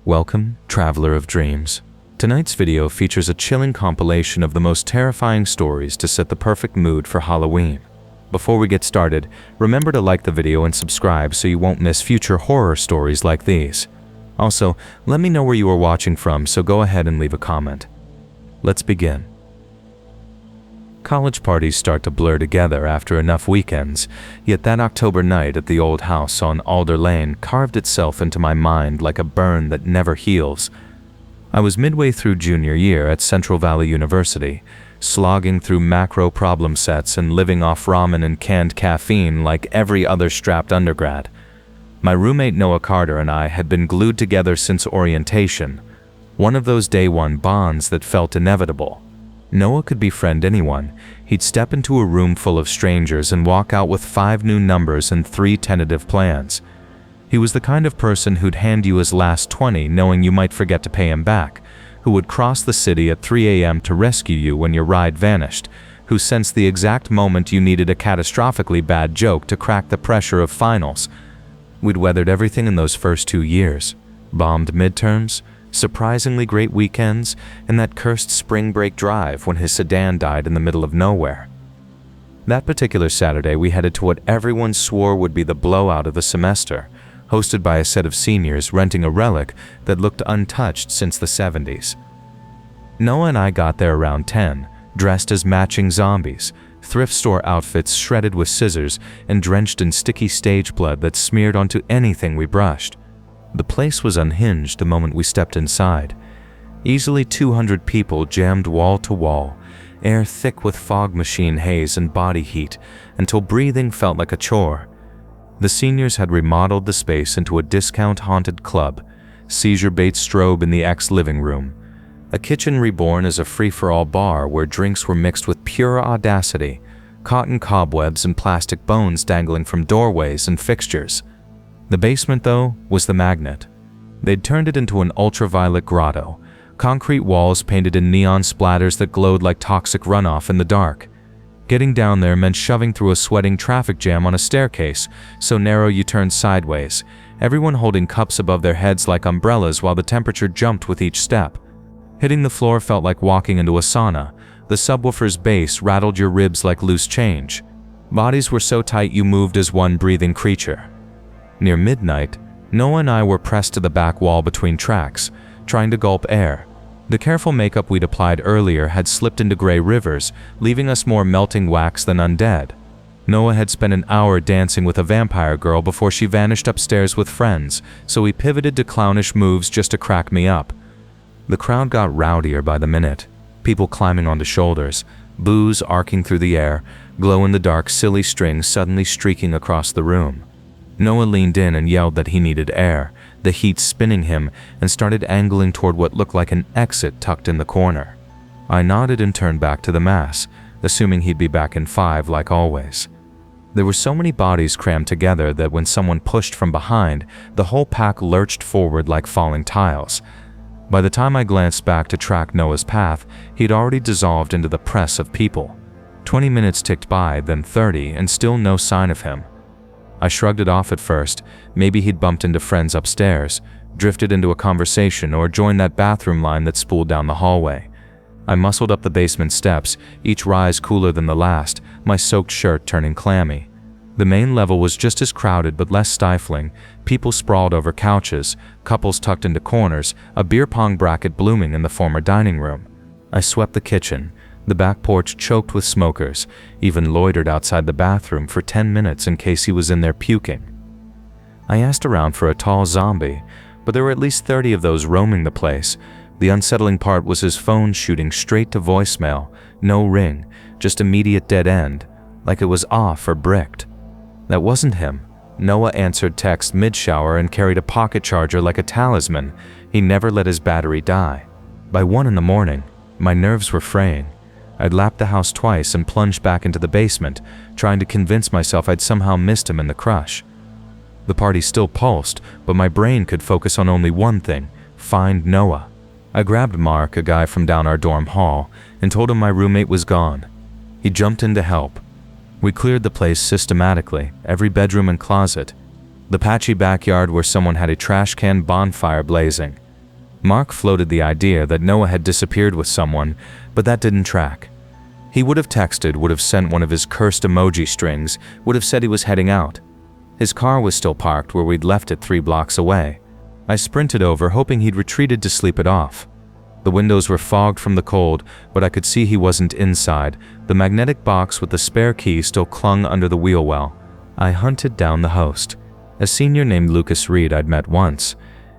Welcome, traveler of dreams. Tonight's video features a chilling compilation of the most terrifying stories to set the perfect mood for Halloween. Before we get started, remember to like the video and subscribe so you won't miss future horror stories like these. Also, let me know where you are watching from, so go ahead and leave a comment. Let's begin. College parties start to blur together after enough weekends, yet that October night at the old house on Alder Lane carved itself into my mind like a burn that never heals. I was midway through junior year at Central Valley University, slogging through macro problem sets and living off ramen and canned caffeine like every other strapped undergrad. My roommate Noah Carter and I had been glued together since orientation, one of those day one bonds that felt inevitable. Noah could befriend anyone. He'd step into a room full of strangers and walk out with 5 new numbers and 3 tentative plans. He was the kind of person who'd hand you his last 20 knowing you might forget to pay him back, who would cross the city at 3 a.m. to rescue you when your ride vanished, who sensed the exact moment you needed a catastrophically bad joke to crack the pressure of finals. We'd weathered everything in those first 2 years. Bombed midterms, surprisingly great weekends, and that cursed spring break drive when his sedan died in the middle of nowhere. That particular Saturday, we headed to what everyone swore would be the blowout of the semester, hosted by a set of seniors renting a relic that looked untouched since the 70s. Noah and I got there around 10, dressed as matching zombies, thrift store outfits shredded with scissors and drenched in sticky stage blood that smeared onto anything we brushed. The place was unhinged the moment we stepped inside. Easily 200 people jammed wall to wall, air thick with fog machine haze and body heat, until breathing felt like a chore. The seniors had remodeled the space into a discount-haunted club, seizure bait strobe in the ex-living room, a kitchen reborn as a free-for-all bar where drinks were mixed with pure audacity, cotton cobwebs and plastic bones dangling from doorways and fixtures. The basement, though, was the magnet. They'd turned it into an ultraviolet grotto, concrete walls painted in neon splatters that glowed like toxic runoff in the dark. Getting down there meant shoving through a sweating traffic jam on a staircase, so narrow you turned sideways, everyone holding cups above their heads like umbrellas while the temperature jumped with each step. Hitting the floor felt like walking into a sauna. The subwoofer's bass rattled your ribs like loose change. Bodies were so tight you moved as one breathing creature. Near midnight, Noah and I were pressed to the back wall between tracks, trying to gulp air. The careful makeup we'd applied earlier had slipped into gray rivers, leaving us more melting wax than undead. Noah had spent an hour dancing with a vampire girl before she vanished upstairs with friends, so we pivoted to clownish moves just to crack me up. The crowd got rowdier by the minute, people climbing onto shoulders, booze arcing through the air, glow-in-the-dark silly strings suddenly streaking across the room. Noah leaned in and yelled that he needed air, the heat spinning him, and started angling toward what looked like an exit tucked in the corner. I nodded and turned back to the mass, assuming he'd be back in 5 like always. There were so many bodies crammed together that when someone pushed from behind, the whole pack lurched forward like falling tiles. By the time I glanced back to track Noah's path, he'd already dissolved into the press of people. 20 minutes ticked by, then 30, and still no sign of him. I shrugged it off at first. Maybe he'd bumped into friends upstairs, drifted into a conversation, or joined that bathroom line that spooled down the hallway. I muscled up the basement steps, each rise cooler than the last, my soaked shirt turning clammy. The main level was just as crowded but less stifling, people sprawled over couches, couples tucked into corners, a beer pong bracket blooming in the former dining room. I swept the kitchen, the back porch choked with smokers, even loitered outside the bathroom for 10 minutes in case he was in there puking. I asked around for a tall zombie, but there were at least 30 of those roaming the place. The unsettling part was his phone shooting straight to voicemail, no ring, just immediate dead end, like it was off or bricked. That wasn't him. Noah answered text mid-shower and carried a pocket charger like a talisman. He never let his battery die. By 1 in the morning, my nerves were fraying. I'd lapped the house twice and plunged back into the basement, trying to convince myself I'd somehow missed him in the crush. The party still pulsed, but my brain could focus on only one thing: find Noah. I grabbed Mark, a guy from down our dorm hall, and told him my roommate was gone. He jumped in to help. We cleared the place systematically, every bedroom and closet. The patchy backyard where someone had a trash can bonfire blazing. Mark floated the idea that Noah had disappeared with someone, but that didn't track. He would have texted, would have sent one of his cursed emoji strings, would have said he was heading out. His car was still parked where we'd left it 3 blocks away. I sprinted over, hoping he'd retreated to sleep it off. The windows were fogged from the cold, but I could see he wasn't inside. The magnetic box with the spare key still clung under the wheel well. I hunted down the host, a senior named Lucas Reed I'd met once,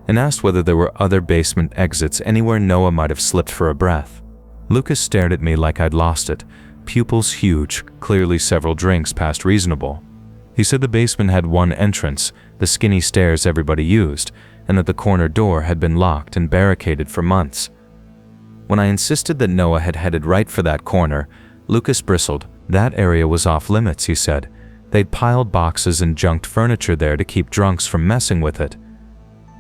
and asked whether there were other basement exits anywhere Noah might have slipped for a breath. Lucas stared at me like I'd lost it, pupils huge, clearly several drinks past reasonable. He said the basement had one entrance, the skinny stairs everybody used, and that the corner door had been locked and barricaded for months. When I insisted that Noah had headed right for that corner, Lucas bristled. That area was off limits, he said. They'd piled boxes and junked furniture there to keep drunks from messing with it.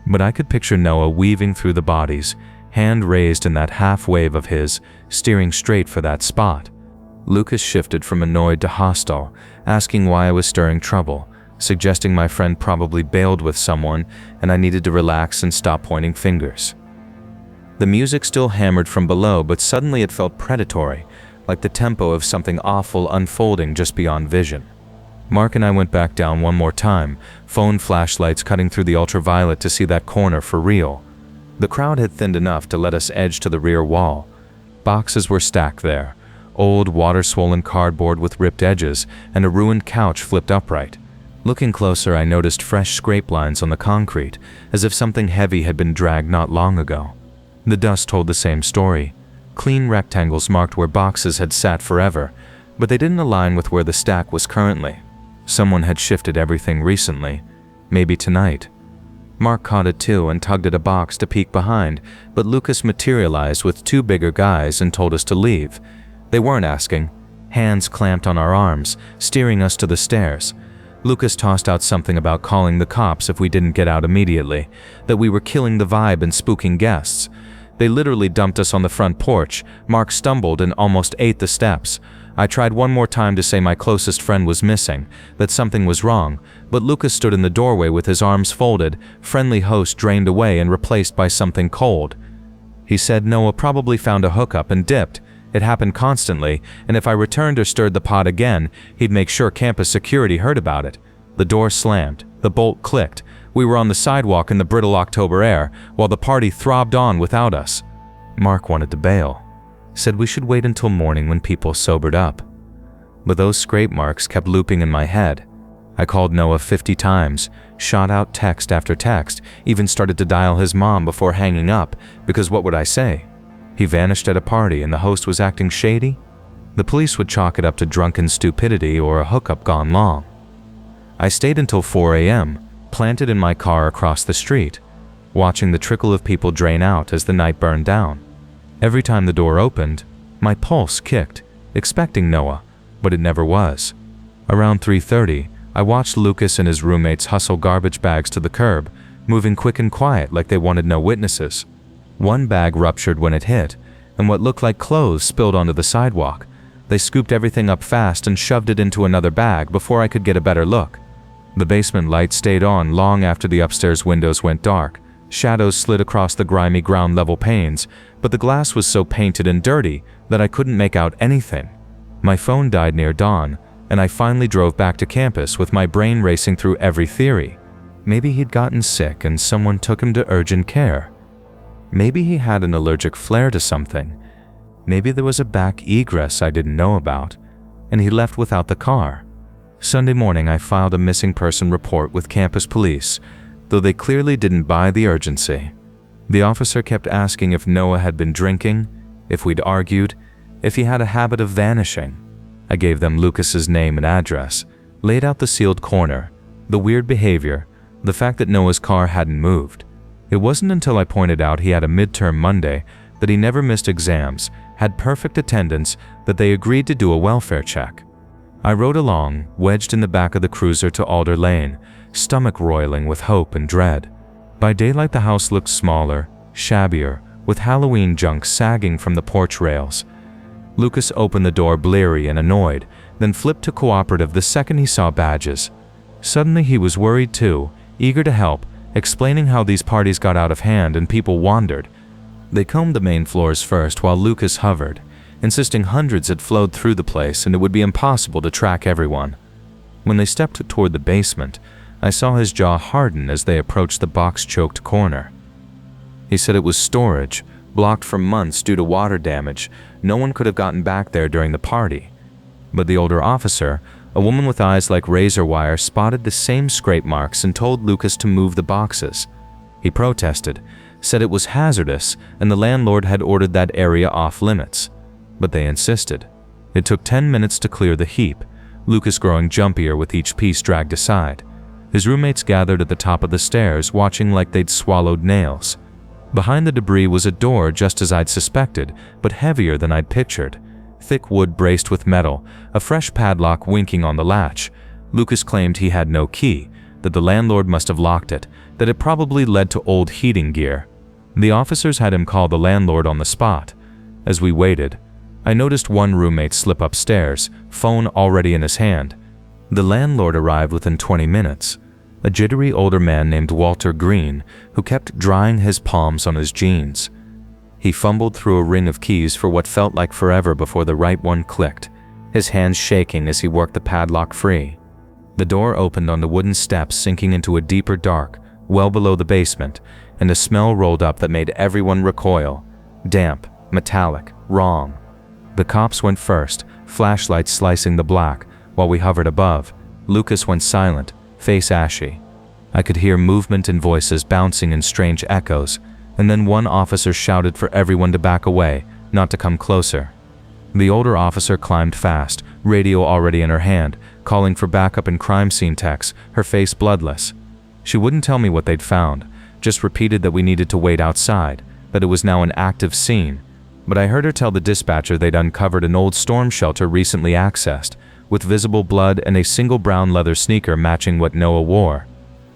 But I could picture Noah weaving through the bodies, hand raised in that half wave of his, steering straight for that spot. Lucas shifted from annoyed to hostile, asking why I was stirring trouble, suggesting my friend probably bailed with someone and I needed to relax and stop pointing fingers. The music still hammered from below, but suddenly it felt predatory, like the tempo of something awful unfolding just beyond vision. Mark and I went back down one more time, phone flashlights cutting through the ultraviolet to see that corner for real. The crowd had thinned enough to let us edge to the rear wall. Boxes were stacked there, old water-swollen cardboard with ripped edges, and a ruined couch flipped upright. Looking closer, I noticed fresh scrape lines on the concrete, as if something heavy had been dragged not long ago. The dust told the same story. Clean rectangles marked where boxes had sat forever, but they didn't align with where the stack was currently. Someone had shifted everything recently, maybe tonight. Mark caught it too and tugged at a box to peek behind, but Lucas materialized with 2 bigger guys and told us to leave. They weren't asking. Hands clamped on our arms, steering us to the stairs. Lucas tossed out something about calling the cops if we didn't get out immediately, that we were killing the vibe and spooking guests. They literally dumped us on the front porch. Mark stumbled and almost ate the steps. I tried one more time to say my closest friend was missing, that something was wrong, but Lucas stood in the doorway with his arms folded, friendly host drained away and replaced by something cold. He said Noah probably found a hookup and dipped. It happened constantly, and if I returned or stirred the pot again, he'd make sure campus security heard about it. The door slammed. The bolt clicked. We were on the sidewalk in the brittle October air, while the party throbbed on without us. Mark wanted to bail. Said we should wait until morning when people sobered up. But those scrape marks kept looping in my head. I called Noah 50 times, shot out text after text, even started to dial his mom before hanging up, because what would I say? He vanished at a party and the host was acting shady? The police would chalk it up to drunken stupidity or a hookup gone long. I stayed until 4 a.m., planted in my car across the street, watching the trickle of people drain out as the night burned down. Every time the door opened, my pulse kicked, expecting Noah, but it never was. Around 3:30, I watched Lucas and his roommates hustle garbage bags to the curb, moving quick and quiet like they wanted no witnesses. One bag ruptured when it hit, and what looked like clothes spilled onto the sidewalk. They scooped everything up fast and shoved it into another bag before I could get a better look. The basement light stayed on long after the upstairs windows went dark. Shadows slid across the grimy ground-level panes, but the glass was so painted and dirty that I couldn't make out anything. My phone died near dawn, and I finally drove back to campus with my brain racing through every theory. Maybe he'd gotten sick and someone took him to urgent care. Maybe he had an allergic flare to something. Maybe there was a back egress I didn't know about, and he left without the car. Sunday morning, I filed a missing person report with campus police, though they clearly didn't buy the urgency. The officer kept asking if Noah had been drinking, if we'd argued, if he had a habit of vanishing. I gave them Lucas's name and address, laid out the sealed corner, the weird behavior, the fact that Noah's car hadn't moved. It wasn't until I pointed out he had a midterm Monday, that he never missed exams, had perfect attendance, that they agreed to do a welfare check. I rode along, wedged in the back of the cruiser to Alder Lane, stomach roiling with hope and dread. By daylight the house looked smaller, shabbier, with Halloween junk sagging from the porch rails. Lucas opened the door bleary and annoyed, then flipped to cooperative the second he saw badges. Suddenly he was worried too, eager to help, explaining how these parties got out of hand and people wandered. They combed the main floors first while Lucas hovered, insisting hundreds had flowed through the place and it would be impossible to track everyone. When they stepped toward the basement, I saw his jaw harden as they approached the box-choked corner. He said it was storage, blocked for months due to water damage. No one could have gotten back there during the party. But the older officer, a woman with eyes like razor wire, spotted the same scrape marks and told Lucas to move the boxes. He protested, said it was hazardous, and the landlord had ordered that area off limits. But they insisted. It took 10 minutes to clear the heap, Lucas growing jumpier with each piece dragged aside. His roommates gathered at the top of the stairs, watching like they'd swallowed nails. Behind the debris was a door just as I'd suspected, but heavier than I'd pictured. Thick wood braced with metal, a fresh padlock winking on the latch. Lucas claimed he had no key, that the landlord must have locked it, that it probably led to old heating gear. The officers had him call the landlord on the spot. As we waited, I noticed one roommate slip upstairs, phone already in his hand. The landlord arrived within 20 minutes, a jittery older man named Walter Green who kept drying his palms on his jeans. He fumbled through a ring of keys for what felt like forever before the right one clicked, his hands shaking as he worked the padlock free. The door opened onto wooden steps sinking into a deeper dark, well below the basement, and a smell rolled up that made everyone recoil. Damp, metallic, wrong. The cops went first, flashlights slicing the black. While we hovered above, Lucas went silent, face ashy. I could hear movement and voices bouncing in strange echoes, and then one officer shouted for everyone to back away, not to come closer. The older officer climbed fast, radio already in her hand, calling for backup and crime scene techs, her face bloodless. She wouldn't tell me what they'd found, just repeated that we needed to wait outside, that it was now an active scene. But I heard her tell the dispatcher they'd uncovered an old storm shelter recently accessed, with visible blood and a single brown leather sneaker matching what Noah wore.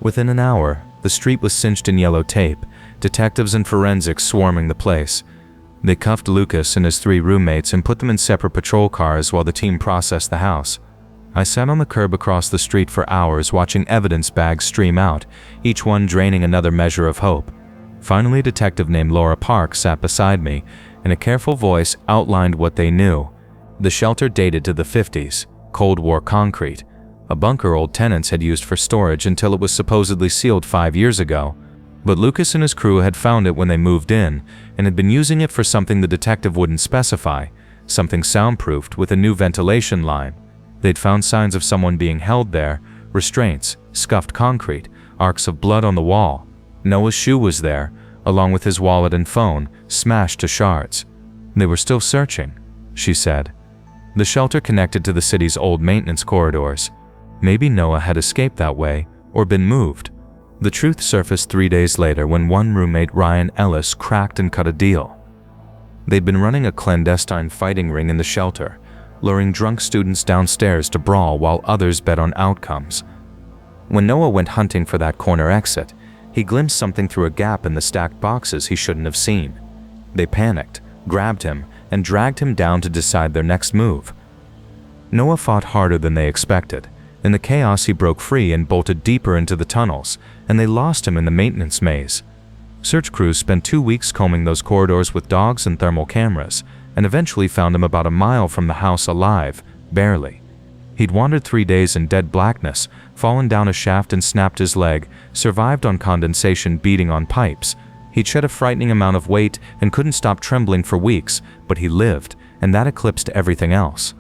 Within an hour, the street was cinched in yellow tape, detectives and forensics swarming the place. They cuffed Lucas and his 3 roommates and put them in separate patrol cars while the team processed the house. I sat on the curb across the street for hours watching evidence bags stream out, each one draining another measure of hope. Finally, a detective named Laura Park sat beside me, and a careful voice outlined what they knew. The shelter dated to the 50s. Cold War concrete, a bunker old tenants had used for storage until it was supposedly sealed 5 years ago. But Lucas and his crew had found it when they moved in and had been using it for something the detective wouldn't specify, something soundproofed with a new ventilation line. They'd found signs of someone being held there, restraints, scuffed concrete, arcs of blood on the wall. Noah's shoe was there, along with his wallet and phone, smashed to shards. They were still searching, she said. The shelter connected to the city's old maintenance corridors. Maybe Noah had escaped that way, or been moved. The truth surfaced 3 days later when one roommate, Ryan Ellis, cracked and cut a deal. They'd been running a clandestine fighting ring in the shelter, luring drunk students downstairs to brawl while others bet on outcomes. When Noah went hunting for that corner exit, he glimpsed something through a gap in the stacked boxes he shouldn't have seen. They panicked, grabbed him, and dragged him down to decide their next move. Noah fought harder than they expected. In the chaos, he broke free and bolted deeper into the tunnels, and they lost him in the maintenance maze. Search crews spent 2 weeks combing those corridors with dogs and thermal cameras, and eventually found him about a mile from the house alive, barely. He'd wandered 3 days in dead blackness, fallen down a shaft and snapped his leg, survived on condensation beating on pipes. He'd shed a frightening amount of weight and couldn't stop trembling for weeks, but he lived, and that eclipsed everything else.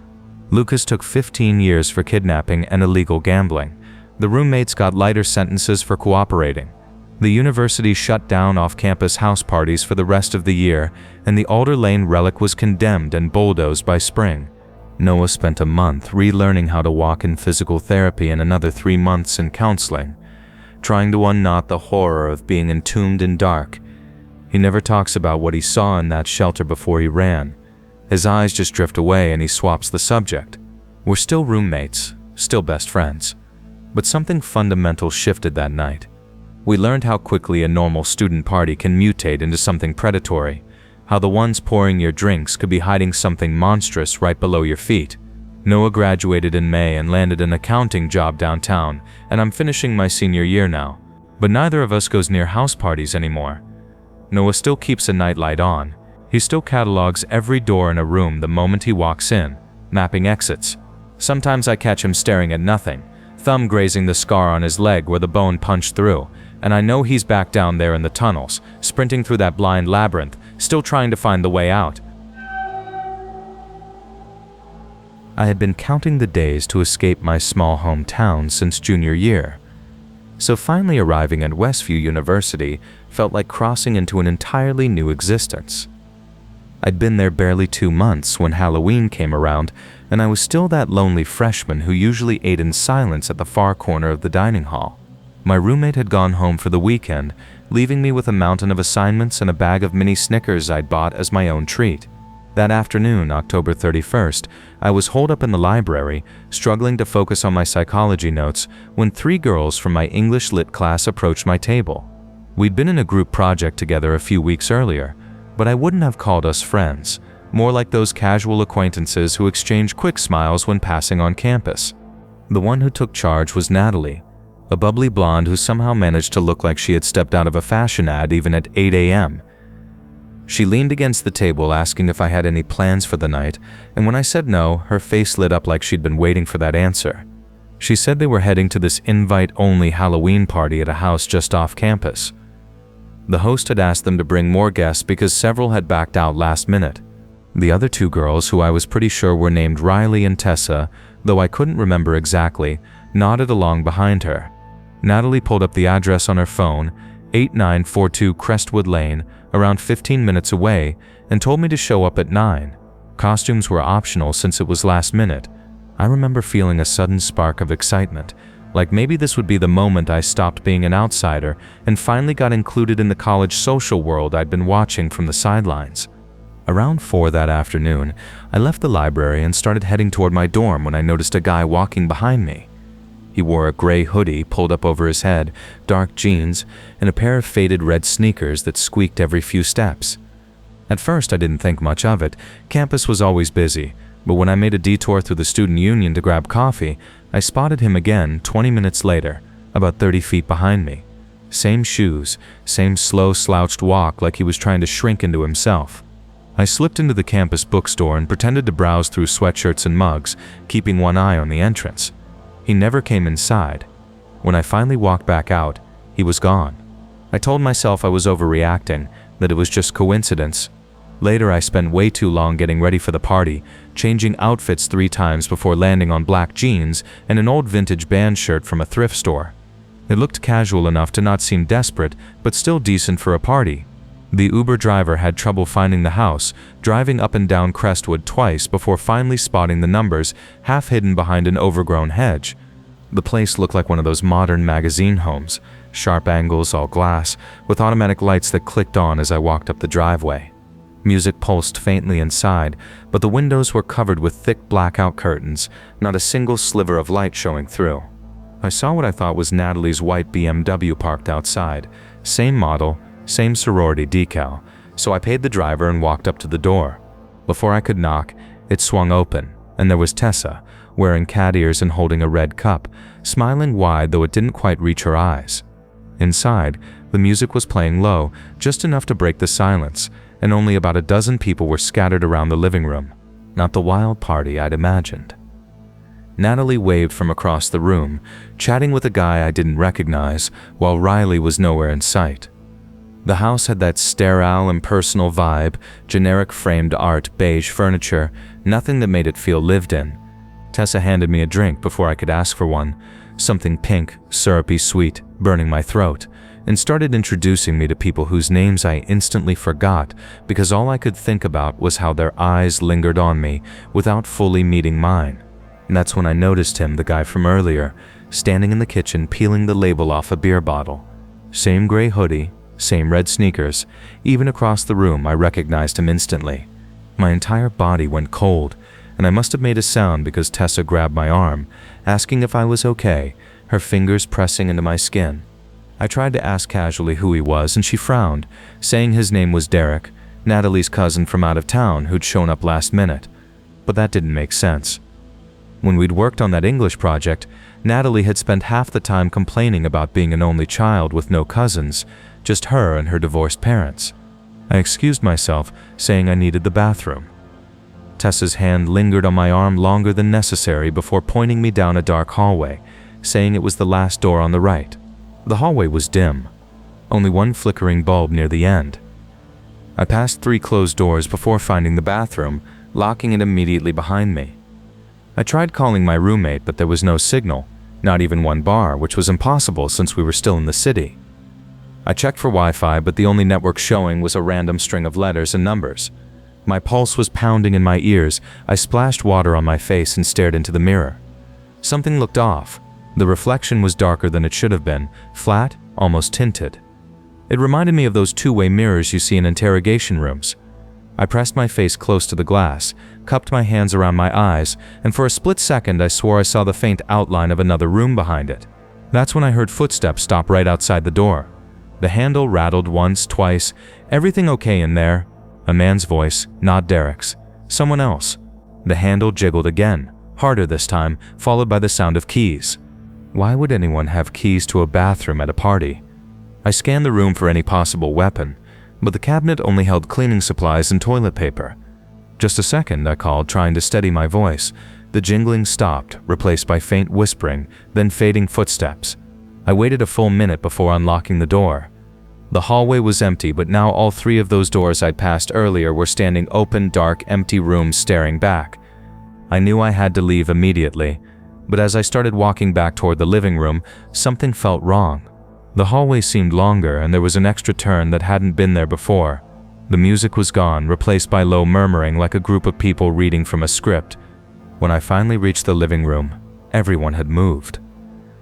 Lucas took 15 years for kidnapping and illegal gambling. The roommates got lighter sentences for cooperating. The university shut down off-campus house parties for the rest of the year, and the Alder Lane relic was condemned and bulldozed by spring. Noah spent a month relearning how to walk in physical therapy and another 3 months in counseling, trying to unknot the horror of being entombed in dark. He never talks about what he saw in that shelter before he ran. His eyes just drift away and he swaps the subject. We're still roommates, still best friends. But something fundamental shifted that night. We learned how quickly a normal student party can mutate into something predatory, how the ones pouring your drinks could be hiding something monstrous right below your feet. Noah graduated in May and landed an accounting job downtown, and I'm finishing my senior year now. But neither of us goes near house parties anymore. Noah still keeps a nightlight on. He still catalogs every door in a room the moment he walks in, mapping exits. Sometimes I catch him staring at nothing, thumb grazing the scar on his leg where the bone punched through, and I know he's back down there in the tunnels, sprinting through that blind labyrinth, still trying to find the way out. I had been counting the days to escape my small hometown since junior year. So finally arriving at Westview University felt like crossing into an entirely new existence. I'd been there barely 2 months when Halloween came around, and I was still that lonely freshman who usually ate in silence at the far corner of the dining hall. My roommate had gone home for the weekend, leaving me with a mountain of assignments and a bag of mini Snickers I'd bought as my own treat. That afternoon, October 31st, I was holed up in the library, struggling to focus on my psychology notes, when 3 girls from my English Lit class approached my table. We'd been in a group project together a few weeks earlier, but I wouldn't have called us friends, more like those casual acquaintances who exchange quick smiles when passing on campus. The one who took charge was Natalie, a bubbly blonde who somehow managed to look like she had stepped out of a fashion ad even at 8 a.m. She leaned against the table asking if I had any plans for the night, and when I said no, her face lit up like she'd been waiting for that answer. She said they were heading to this invite-only Halloween party at a house just off campus. The host had asked them to bring more guests because several had backed out last minute. The other 2 girls, who I was pretty sure were named Riley and Tessa, though I couldn't remember exactly, nodded along behind her. Natalie pulled up the address on her phone, 8942 Crestwood Lane, around 15 minutes away, and told me to show up at 9. Costumes were optional since it was last minute. I remember feeling a sudden spark of excitement, like maybe this would be the moment I stopped being an outsider and finally got included in the college social world I'd been watching from the sidelines. Around 4 that afternoon, I left the library and started heading toward my dorm when I noticed a guy walking behind me. He wore a gray hoodie pulled up over his head, dark jeans, and a pair of faded red sneakers that squeaked every few steps. At first I didn't think much of it. Campus was always busy, but when I made a detour through the student union to grab coffee, I spotted him again 20 minutes later, about 30 feet behind me. Same shoes, same slow slouched walk like he was trying to shrink into himself. I slipped into the campus bookstore and pretended to browse through sweatshirts and mugs, keeping one eye on the entrance. He never came inside. When I finally walked back out, he was gone. I told myself I was overreacting, that it was just coincidence. Later, I spent way too long getting ready for the party, changing outfits 3 times before landing on black jeans and an old vintage band shirt from a thrift store. It looked casual enough to not seem desperate, but still decent for a party. The Uber driver had trouble finding the house, driving up and down Crestwood twice before finally spotting the numbers, half hidden behind an overgrown hedge. The place looked like one of those modern magazine homes, sharp angles, all glass, with automatic lights that clicked on as I walked up the driveway. Music pulsed faintly inside, but the windows were covered with thick blackout curtains, not a single sliver of light showing through. I saw what I thought was Natalie's white BMW parked outside, same model, same sorority decal, so I paid the driver and walked up to the door. Before I could knock, it swung open, and there was Tessa, wearing cat ears and holding a red cup, smiling wide though it didn't quite reach her eyes. Inside, the music was playing low, just enough to break the silence, and only about a dozen people were scattered around the living room. Not the wild party I'd imagined. Natalie waved from across the room, chatting with a guy I didn't recognize, while Riley was nowhere in sight. The house had that sterile, impersonal vibe, generic framed art, beige furniture, nothing that made it feel lived in. Tessa handed me a drink before I could ask for one, something pink, syrupy sweet, burning my throat, and started introducing me to people whose names I instantly forgot because all I could think about was how their eyes lingered on me without fully meeting mine. And that's when I noticed him, the guy from earlier, standing in the kitchen peeling the label off a beer bottle. Same gray hoodie, same red sneakers. Even across the room, I recognized him instantly. My entire body went cold, and I must have made a sound because Tessa grabbed my arm, asking if I was okay, her fingers pressing into my skin. I tried to ask casually who he was, and she frowned, saying his name was Derek, Natalie's cousin from out of town who'd shown up last minute. But that didn't make sense. When we'd worked on that English project, Natalie had spent half the time complaining about being an only child with no cousins, just her and her divorced parents. I excused myself, saying I needed the bathroom. Tessa's hand lingered on my arm longer than necessary before pointing me down a dark hallway, saying it was the last door on the right. The hallway was dim, only one flickering bulb near the end. I passed 3 closed doors before finding the bathroom, locking it immediately behind me. I tried calling my roommate, but there was no signal, not even one bar, which was impossible since we were still in the city. I checked for Wi-Fi, but the only network showing was a random string of letters and numbers. My pulse was pounding in my ears. I splashed water on my face and stared into the mirror. Something looked off. The reflection was darker than it should have been, flat, almost tinted. It reminded me of those two-way mirrors you see in interrogation rooms. I pressed my face close to the glass, cupped my hands around my eyes, and for a split second I swore I saw the faint outline of another room behind it. That's when I heard footsteps stop right outside the door. The handle rattled once, twice. Everything okay in there? A man's voice, not Derek's. Someone else. The handle jiggled again, harder this time, followed by the sound of keys. Why would anyone have keys to a bathroom at a party? I scanned the room for any possible weapon, but the cabinet only held cleaning supplies and toilet paper. Just a second, I called, trying to steady my voice. The jingling stopped, replaced by faint whispering, then fading footsteps. I waited a full minute before unlocking the door. The hallway was empty, but now all 3 of those doors I'd passed earlier were standing open, dark, empty rooms staring back. I knew I had to leave immediately, but as I started walking back toward the living room, something felt wrong. The hallway seemed longer, and there was an extra turn that hadn't been there before. The music was gone, replaced by low murmuring like a group of people reading from a script. When I finally reached the living room, everyone had moved.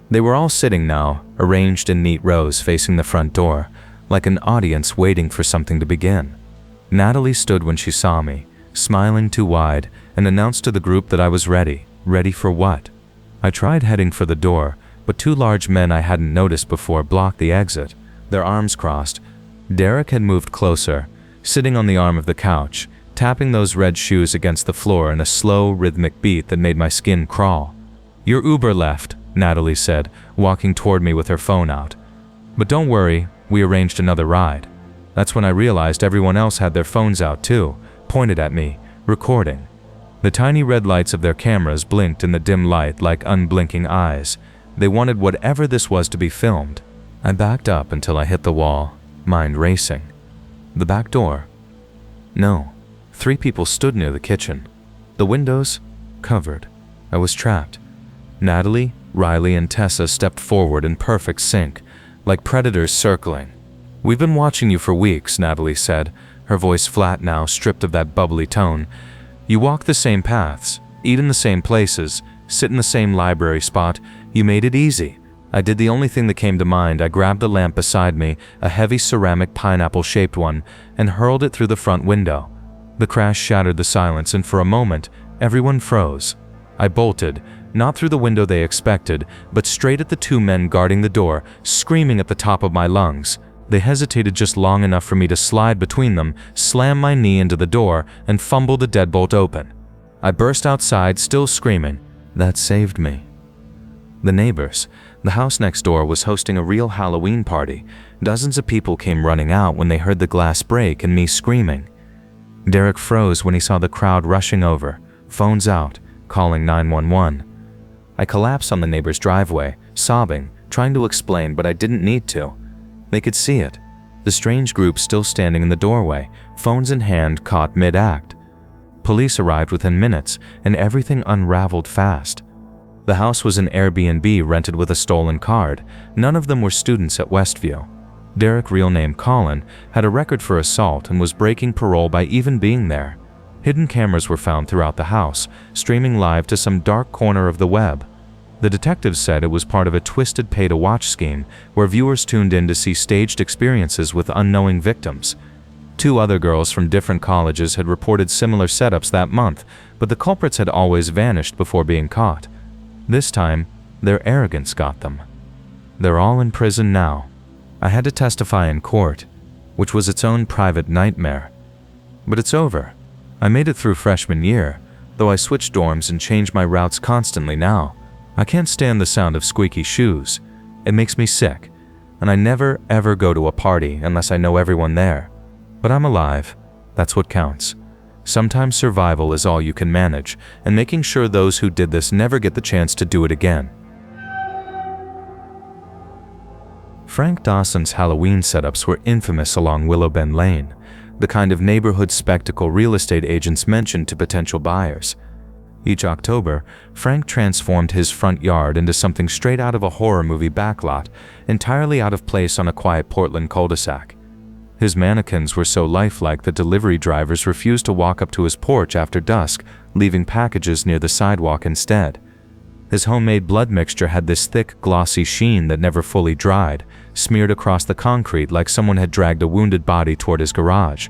They were all sitting now, arranged in neat rows facing the front door, like an audience waiting for something to begin. Natalie stood when she saw me, smiling too wide, and announced to the group that I was ready. Ready for what? I tried heading for the door, but 2 large men I hadn't noticed before blocked the exit, their arms crossed. Derek had moved closer, sitting on the arm of the couch, tapping those red shoes against the floor in a slow, rhythmic beat that made my skin crawl. "Your Uber left," Natalie said, walking toward me with her phone out. "But don't worry, we arranged another ride." That's when I realized everyone else had their phones out too, pointed at me, recording. The tiny red lights of their cameras blinked in the dim light like unblinking eyes. They wanted whatever this was to be filmed. I backed up until I hit the wall, mind racing. The back door? No. 3 people stood near the kitchen. The windows? Covered. I was trapped. Natalie, Riley, and Tessa stepped forward in perfect sync, like predators circling. "We've been watching you for weeks," Natalie said, her voice flat now, stripped of that bubbly tone. "You walk the same paths, eat in the same places, sit in the same library spot. You made it easy." I did the only thing that came to mind. I grabbed the lamp beside me, a heavy ceramic pineapple-shaped one, and hurled it through the front window. The crash shattered the silence, and for a moment, everyone froze. I bolted, not through the window they expected, but straight at the 2 men guarding the door, screaming at the top of my lungs. They hesitated just long enough for me to slide between them, slam my knee into the door, and fumble the deadbolt open. I burst outside, still screaming. That saved me. The neighbors. The house next door was hosting a real Halloween party. Dozens of people came running out when they heard the glass break and me screaming. Derek froze when he saw the crowd rushing over, phones out, calling 911. I collapsed on the neighbor's driveway, sobbing, trying to explain, but I didn't need to. They could see it. The strange group still standing in the doorway, phones in hand, caught mid-act. Police arrived within minutes, and everything unraveled fast. The house was an Airbnb rented with a stolen card. None of them were students at Westview. Derek, real name Colin, had a record for assault and was breaking parole by even being there. Hidden cameras were found throughout the house, streaming live to some dark corner of the web. The detectives said it was part of a twisted pay-to-watch scheme where viewers tuned in to see staged experiences with unknowing victims. 2 other girls from different colleges had reported similar setups that month, but the culprits had always vanished before being caught. This time, their arrogance got them. They're all in prison now. I had to testify in court, which was its own private nightmare. But it's over. I made it through freshman year. though I switch dorms and change my routes constantly now. I can't stand the sound of squeaky shoes. It makes me sick, and I never ever go to a party unless I know everyone there. But I'm alive. That's what counts. Sometimes survival is all you can manage, and making sure those who did this never get the chance to do it again. Frank Dawson's Halloween setups were infamous along Willow Bend Lane, the kind of neighborhood spectacle real estate agents mentioned to potential buyers. Each October, Frank transformed his front yard into something straight out of a horror movie backlot, entirely out of place on a quiet Portland cul-de-sac. His mannequins were so lifelike that delivery drivers refused to walk up to his porch after dusk, leaving packages near the sidewalk instead. His homemade blood mixture had this thick, glossy sheen that never fully dried, smeared across the concrete like someone had dragged a wounded body toward his garage.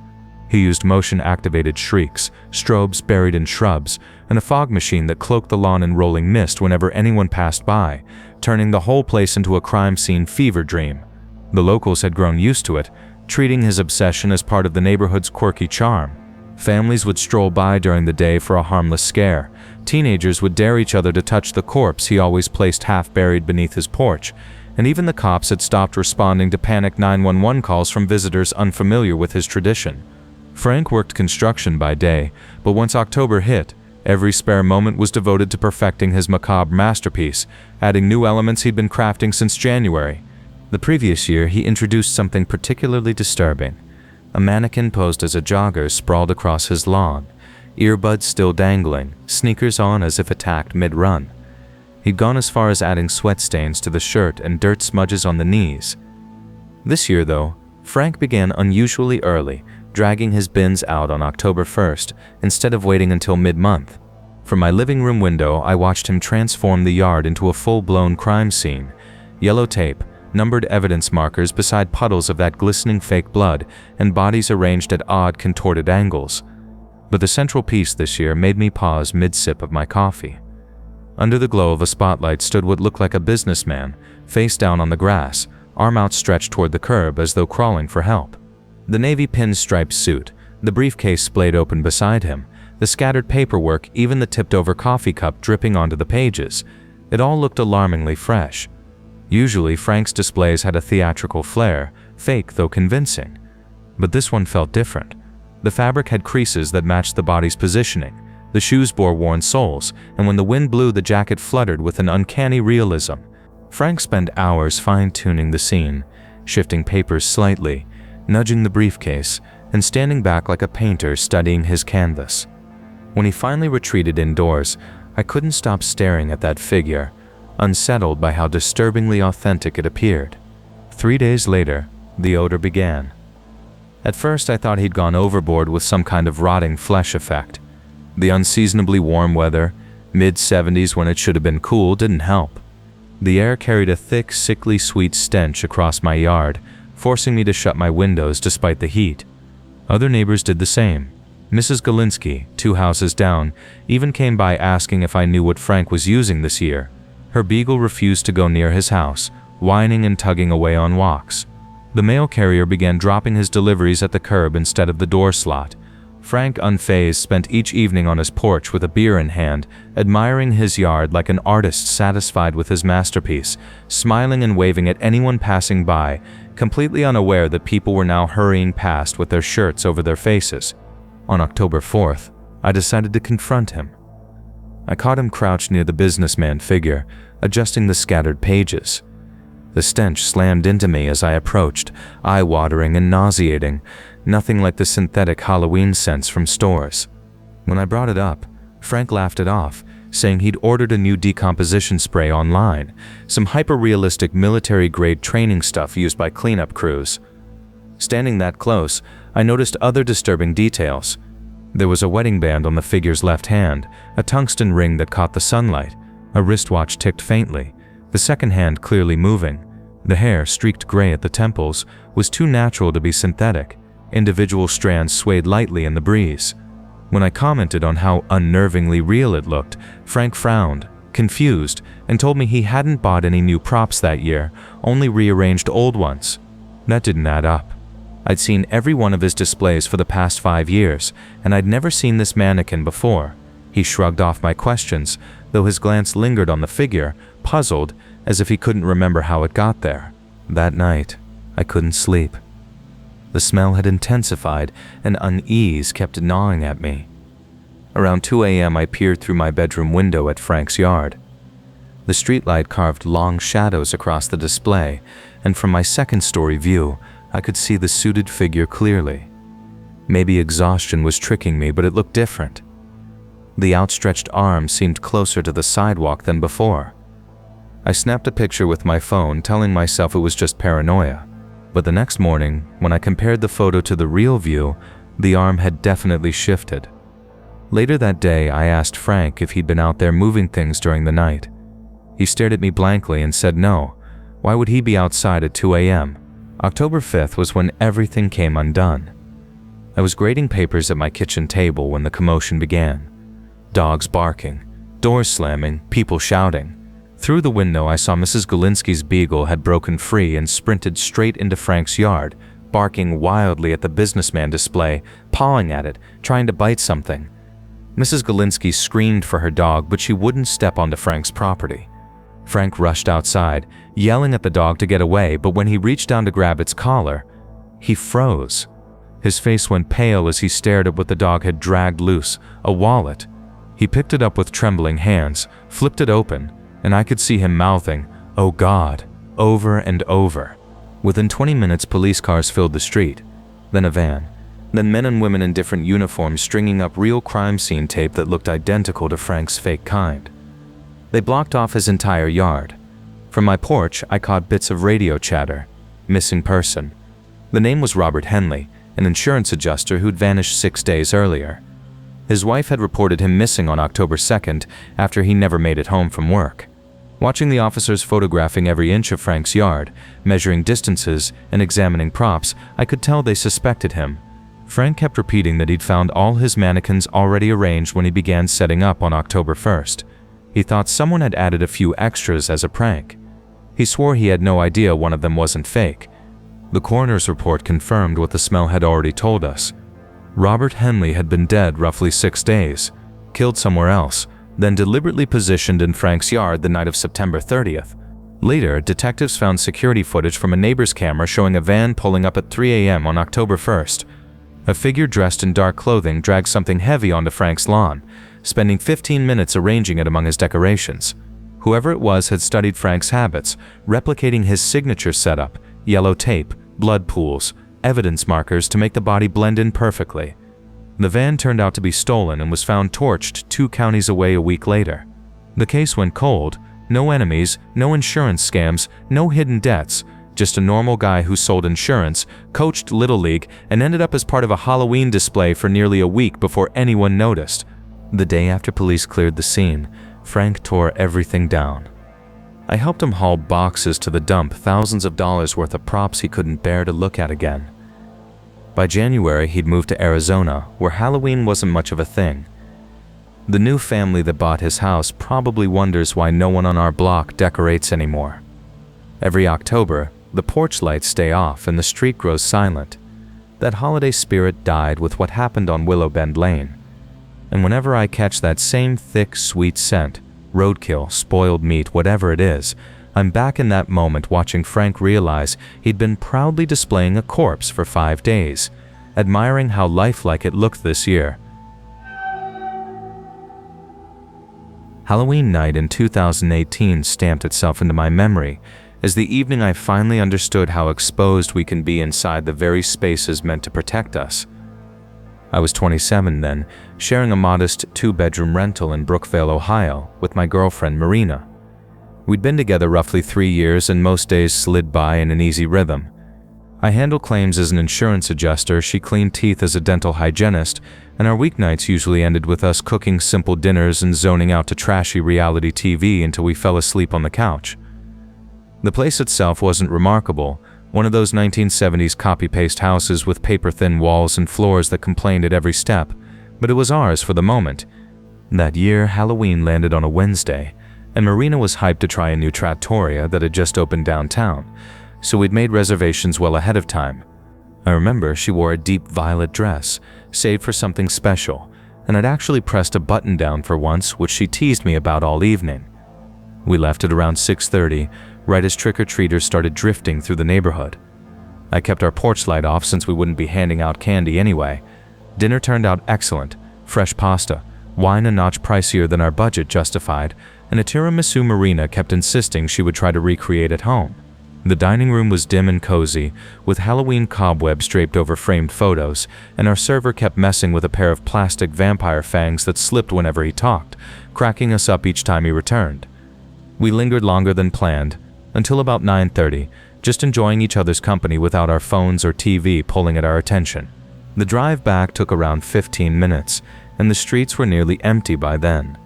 He used motion-activated shrieks, strobes buried in shrubs, and a fog machine that cloaked the lawn in rolling mist whenever anyone passed by, turning the whole place into a crime scene fever dream. The locals had grown used to it, treating his obsession as part of the neighborhood's quirky charm. Families would stroll by during the day for a harmless scare. Teenagers would dare each other to touch the corpse he always placed half-buried beneath his porch, and even the cops had stopped responding to panicked 911 calls from visitors unfamiliar with his tradition. Frank worked construction by day, but once October hit, every spare moment was devoted to perfecting his macabre masterpiece, adding new elements he'd been crafting since January. The previous year, he introduced something particularly disturbing. A mannequin posed as a jogger sprawled across his lawn, earbuds still dangling, sneakers on as if attacked mid-run. He'd gone as far as adding sweat stains to the shirt and dirt smudges on the knees. This year, though, Frank began unusually early, dragging his bins out on October 1st instead of waiting until mid-month. From my living room window, I watched him transform the yard into a full-blown crime scene. Yellow tape, numbered evidence markers beside puddles of that glistening fake blood, and bodies arranged at odd, contorted angles. But the central piece this year made me pause mid-sip of my coffee. Under the glow of a spotlight stood what looked like a businessman, face down on the grass, arm outstretched toward the curb as though crawling for help. The navy pinstripe suit, the briefcase splayed open beside him, the scattered paperwork, even the tipped-over coffee cup dripping onto the pages. It all looked alarmingly fresh. Usually, Frank's displays had a theatrical flair, fake though convincing. But this one felt different. The fabric had creases that matched the body's positioning. The shoes bore worn soles, and when the wind blew, the jacket fluttered with an uncanny realism. Frank spent hours fine-tuning the scene, shifting papers slightly, nudging the briefcase, and standing back like a painter studying his canvas. When he finally retreated indoors, I couldn't stop staring at that figure, unsettled by how disturbingly authentic it appeared. 3 days later, the odor began. At first, I thought he'd gone overboard with some kind of rotting flesh effect. The unseasonably warm weather, mid-70s when it should have been cool, didn't help. The air carried a thick, sickly sweet stench across my yard, forcing me to shut my windows despite the heat. Other neighbors did the same. Mrs. Galinsky, 2 houses down, even came by asking if I knew what Frank was using this year. Her beagle refused to go near his house, whining and tugging away on walks. The mail carrier began dropping his deliveries at the curb instead of the door slot. Frank, unfazed, spent each evening on his porch with a beer in hand, admiring his yard like an artist satisfied with his masterpiece, smiling and waving at anyone passing by, completely unaware that people were now hurrying past with their shirts over their faces. On October 4th, I decided to confront him. I caught him crouched near the businessman figure, adjusting the scattered pages. The stench slammed into me as I approached, eye-watering and nauseating, nothing like the synthetic Halloween scents from stores. When I brought it up, Frank laughed it off, saying he'd ordered a new decomposition spray online, some hyper-realistic military-grade training stuff used by cleanup crews. Standing that close, I noticed other disturbing details. There was a wedding band on the figure's left hand, a tungsten ring that caught the sunlight, a wristwatch ticked faintly, the second hand clearly moving. The hair, streaked gray at the temples, was too natural to be synthetic. Individual strands swayed lightly in the breeze. When I commented on how unnervingly real it looked, Frank frowned, confused, and told me he hadn't bought any new props that year, only rearranged old ones. That didn't add up. I'd seen every one of his displays for the past 5 years, and I'd never seen this mannequin before. He shrugged off my questions, though his glance lingered on the figure, puzzled, as if he couldn't remember how it got there. That night, I couldn't sleep. The smell had intensified, and unease kept gnawing at me. Around 2 a.m., I peered through my bedroom window at Frank's yard. The streetlight carved long shadows across the display, and from my second-story view, I could see the suited figure clearly. Maybe exhaustion was tricking me, but it looked different. The outstretched arm seemed closer to the sidewalk than before. I snapped a picture with my phone, telling myself it was just paranoia. But the next morning, when I compared the photo to the real view, the arm had definitely shifted. Later that day, I asked Frank if he'd been out there moving things during the night. He stared at me blankly and said no. Why would he be outside at 2 a.m.? October 5th was when everything came undone. I was grading papers at my kitchen table when the commotion began. Dogs barking, doors slamming, people shouting. Through the window, I saw Mrs. Galinsky's beagle had broken free and sprinted straight into Frank's yard, barking wildly at the businessman display, pawing at it, trying to bite something. Mrs. Galinsky screamed for her dog, but she wouldn't step onto Frank's property. Frank rushed outside, yelling at the dog to get away, but when he reached down to grab its collar, he froze. His face went pale as he stared at what the dog had dragged loose, a wallet. He picked it up with trembling hands, flipped it open, and I could see him mouthing, "Oh God," over and over. Within 20 minutes, police cars filled the street, then a van, then men and women in different uniforms stringing up real crime scene tape that looked identical to Frank's fake kind. They blocked off his entire yard. From my porch, I caught bits of radio chatter. Missing person. The name was Robert Henley, an insurance adjuster who'd vanished 6 days earlier. His wife had reported him missing on October 2nd after he never made it home from work. Watching the officers photographing every inch of Frank's yard, measuring distances, and examining props, I could tell they suspected him. Frank kept repeating that he'd found all his mannequins already arranged when he began setting up on October 1st. He thought someone had added a few extras as a prank. He swore he had no idea one of them wasn't fake. The coroner's report confirmed what the smell had already told us. Robert Henley had been dead roughly 6 days, killed somewhere else, then deliberately positioned in Frank's yard the night of September 30th. Later, detectives found security footage from a neighbor's camera showing a van pulling up at 3 a.m. on October 1st. A figure dressed in dark clothing dragged something heavy onto Frank's lawn, spending 15 minutes arranging it among his decorations. Whoever it was had studied Frank's habits, replicating his signature setup, yellow tape, blood pools, evidence markers to make the body blend in perfectly. The van turned out to be stolen and was found torched 2 counties away a week later. The case went cold. No enemies, no insurance scams, no hidden debts. Just a normal guy who sold insurance, coached Little League, and ended up as part of a Halloween display for nearly a week before anyone noticed. The day after police cleared the scene, Frank tore everything down. I helped him haul boxes to the dump, thousands of dollars worth of props he couldn't bear to look at again. By January, he'd moved to Arizona, where Halloween wasn't much of a thing. The new family that bought his house probably wonders why no one on our block decorates anymore. Every October, the porch lights stay off and the street grows silent. That holiday spirit died with what happened on Willow Bend Lane. And whenever I catch that same thick, sweet scent, roadkill, spoiled meat, whatever it is, I'm back in that moment watching Frank realize he'd been proudly displaying a corpse for 5 days, admiring how lifelike it looked this year. Halloween night in 2018 stamped itself into my memory as the evening I finally understood how exposed we can be inside the very spaces meant to protect us. I was 27 then, sharing a modest 2-bedroom rental in Brookvale, Ohio, with my girlfriend Marina. We'd been together roughly 3 years and most days slid by in an easy rhythm. I handled claims as an insurance adjuster, she cleaned teeth as a dental hygienist, and our weeknights usually ended with us cooking simple dinners and zoning out to trashy reality TV until we fell asleep on the couch. The place itself wasn't remarkable, one of those 1970s copy-paste houses with paper-thin walls and floors that complained at every step, but it was ours for the moment. That year, Halloween landed on a Wednesday, and Marina was hyped to try a new trattoria that had just opened downtown, so we'd made reservations well ahead of time. I remember she wore a deep violet dress, saved for something special, and I'd actually pressed a button down for once, which she teased me about all evening. We left at around 6:30, right as trick-or-treaters started drifting through the neighborhood. I kept our porch light off since we wouldn't be handing out candy anyway. Dinner turned out excellent: fresh pasta, wine a notch pricier than our budget justified, and a tiramisu Marina kept insisting she would try to recreate at home. The dining room was dim and cozy, with Halloween cobwebs draped over framed photos, and our server kept messing with a pair of plastic vampire fangs that slipped whenever he talked, cracking us up each time he returned. We lingered longer than planned, until about 9:30, just enjoying each other's company without our phones or TV pulling at our attention. The drive back took around 15 minutes, and the streets were nearly empty by then.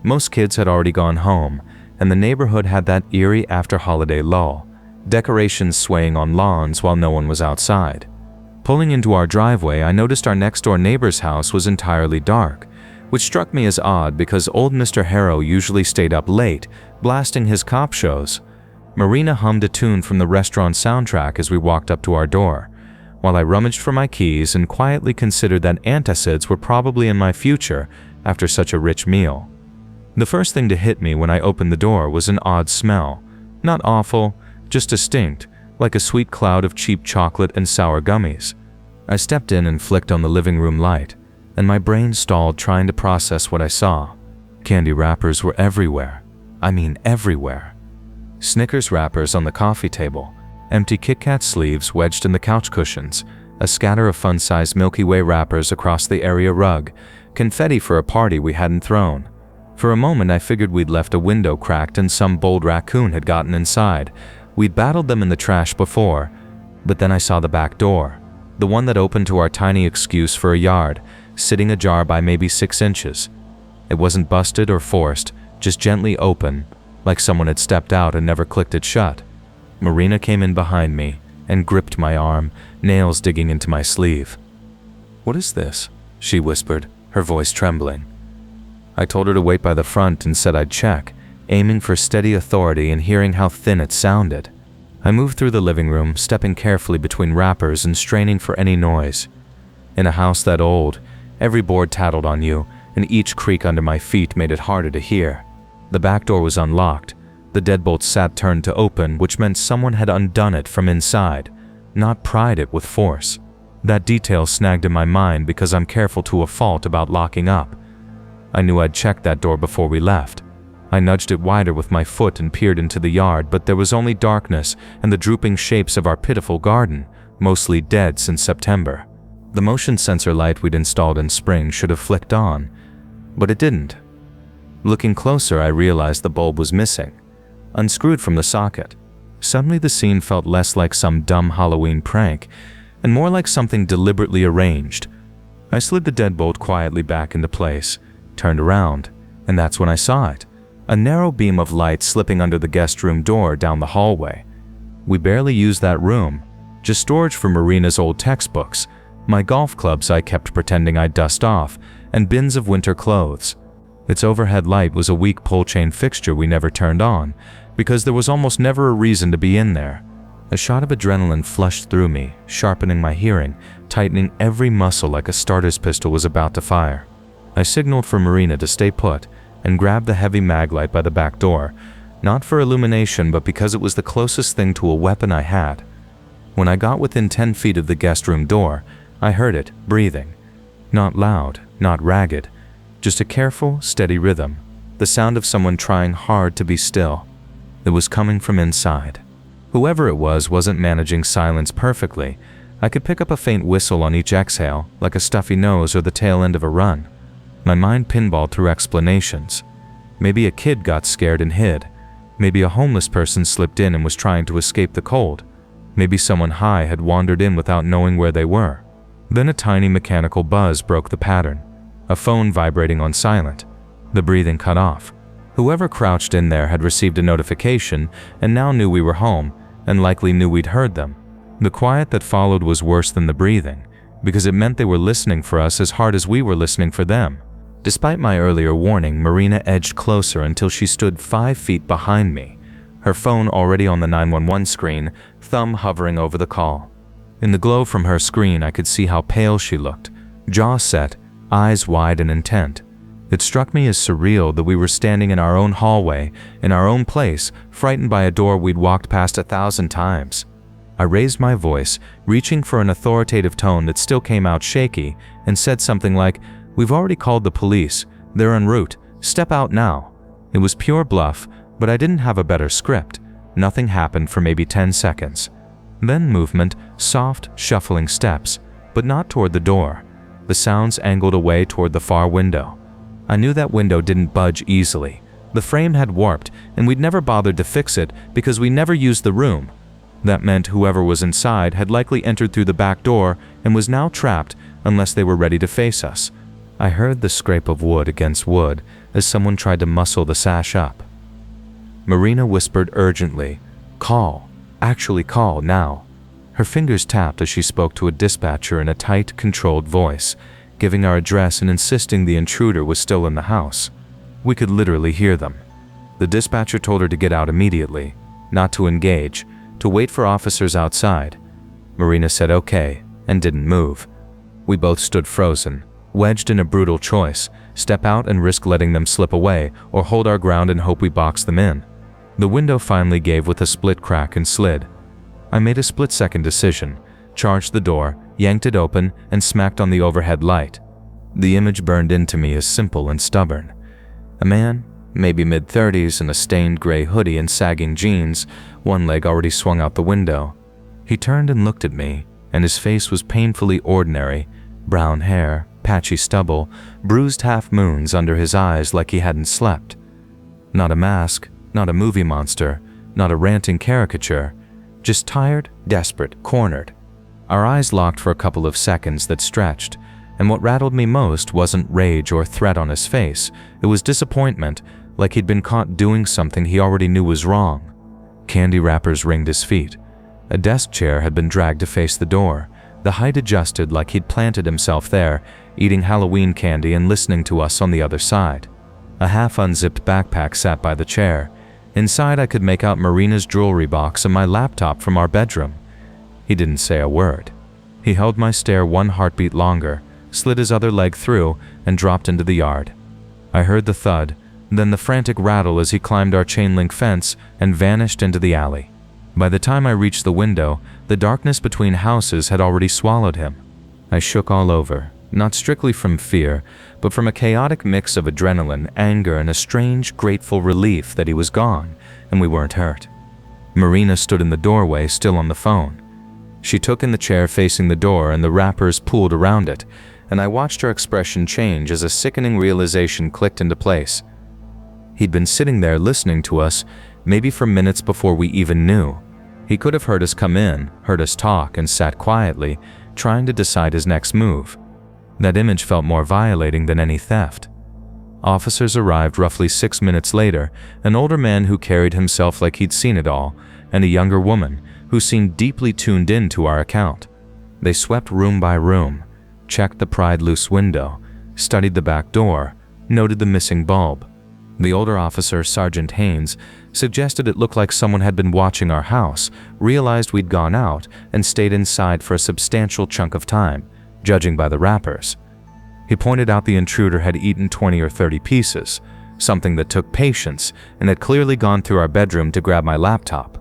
Most kids had already gone home, and the neighborhood had that eerie after-holiday lull, decorations swaying on lawns while no one was outside. Pulling into our driveway, I noticed our next-door neighbor's house was entirely dark, which struck me as odd because old Mr. Harrow usually stayed up late, blasting his cop shows. Marina hummed a tune from the restaurant soundtrack as we walked up to our door, while I rummaged for my keys and quietly considered that antacids were probably in my future after such a rich meal. The first thing to hit me when I opened the door was an odd smell. Not awful, just distinct, like a sweet cloud of cheap chocolate and sour gummies. I stepped in and flicked on the living room light, and my brain stalled trying to process what I saw. Candy wrappers were everywhere. I mean everywhere. Snickers wrappers on the coffee table, empty Kit Kat sleeves wedged in the couch cushions, a scatter of fun-sized Milky Way wrappers across the area rug, confetti for a party we hadn't thrown. For a moment I figured we'd left a window cracked and some bold raccoon had gotten inside. We'd battled them in the trash before, but then I saw the back door, the one that opened to our tiny excuse for a yard, sitting ajar by maybe 6 inches. It wasn't busted or forced, just gently open, like someone had stepped out and never clicked it shut. Marina came in behind me and gripped my arm, nails digging into my sleeve. "What is this?" she whispered, her voice trembling. I told her to wait by the front and said I'd check, aiming for steady authority and hearing how thin it sounded. I moved through the living room, stepping carefully between wrappers and straining for any noise. In a house that old, every board tattled on you, and each creak under my feet made it harder to hear. The back door was unlocked. The deadbolt sat turned to open, which meant someone had undone it from inside, not pried it with force. That detail snagged in my mind because I'm careful to a fault about locking up. I knew I'd checked that door before we left. I nudged it wider with my foot and peered into the yard, but there was only darkness and the drooping shapes of our pitiful garden, mostly dead since September. The motion sensor light we'd installed in spring should have flicked on, but it didn't. Looking closer, I realized the bulb was missing, unscrewed from the socket. Suddenly the scene felt less like some dumb Halloween prank and more like something deliberately arranged. I slid the deadbolt quietly back into place, turned around, and that's when I saw it. A narrow beam of light slipping under the guest room door down the hallway. We barely used that room, just storage for Marina's old textbooks, my golf clubs I kept pretending I'd dust off, and bins of winter clothes. Its overhead light was a weak pull-chain fixture we never turned on, because there was almost never a reason to be in there. A shot of adrenaline flushed through me, sharpening my hearing, tightening every muscle like a starter's pistol was about to fire. I signaled for Marina to stay put, and grabbed the heavy mag light by the back door, not for illumination but because it was the closest thing to a weapon I had. When I got within 10 feet of the guest room door, I heard it, breathing. Not loud, not ragged, just a careful, steady rhythm, the sound of someone trying hard to be still. It was coming from inside. Whoever it was wasn't managing silence perfectly. I could pick up a faint whistle on each exhale, like a stuffy nose or the tail end of a run. My mind pinballed through explanations. Maybe a kid got scared and hid. Maybe a homeless person slipped in and was trying to escape the cold. Maybe someone high had wandered in without knowing where they were. Then a tiny mechanical buzz broke the pattern. A phone vibrating on silent. The breathing cut off. Whoever crouched in there had received a notification and now knew we were home, and likely knew we'd heard them. The quiet that followed was worse than the breathing, because it meant they were listening for us as hard as we were listening for them. Despite my earlier warning, Marina edged closer until she stood 5 feet behind me, her phone already on the 911 screen, thumb hovering over the call. In the glow from her screen, I could see how pale she looked, jaw set, eyes wide and intent. It struck me as surreal that we were standing in our own hallway, in our own place, frightened by a door we'd walked past 1,000 times. I raised my voice, reaching for an authoritative tone that still came out shaky, and said something like, "We've already called the police. They're en route. Step out now." It was pure bluff, but I didn't have a better script. Nothing happened for maybe 10 seconds. Then movement, soft, shuffling steps, but not toward the door. The sounds angled away toward the far window. I knew that window didn't budge easily. The frame had warped, and we'd never bothered to fix it because we never used the room. That meant whoever was inside had likely entered through the back door and was now trapped unless they were ready to face us. I heard the scrape of wood against wood as someone tried to muscle the sash up. Marina whispered urgently, "Call. Actually call now." Her fingers tapped as she spoke to a dispatcher in a tight, controlled voice, giving our address and insisting the intruder was still in the house. We could literally hear them. The dispatcher told her to get out immediately, not to engage, to wait for officers outside. Marina said okay and didn't move. We both stood frozen, wedged in a brutal choice: step out and risk letting them slip away, or hold our ground and hope we box them in. The window finally gave with a split crack and slid. I made a split-second decision, charged the door, yanked it open, and smacked on the overhead light. The image burned into me as simple and stubborn. A man, maybe mid-30s, in a stained gray hoodie and sagging jeans, one leg already swung out the window. He turned and looked at me, and his face was painfully ordinary: brown hair, patchy stubble, bruised half-moons under his eyes like he hadn't slept. Not a mask, not a movie monster, not a ranting caricature, just tired, desperate, cornered. Our eyes locked for a couple of seconds that stretched, and what rattled me most wasn't rage or threat on his face. It was disappointment, like he'd been caught doing something he already knew was wrong. Candy wrappers ringed his feet. A desk chair had been dragged to face the door, the height adjusted like he'd planted himself there, eating Halloween candy and listening to us on the other side. A half-unzipped backpack sat by the chair. Inside, I could make out Marina's jewelry box and my laptop from our bedroom. He didn't say a word. He held my stare one heartbeat longer, slid his other leg through, and dropped into the yard. I heard the thud, then the frantic rattle as he climbed our chain-link fence and vanished into the alley. By the time I reached the window, the darkness between houses had already swallowed him. I shook all over, not strictly from fear, but from a chaotic mix of adrenaline, anger, and a strange, grateful relief that he was gone and we weren't hurt. Marina stood in the doorway, still on the phone. She took in the chair facing the door and the wrappers pooled around it, and I watched her expression change as a sickening realization clicked into place. He'd been sitting there listening to us, maybe for minutes before we even knew. He could have heard us come in, heard us talk, and sat quietly, trying to decide his next move. That image felt more violating than any theft. Officers arrived roughly 6 minutes later, an older man who carried himself like he'd seen it all, and a younger woman who seemed deeply tuned in to our account. They swept room by room, checked the pried loose window, studied the back door, noted the missing bulb. The older officer, Sergeant Haynes, suggested it looked like someone had been watching our house, realized we'd gone out, and stayed inside for a substantial chunk of time, judging by the wrappers. He pointed out the intruder had eaten 20 or 30 pieces, something that took patience, and had clearly gone through our bedroom to grab my laptop.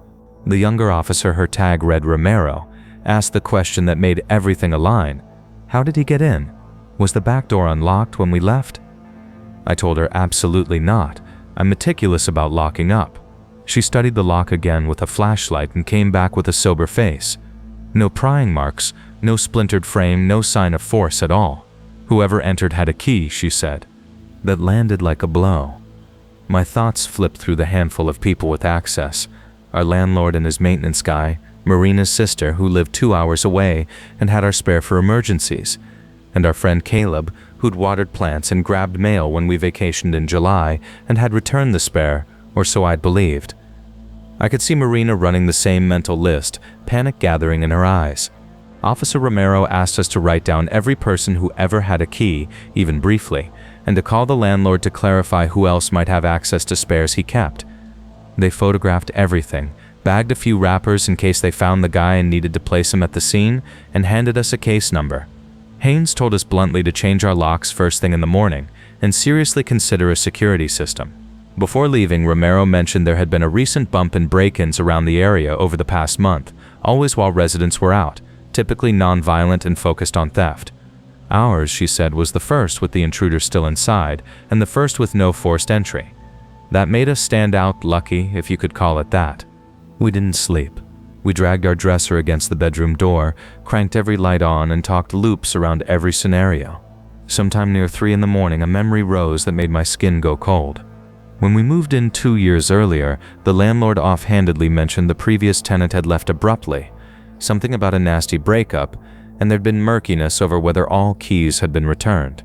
The younger officer, her tag read Romero, asked the question that made everything align. How did he get in? Was the back door unlocked when we left? I told her absolutely not. I'm meticulous about locking up. She studied the lock again with a flashlight and came back with a sober face. No prying marks, no splintered frame, no sign of force at all. Whoever entered had a key, she said. That landed like a blow. My thoughts flipped through the handful of people with access. Our landlord and his maintenance guy, Marina's sister who lived 2 hours away and had our spare for emergencies, and our friend Caleb, who'd watered plants and grabbed mail when we vacationed in July and had returned the spare, or so I'd believed. I could see Marina running the same mental list, panic gathering in her eyes. Officer Romero asked us to write down every person who ever had a key, even briefly, and to call the landlord to clarify who else might have access to spares he kept. They photographed everything, bagged a few wrappers in case they found the guy and needed to place him at the scene, and handed us a case number. Haynes told us bluntly to change our locks first thing in the morning and seriously consider a security system. Before leaving, Romero mentioned there had been a recent bump in break-ins around the area over the past month, always while residents were out, typically non-violent and focused on theft. Ours, she said, was the first with the intruder still inside, and the first with no forced entry. That made us stand out lucky, if you could call it that. We didn't sleep. We dragged our dresser against the bedroom door, cranked every light on, and talked loops around every scenario. Sometime near 3 in the morning, a memory rose that made my skin go cold. When we moved in 2 years earlier, the landlord offhandedly mentioned the previous tenant had left abruptly, something about a nasty breakup, and there'd been murkiness over whether all keys had been returned.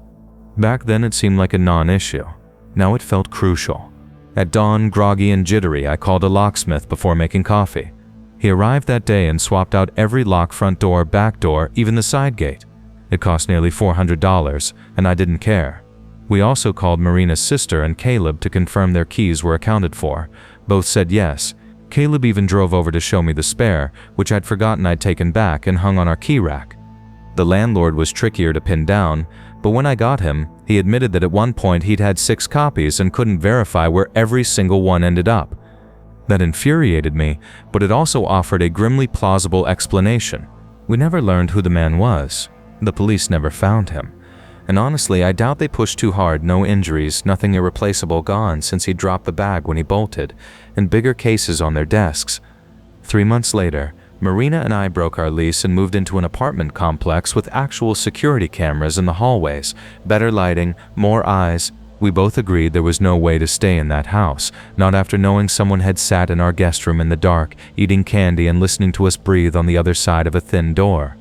Back then it seemed like a non-issue. Now it felt crucial. At dawn, groggy and jittery, I called a locksmith before making coffee. He arrived that day and swapped out every lock, front door, back door, even the side gate. It cost nearly $400, and I didn't care. We also called Marina's sister and Caleb to confirm their keys were accounted for. Both said yes. Caleb even drove over to show me the spare, which I'd forgotten I'd taken back and hung on our key rack. The landlord was trickier to pin down, but when I got him, he admitted that at one point he'd had 6 copies and couldn't verify where every single one ended up. That infuriated me, but it also offered a grimly plausible explanation. We never learned who the man was. The police never found him. And honestly, I doubt they pushed too hard. No injuries, nothing irreplaceable gone since he dropped the bag when he bolted, and bigger cases on their desks. 3 months later, Marina and I broke our lease and moved into an apartment complex with actual security cameras in the hallways, better lighting, more eyes. We both agreed there was no way to stay in that house, not after knowing someone had sat in our guest room in the dark, eating candy and listening to us breathe on the other side of a thin door.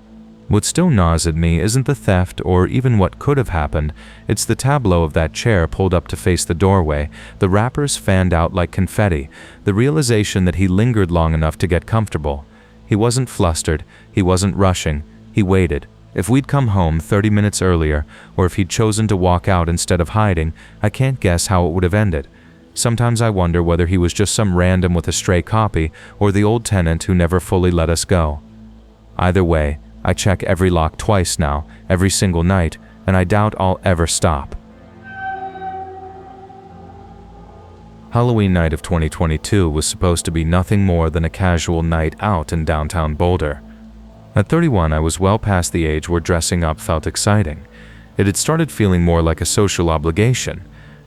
What still gnaws at me isn't the theft or even what could have happened, it's the tableau of that chair pulled up to face the doorway, the wrappers fanned out like confetti, the realization that he lingered long enough to get comfortable. He wasn't flustered, he wasn't rushing, he waited. If we'd come home 30 minutes earlier, or if he'd chosen to walk out instead of hiding, I can't guess how it would have ended. Sometimes I wonder whether he was just some random with a stray copy, or the old tenant who never fully let us go. Either way, I check every lock twice now, every single night, and I doubt I'll ever stop. Halloween night of 2022 was supposed to be nothing more than a casual night out in downtown Boulder. At 31, I was well past the age where dressing up felt exciting. It had started feeling more like a social obligation,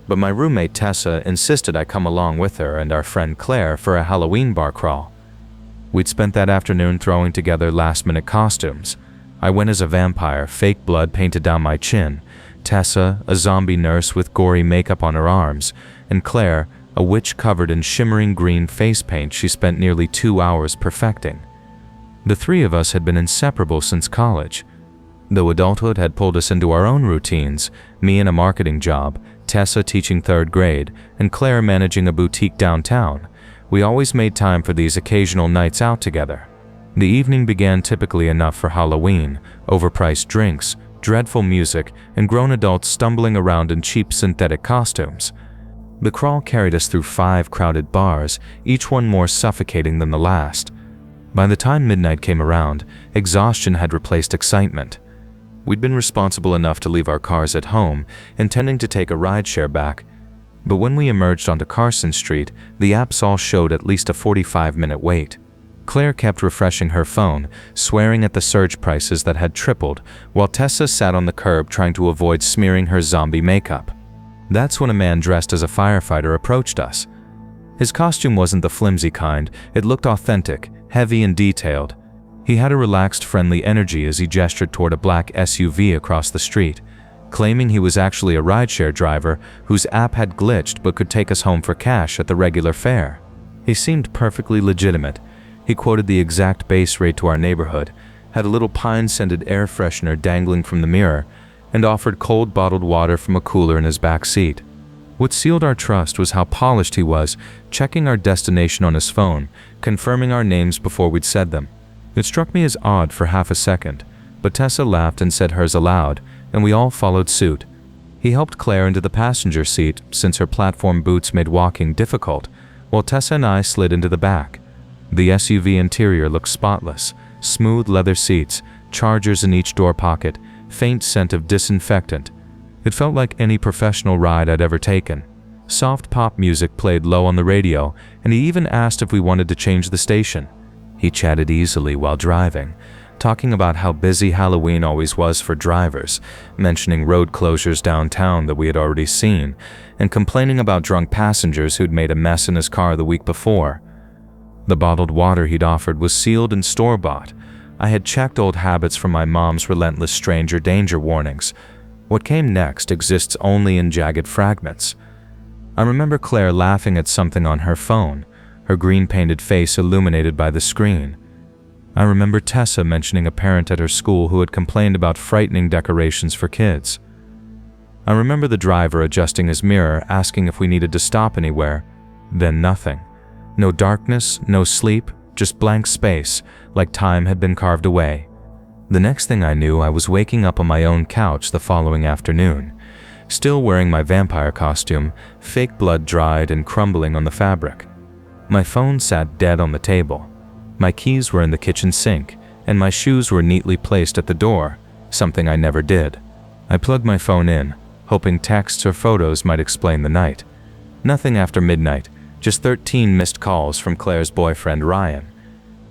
but my roommate Tessa insisted I come along with her and our friend Claire for a Halloween bar crawl. We'd spent that afternoon throwing together last-minute costumes. I went as a vampire, fake blood painted down my chin, Tessa, a zombie nurse with gory makeup on her arms, and Claire, a witch covered in shimmering green face paint she spent nearly 2 hours perfecting. The 3 of us had been inseparable since college. Though adulthood had pulled us into our own routines, me in a marketing job, Tessa teaching 3rd grade, and Claire managing a boutique downtown, we always made time for these occasional nights out together. The evening began typically enough for Halloween, overpriced drinks, dreadful music, and grown adults stumbling around in cheap synthetic costumes. The crawl carried us through 5 crowded bars, each one more suffocating than the last. By the time midnight came around, exhaustion had replaced excitement. We'd been responsible enough to leave our cars at home, intending to take a rideshare back. But when we emerged onto Carson Street, the apps all showed at least a 45-minute wait. Claire kept refreshing her phone, swearing at the surge prices that had tripled, while Tessa sat on the curb trying to avoid smearing her zombie makeup. That's when a man dressed as a firefighter approached us. His costume wasn't the flimsy kind, it looked authentic, heavy and detailed. He had a relaxed, friendly energy as he gestured toward a black SUV across the street, claiming he was actually a rideshare driver whose app had glitched but could take us home for cash at the regular fare. He seemed perfectly legitimate. He quoted the exact base rate to our neighborhood, had a little pine-scented air freshener dangling from the mirror, and offered cold bottled water from a cooler in his back seat. What sealed our trust was how polished he was, checking our destination on his phone, confirming our names before we'd said them. It struck me as odd for half a second, but Tessa laughed and said hers aloud, and we all followed suit. He helped Claire into the passenger seat, since her platform boots made walking difficult, while Tessa and I slid into the back. The SUV interior looked spotless, smooth leather seats, chargers in each door pocket, faint scent of disinfectant. It felt like any professional ride I'd ever taken. Soft pop music played low on the radio, and he even asked if we wanted to change the station. He chatted easily while driving, talking about how busy Halloween always was for drivers, mentioning road closures downtown that we had already seen, and complaining about drunk passengers who'd made a mess in his car the week before. The bottled water he'd offered was sealed and store-bought. I had checked old habits from my mom's relentless stranger danger warnings. What came next exists only in jagged fragments. I remember Claire laughing at something on her phone, her green-painted face illuminated by the screen. I remember Tessa mentioning a parent at her school who had complained about frightening decorations for kids. I remember the driver adjusting his mirror, asking if we needed to stop anywhere. Then nothing. No darkness, no sleep, just blank space, like time had been carved away. The next thing I knew, I was waking up on my own couch the following afternoon, still wearing my vampire costume, fake blood dried and crumbling on the fabric. My phone sat dead on the table. My keys were in the kitchen sink, and my shoes were neatly placed at the door, something I never did. I plugged my phone in, hoping texts or photos might explain the night. Nothing after midnight, just 13 missed calls from Claire's boyfriend Ryan.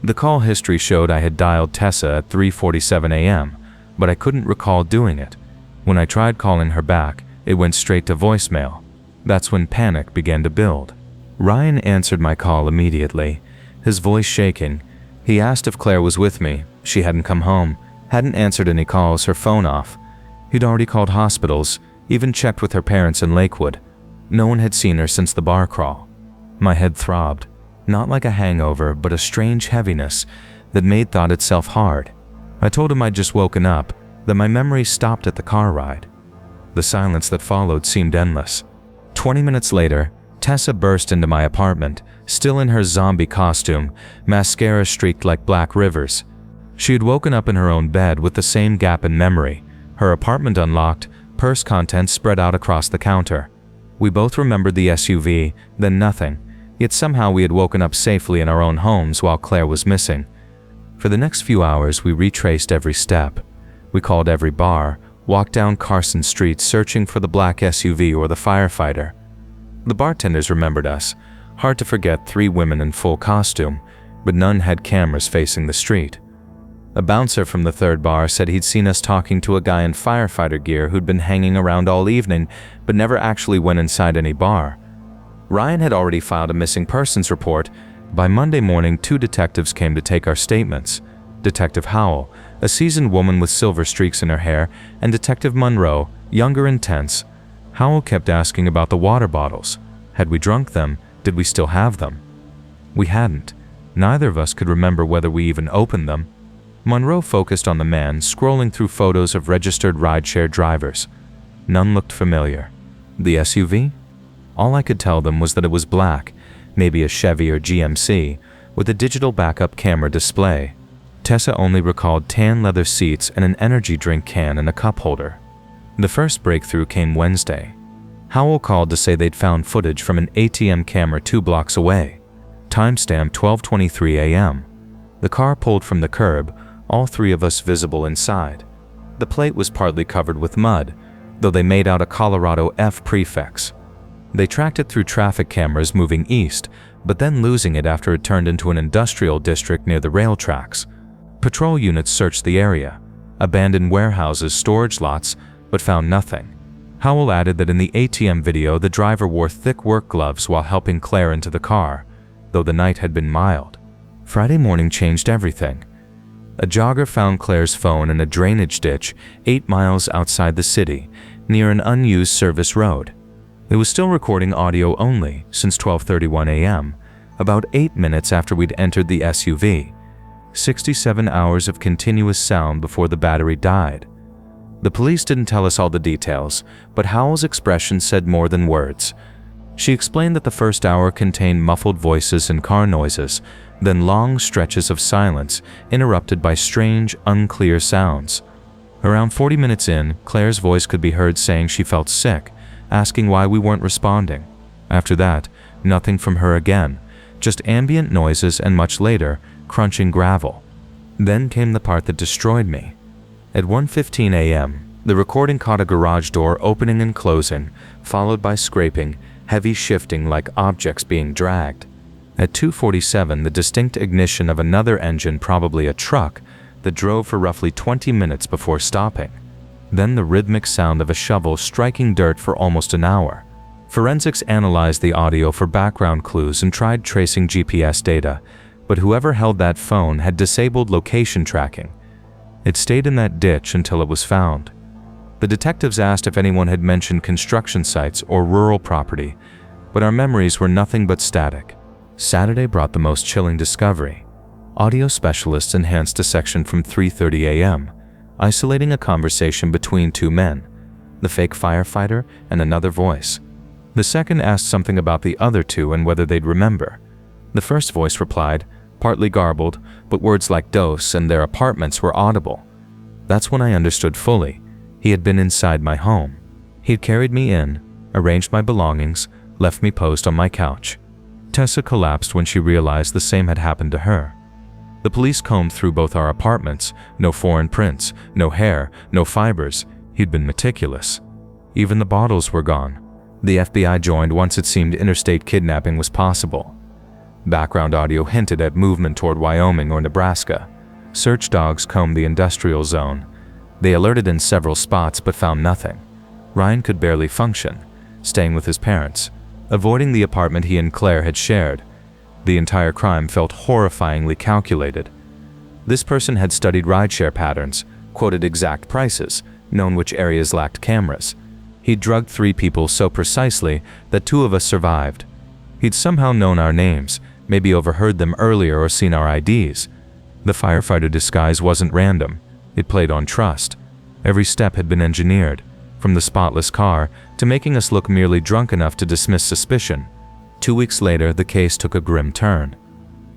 The call history showed I had dialed Tessa at 3:47 a.m., but I couldn't recall doing it. When I tried calling her back, it went straight to voicemail. That's when panic began to build. Ryan answered my call immediately, his voice shaking. He asked if Claire was with me. She hadn't come home, hadn't answered any calls, her phone off. He'd already called hospitals, even checked with her parents in Lakewood. No one had seen her since the bar crawl. My head throbbed, not like a hangover, but a strange heaviness that made thought itself hard. I told him I'd just woken up, that my memory stopped at the car ride. The silence that followed seemed endless. 20 minutes later, Tessa burst into my apartment, still in her zombie costume, mascara streaked like black rivers. She had woken up in her own bed with the same gap in memory, her apartment unlocked, purse contents spread out across the counter. We both remembered the SUV, then nothing, yet somehow we had woken up safely in our own homes while Claire was missing. For the next few hours, we retraced every step. We called every bar, walked down Carson Street searching for the black SUV or the firefighter. The bartenders remembered us. Hard to forget 3 women in full costume, but none had cameras facing the street. A bouncer from the 3rd bar said he'd seen us talking to a guy in firefighter gear who'd been hanging around all evening, but never actually went inside any bar. Ryan had already filed a missing persons report. By Monday morning, 2 detectives came to take our statements. Detective Howell, a seasoned woman with silver streaks in her hair, and Detective Monroe, younger and tense. Howell kept asking about the water bottles. Had we drunk them? Did we still have them? We hadn't. Neither of us could remember whether we even opened them. Monroe focused on the man, scrolling through photos of registered rideshare drivers. None looked familiar. The SUV? All I could tell them was that it was black, maybe a Chevy or GMC, with a digital backup camera display. Tessa only recalled tan leather seats and an energy drink can in a cup holder. The first breakthrough came Wednesday. Howell called to say they'd found footage from an ATM camera 2 blocks away. Timestamp 12:23 a.m. The car pulled from the curb, all 3 of us visible inside. The plate was partly covered with mud, though they made out a Colorado F prefix. They tracked it through traffic cameras moving east, but then losing it after it turned into an industrial district near the rail tracks. Patrol units searched the area, abandoned warehouses, storage lots, but found nothing. Howell added that in the ATM video, the driver wore thick work gloves while helping Claire into the car, though the night had been mild. Friday morning changed everything. A jogger found Claire's phone in a drainage ditch 8 miles outside the city, near an unused service road. It was still recording audio only since 12:31 a.m., about 8 minutes after we'd entered the SUV. 67 hours of continuous sound before the battery died. The police didn't tell us all the details, but Howell's expression said more than words. She explained that the first hour contained muffled voices and car noises, then long stretches of silence interrupted by strange, unclear sounds. Around 40 minutes in, Claire's voice could be heard saying she felt sick, asking why we weren't responding. After that, nothing from her again, just ambient noises and much later, crunching gravel. Then came the part that destroyed me. At 1:15 a.m., the recording caught a garage door opening and closing, followed by scraping, heavy shifting like objects being dragged. At 2:47, the distinct ignition of another engine, probably a truck, that drove for roughly 20 minutes before stopping. Then the rhythmic sound of a shovel striking dirt for almost an hour. Forensics analyzed the audio for background clues and tried tracing GPS data, but whoever held that phone had disabled location tracking. It stayed in that ditch until it was found. The detectives asked if anyone had mentioned construction sites or rural property, but our memories were nothing but static. Saturday brought the most chilling discovery. Audio specialists enhanced a section from 3:30 a.m., isolating a conversation between two men, the fake firefighter and another voice. The second asked something about the other two and whether they'd remember. The first voice replied, partly garbled, but words like dose and their apartments were audible. That's when I understood fully. He had been inside my home. He'd carried me in, arranged my belongings, left me posed on my couch. Tessa collapsed when she realized the same had happened to her. The police combed through both our apartments. No foreign prints, no hair, no fibers. He'd been meticulous. Even the bottles were gone. The FBI joined once it seemed interstate kidnapping was possible. Background audio hinted at movement toward Wyoming or Nebraska. Search dogs combed the industrial zone. They alerted in several spots but found nothing. Ryan could barely function, staying with his parents, avoiding the apartment he and Claire had shared. The entire crime felt horrifyingly calculated. This person had studied rideshare patterns, quoted exact prices, known which areas lacked cameras. He'd drugged 3 people so precisely that 2 of us survived. He'd somehow known our names, maybe overheard them earlier or seen our IDs. The firefighter disguise wasn't random. It played on trust. Every step had been engineered, from the spotless car to making us look merely drunk enough to dismiss suspicion. 2 weeks later, the case took a grim turn.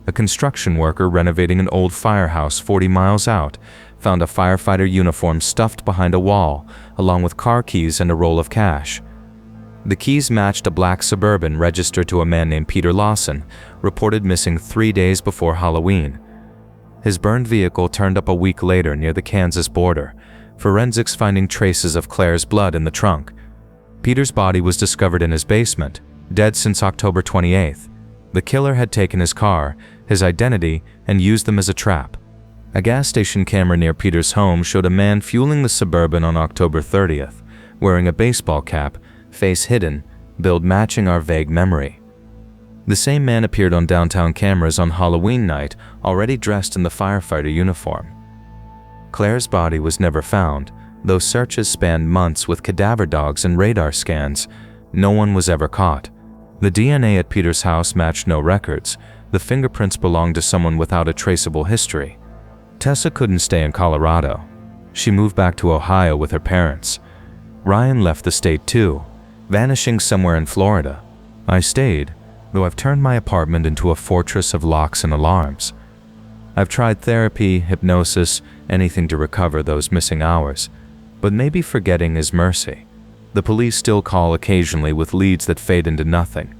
A construction worker renovating an old firehouse 40 miles out found a firefighter uniform stuffed behind a wall, along with car keys and a roll of cash. The keys matched a black Suburban registered to a man named Peter Lawson, reported missing 3 days before Halloween. His burned vehicle turned up a week later near the Kansas border, forensics finding traces of Claire's blood in the trunk. Peter's body was discovered in his basement, dead since October 28th. The killer had taken his car, his identity, and used them as a trap. A gas station camera near Peter's home showed a man fueling the Suburban on October 30th, wearing a baseball cap, face hidden, build matching our vague memory. The same man appeared on downtown cameras on Halloween night, already dressed in the firefighter uniform. Claire's body was never found, though searches spanned months with cadaver dogs and radar scans. No one was ever caught. The DNA at Peter's house matched no records. The fingerprints belonged to someone without a traceable history. Tessa couldn't stay in Colorado. She moved back to Ohio with her parents. Ryan left the state too, vanishing somewhere in Florida. I stayed, though I've turned my apartment into a fortress of locks and alarms. I've tried therapy, hypnosis, anything to recover those missing hours, but maybe forgetting is mercy. The police still call occasionally with leads that fade into nothing.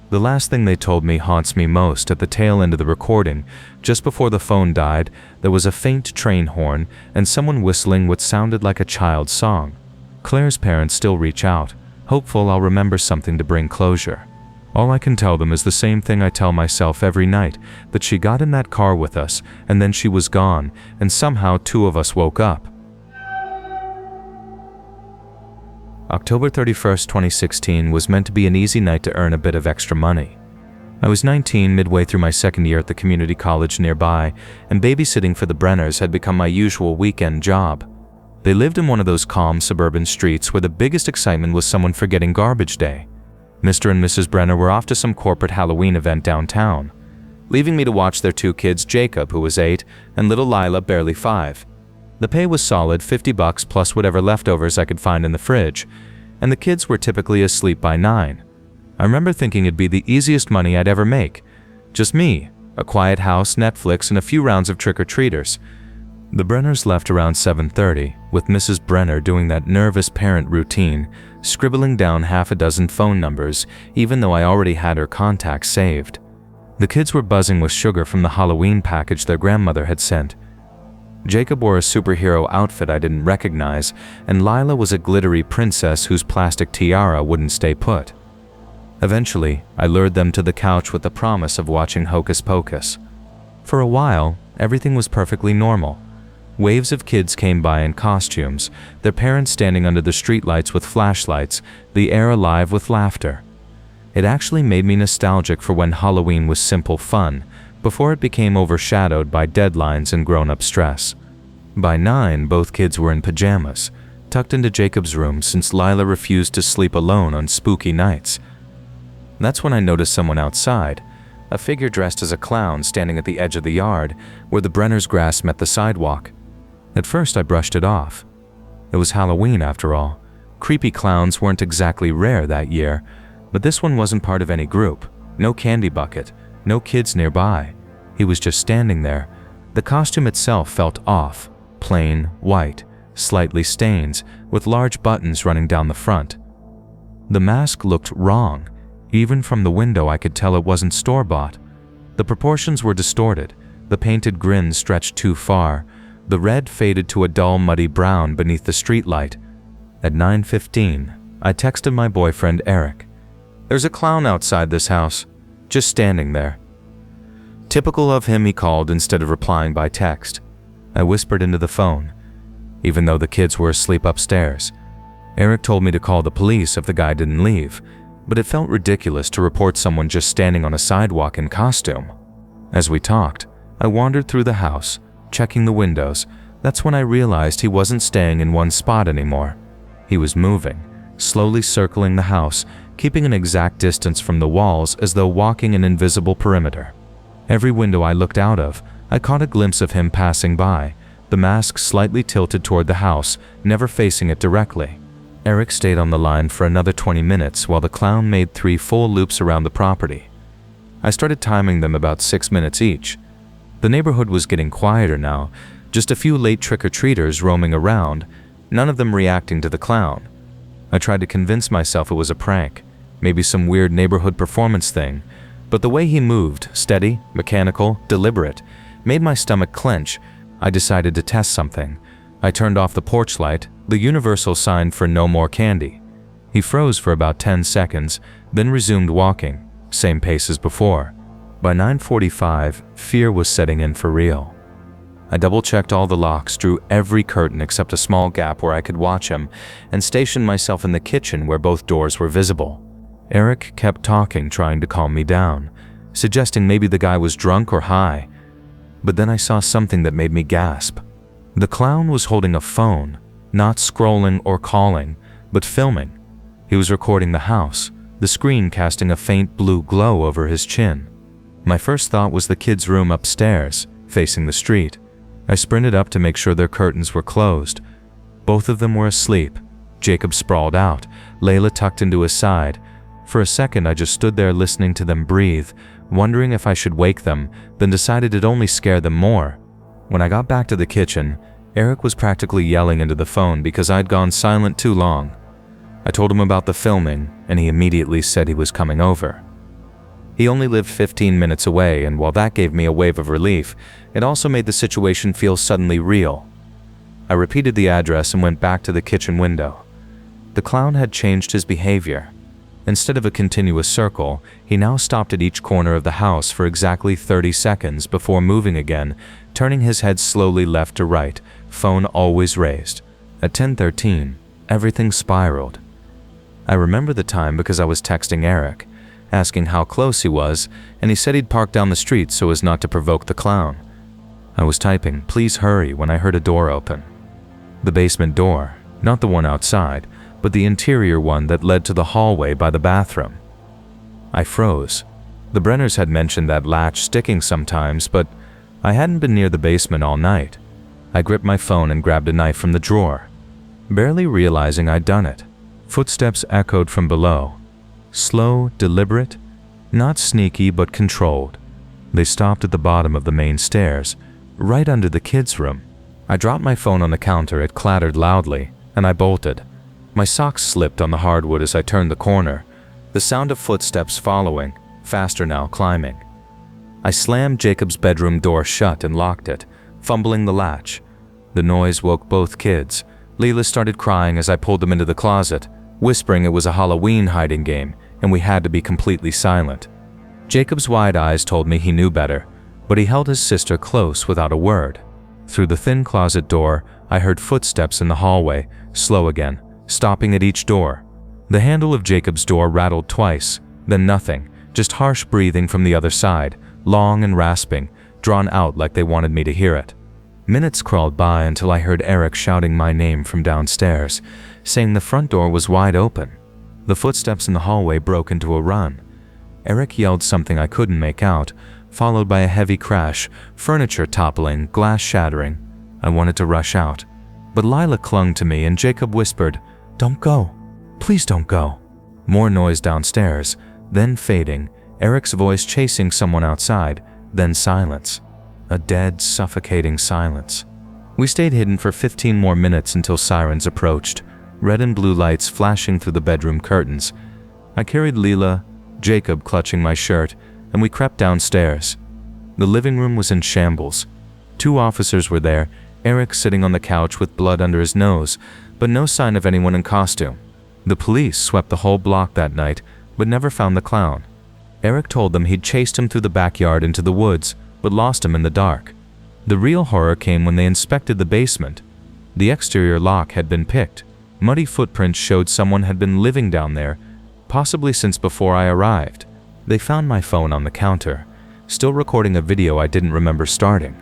The last thing they told me haunts me most. At the tail end of the recording, just before the phone died, there was a faint train horn and someone whistling what sounded like a child's song. Claire's parents still reach out, hopeful I'll remember something to bring closure. All I can tell them is the same thing I tell myself every night, that she got in that car with us, and then she was gone, and somehow 2 of us woke up. October 31st, 2016 was meant to be an easy night to earn a bit of extra money. I was 19, midway through my second year at the community college nearby, and babysitting for the Brenners had become my usual weekend job. They lived in one of those calm suburban streets where the biggest excitement was someone forgetting garbage day. Mr. and Mrs. Brenner were off to some corporate Halloween event downtown, leaving me to watch their 2 kids, Jacob, who was 8, and little Lila, barely 5. The pay was solid, $50 plus whatever leftovers I could find in the fridge, and the kids were typically asleep by 9. I remember thinking it'd be the easiest money I'd ever make. Just me, a quiet house, Netflix, and a few rounds of trick-or-treaters. The Brenners left around 7:30, with Mrs. Brenner doing that nervous parent routine, scribbling down half a dozen phone numbers, even though I already had her contacts saved. The kids were buzzing with sugar from the Halloween package their grandmother had sent. Jacob wore a superhero outfit I didn't recognize, and Lila was a glittery princess whose plastic tiara wouldn't stay put. Eventually, I lured them to the couch with the promise of watching Hocus Pocus. For a while, everything was perfectly normal. Waves of kids came by in costumes, their parents standing under the streetlights with flashlights, the air alive with laughter. It actually made me nostalgic for when Halloween was simple fun, before it became overshadowed by deadlines and grown-up stress. By 9, both kids were in pajamas, tucked into Jacob's room since Lila refused to sleep alone on spooky nights. That's when I noticed someone outside, a figure dressed as a clown standing at the edge of the yard where the Brenner's grass met the sidewalk. At first I brushed it off. It was Halloween after all. Creepy clowns weren't exactly rare that year, but this one wasn't part of any group. No candy bucket, no kids nearby. He was just standing there. The costume itself felt off, plain, white, slightly stained, with large buttons running down the front. The mask looked wrong. Even from the window I could tell it wasn't store-bought. The proportions were distorted, the painted grin stretched too far, the red faded to a dull muddy brown beneath the streetlight. At 9:15, I texted my boyfriend Eric. "There's a clown outside this house, just standing there." Typical of him, he called instead of replying by text. I whispered into the phone, even though the kids were asleep upstairs. Eric told me to call the police if the guy didn't leave, but it felt ridiculous to report someone just standing on a sidewalk in costume. As we talked, I wandered through the house, checking the windows. That's when I realized he wasn't staying in one spot anymore. He was moving, slowly circling the house, keeping an exact distance from the walls as though walking an invisible perimeter. Every window I looked out of, I caught a glimpse of him passing by, the mask slightly tilted toward the house, never facing it directly. Eric stayed on the line for another 20 minutes while the clown made 3 full loops around the property. I started timing them about 6 minutes each. The neighborhood was getting quieter now, just a few late trick-or-treaters roaming around, none of them reacting to the clown. I tried to convince myself it was a prank, maybe some weird neighborhood performance thing, but the way he moved, steady, mechanical, deliberate, made my stomach clench. I decided to test something. I turned off the porch light, the universal sign for no more candy. He froze for about 10 seconds, then resumed walking, same pace as before. By 9:45, fear was setting in for real. I double-checked all the locks, drew every curtain except a small gap where I could watch him, and stationed myself in the kitchen where both doors were visible. Eric kept talking, trying to calm me down, suggesting maybe the guy was drunk or high. But then I saw something that made me gasp. The clown was holding a phone, not scrolling or calling, but filming. He was recording the house, the screen casting a faint blue glow over his chin. My first thought was the kids' room upstairs, facing the street. I sprinted up to make sure their curtains were closed. Both of them were asleep. Jacob sprawled out, Layla tucked into his side. For a second, I just stood there listening to them breathe, wondering if I should wake them, then decided it'd only scare them more. When I got back to the kitchen, Eric was practically yelling into the phone because I'd gone silent too long. I told him about the filming, and he immediately said he was coming over. He only lived 15 minutes away, and while that gave me a wave of relief, it also made the situation feel suddenly real. I repeated the address and went back to the kitchen window. The clown had changed his behavior. Instead of a continuous circle, he now stopped at each corner of the house for exactly 30 seconds before moving again, turning his head slowly left to right, phone always raised. At 10:13, everything spiraled. I remember the time because I was texting Eric, asking how close he was, and he said he'd park down the street so as not to provoke the clown. I was typing, "Please hurry," when I heard a door open. The basement door, not the one outside, but the interior one that led to the hallway by the bathroom. I froze. The Brenners had mentioned that latch sticking sometimes, but I hadn't been near the basement all night. I gripped my phone and grabbed a knife from the drawer, barely realizing I'd done it. Footsteps echoed from below. Slow, deliberate, not sneaky but controlled. They stopped at the bottom of the main stairs, right under the kids' room. I dropped my phone on the counter, it clattered loudly, and I bolted. My socks slipped on the hardwood as I turned the corner, the sound of footsteps following, faster now, climbing. I slammed Jacob's bedroom door shut and locked it, fumbling the latch. The noise woke both kids. Leela started crying as I pulled them into the closet, whispering it was a Halloween hiding game and we had to be completely silent. Jacob's wide eyes told me he knew better, but he held his sister close without a word. Through the thin closet door, I heard footsteps in the hallway, slow again, stopping at each door. The handle of Jacob's door rattled twice, then nothing, just harsh breathing from the other side, long and rasping, drawn out like they wanted me to hear it. Minutes crawled by until I heard Eric shouting my name from downstairs, saying the front door was wide open. The footsteps in the hallway broke into a run. Eric yelled something I couldn't make out, followed by a heavy crash, furniture toppling, glass shattering. I wanted to rush out, but Lila clung to me and Jacob whispered, "Don't go. Please don't go." More noise downstairs, then fading, Eric's voice chasing someone outside, then silence. A dead, suffocating silence. We stayed hidden for 15 more minutes until sirens approached, red and blue lights flashing through the bedroom curtains. I carried Leela, Jacob clutching my shirt, and we crept downstairs. The living room was in shambles. 2 officers were there, Eric sitting on the couch with blood under his nose, but no sign of anyone in costume. The police swept the whole block that night, but never found the clown. Eric told them he'd chased him through the backyard into the woods, but lost him in the dark. The real horror came when they inspected the basement. The exterior lock had been picked. Muddy footprints showed someone had been living down there, possibly since before I arrived. They found my phone on the counter, still recording a video I didn't remember starting.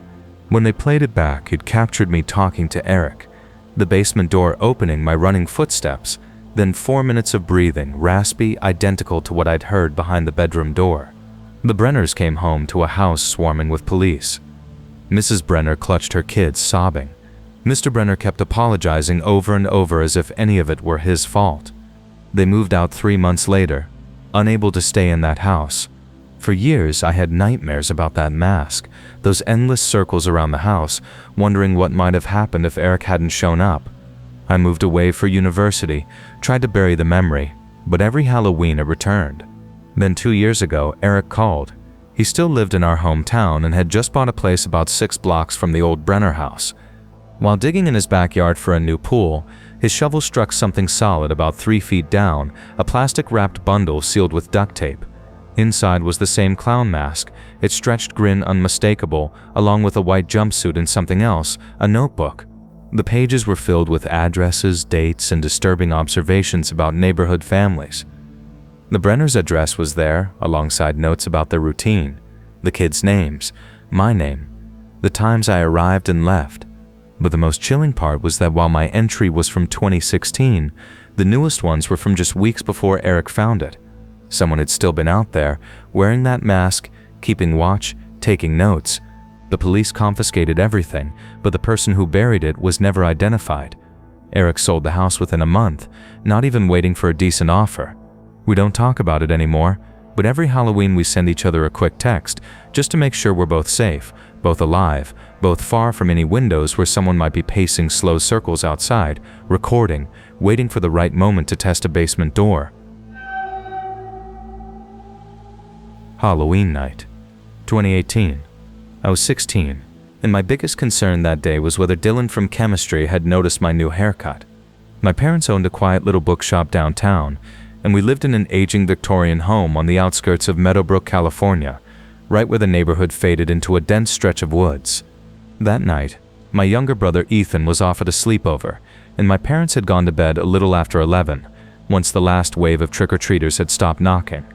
When they played it back, it captured me talking to Eric, the basement door opening, my running footsteps, then 4 minutes of breathing, raspy, identical to what I'd heard behind the bedroom door. The Brenners came home to a house swarming with police. Mrs. Brenner clutched her kids, sobbing. Mr. Brenner kept apologizing over and over as if any of it were his fault. They moved out 3 months later, unable to stay in that house. For years, I had nightmares about that mask, those endless circles around the house, wondering what might have happened if Eric hadn't shown up. I moved away for university, tried to bury the memory, but every Halloween it returned. Then 2 years ago, Eric called. He still lived in our hometown and had just bought a place about 6 blocks from the old Brenner house. While digging in his backyard for a new pool, his shovel struck something solid about 3 feet down, a plastic-wrapped bundle sealed with duct tape. Inside was the same clown mask, its stretched grin unmistakable, along with a white jumpsuit and something else, a notebook. The pages were filled with addresses, dates, and disturbing observations about neighborhood families. The Brenner's address was there, alongside notes about their routine, the kids' names, my name, the times I arrived and left. But the most chilling part was that while my entry was from 2016, the newest ones were from just weeks before Eric found it. Someone had still been out there, wearing that mask, keeping watch, taking notes. The police confiscated everything, but the person who buried it was never identified. Eric sold the house within a month, not even waiting for a decent offer. We don't talk about it anymore, but every Halloween we send each other a quick text, just to make sure we're both safe, both alive, both far from any windows where someone might be pacing slow circles outside, recording, waiting for the right moment to test a basement door. Halloween night, 2018. I was 16, and my biggest concern that day was whether Dylan from chemistry had noticed my new haircut. My parents owned a quiet little bookshop downtown, and we lived in an aging Victorian home on the outskirts of Meadowbrook, California, right where the neighborhood faded into a dense stretch of woods. That night, my younger brother Ethan was off at a sleepover, and my parents had gone to bed a little after 11, once the last wave of trick-or-treaters had stopped knocking.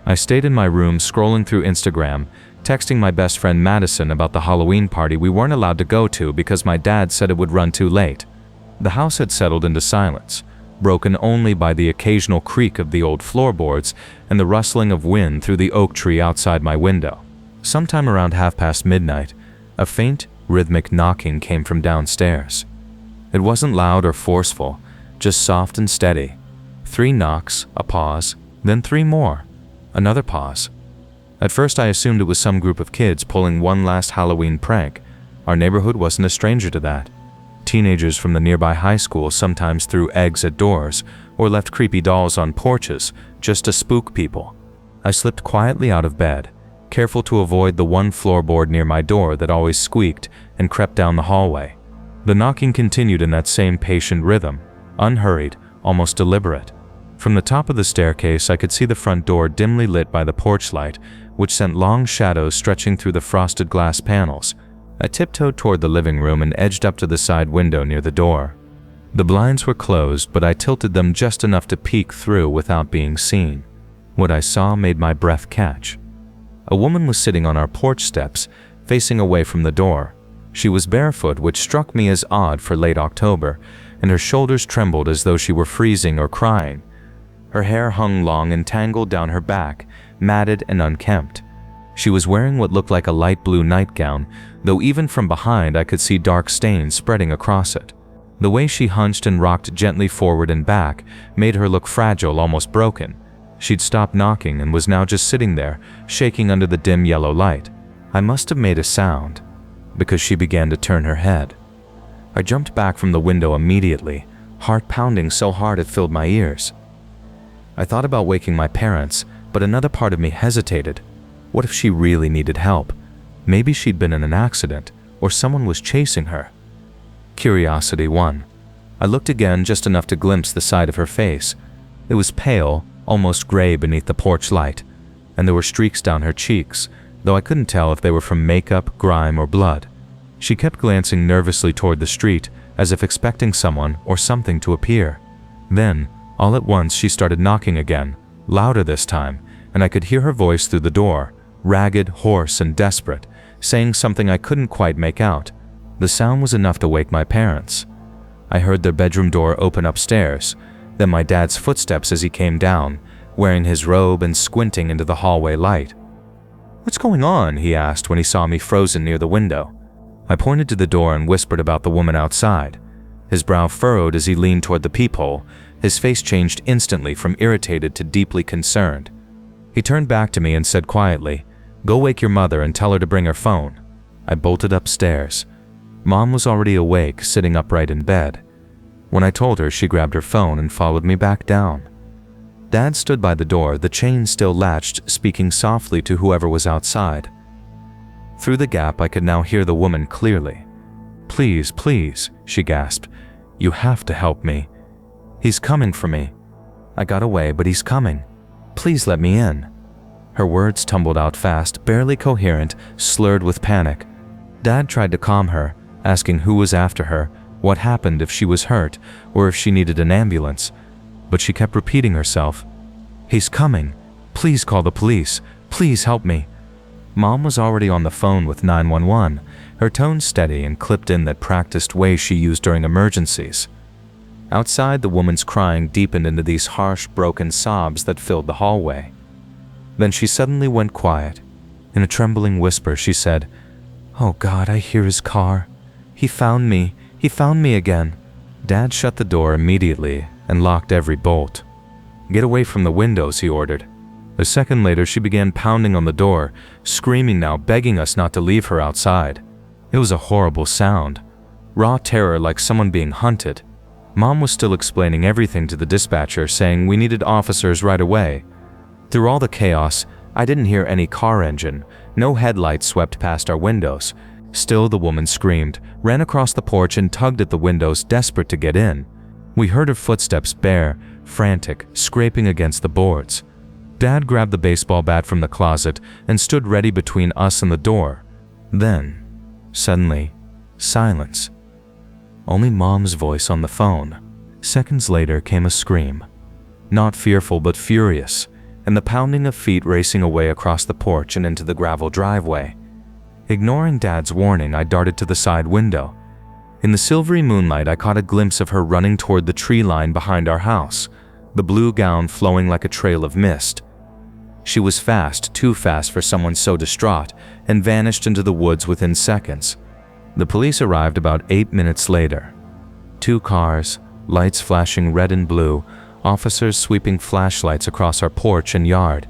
I stayed in my room scrolling through Instagram, texting my best friend Madison about the Halloween party we weren't allowed to go to because my dad said it would run too late. The house had settled into silence, broken only by the occasional creak of the old floorboards and the rustling of wind through the oak tree outside my window. Sometime around midnight, a faint, rhythmic knocking came from downstairs. It wasn't loud or forceful, just soft and steady. 3 knocks, a pause, then 3 more. Another pause. At first I assumed it was some group of kids pulling one last Halloween prank. Our neighborhood wasn't a stranger to that. Teenagers from the nearby high school sometimes threw eggs at doors or left creepy dolls on porches just to spook people. I slipped quietly out of bed, careful to avoid the one floorboard near my door that always squeaked, and crept down the hallway. The knocking continued in that same patient rhythm, unhurried, almost deliberate. From the top of the staircase, I could see the front door dimly lit by the porch light, which sent long shadows stretching through the frosted glass panels. I tiptoed toward the living room and edged up to the side window near the door. The blinds were closed, but I tilted them just enough to peek through without being seen. What I saw made my breath catch. A woman was sitting on our porch steps, facing away from the door. She was barefoot, which struck me as odd for late October, and her shoulders trembled as though she were freezing or crying. Her hair hung long and tangled down her back, matted and unkempt. She was wearing what looked like a light blue nightgown, though even from behind I could see dark stains spreading across it. The way she hunched and rocked gently forward and back made her look fragile, almost broken. She'd stopped knocking and was now just sitting there, shaking under the dim yellow light. I must have made a sound, because she began to turn her head. I jumped back from the window immediately, heart pounding so hard it filled my ears. I thought about waking my parents, but another part of me hesitated. What if she really needed help? Maybe she'd been in an accident, or someone was chasing her. Curiosity won. I looked again, just enough to glimpse the side of her face. It was pale, almost gray beneath the porch light, and there were streaks down her cheeks, though I couldn't tell if they were from makeup, grime, or blood. She kept glancing nervously toward the street, as if expecting someone or something to appear. Then, all at once, she started knocking again, louder this time, and I could hear her voice through the door, ragged, hoarse, and desperate, saying something I couldn't quite make out. The sound was enough to wake my parents. I heard their bedroom door open upstairs, then my dad's footsteps as he came down, wearing his robe and squinting into the hallway light. "What's going on?" he asked when he saw me frozen near the window. I pointed to the door and whispered about the woman outside. His brow furrowed as he leaned toward the peephole. His face changed instantly from irritated to deeply concerned. He turned back to me and said quietly, "Go wake your mother and tell her to bring her phone." I bolted upstairs. Mom was already awake, sitting upright in bed. When I told her, she grabbed her phone and followed me back down. Dad stood by the door, the chain still latched, speaking softly to whoever was outside. Through the gap, I could now hear the woman clearly. "Please, please," she gasped. "You have to help me. He's coming for me. I got away, but he's coming. Please let me in." Her words tumbled out fast, barely coherent, slurred with panic. Dad tried to calm her, asking who was after her, what happened, if she was hurt, or if she needed an ambulance. But she kept repeating herself. "He's coming. Please call the police. Please help me." Mom was already on the phone with 911, her tone steady and clipped in that practiced way she used during emergencies. Outside, the woman's crying deepened into these harsh, broken sobs that filled the hallway. Then she suddenly went quiet. In a trembling whisper, she said, "Oh God, I hear his car. He found me. He found me again." Dad shut the door immediately and locked every bolt. "Get away from the windows," he ordered. A second later, she began pounding on the door, screaming now, begging us not to leave her outside. It was a horrible sound. Raw terror, like someone being hunted. Mom was still explaining everything to the dispatcher, saying we needed officers right away. Through all the chaos, I didn't hear any car engine. No headlights swept past our windows. Still, the woman screamed, ran across the porch and tugged at the windows, desperate to get in. We heard her footsteps, bare, frantic, scraping against the boards. Dad grabbed the baseball bat from the closet and stood ready between us and the door. Then, suddenly, silence. Only Mom's voice on the phone. Seconds later came a scream. Not fearful, but furious, and the pounding of feet racing away across the porch and into the gravel driveway. Ignoring Dad's warning, I darted to the side window. In the silvery moonlight, I caught a glimpse of her running toward the tree line behind our house, the blue gown flowing like a trail of mist. She was fast, too fast for someone so distraught, and vanished into the woods within seconds. The police arrived about 8 minutes later. 2 cars, lights flashing red and blue, officers sweeping flashlights across our porch and yard.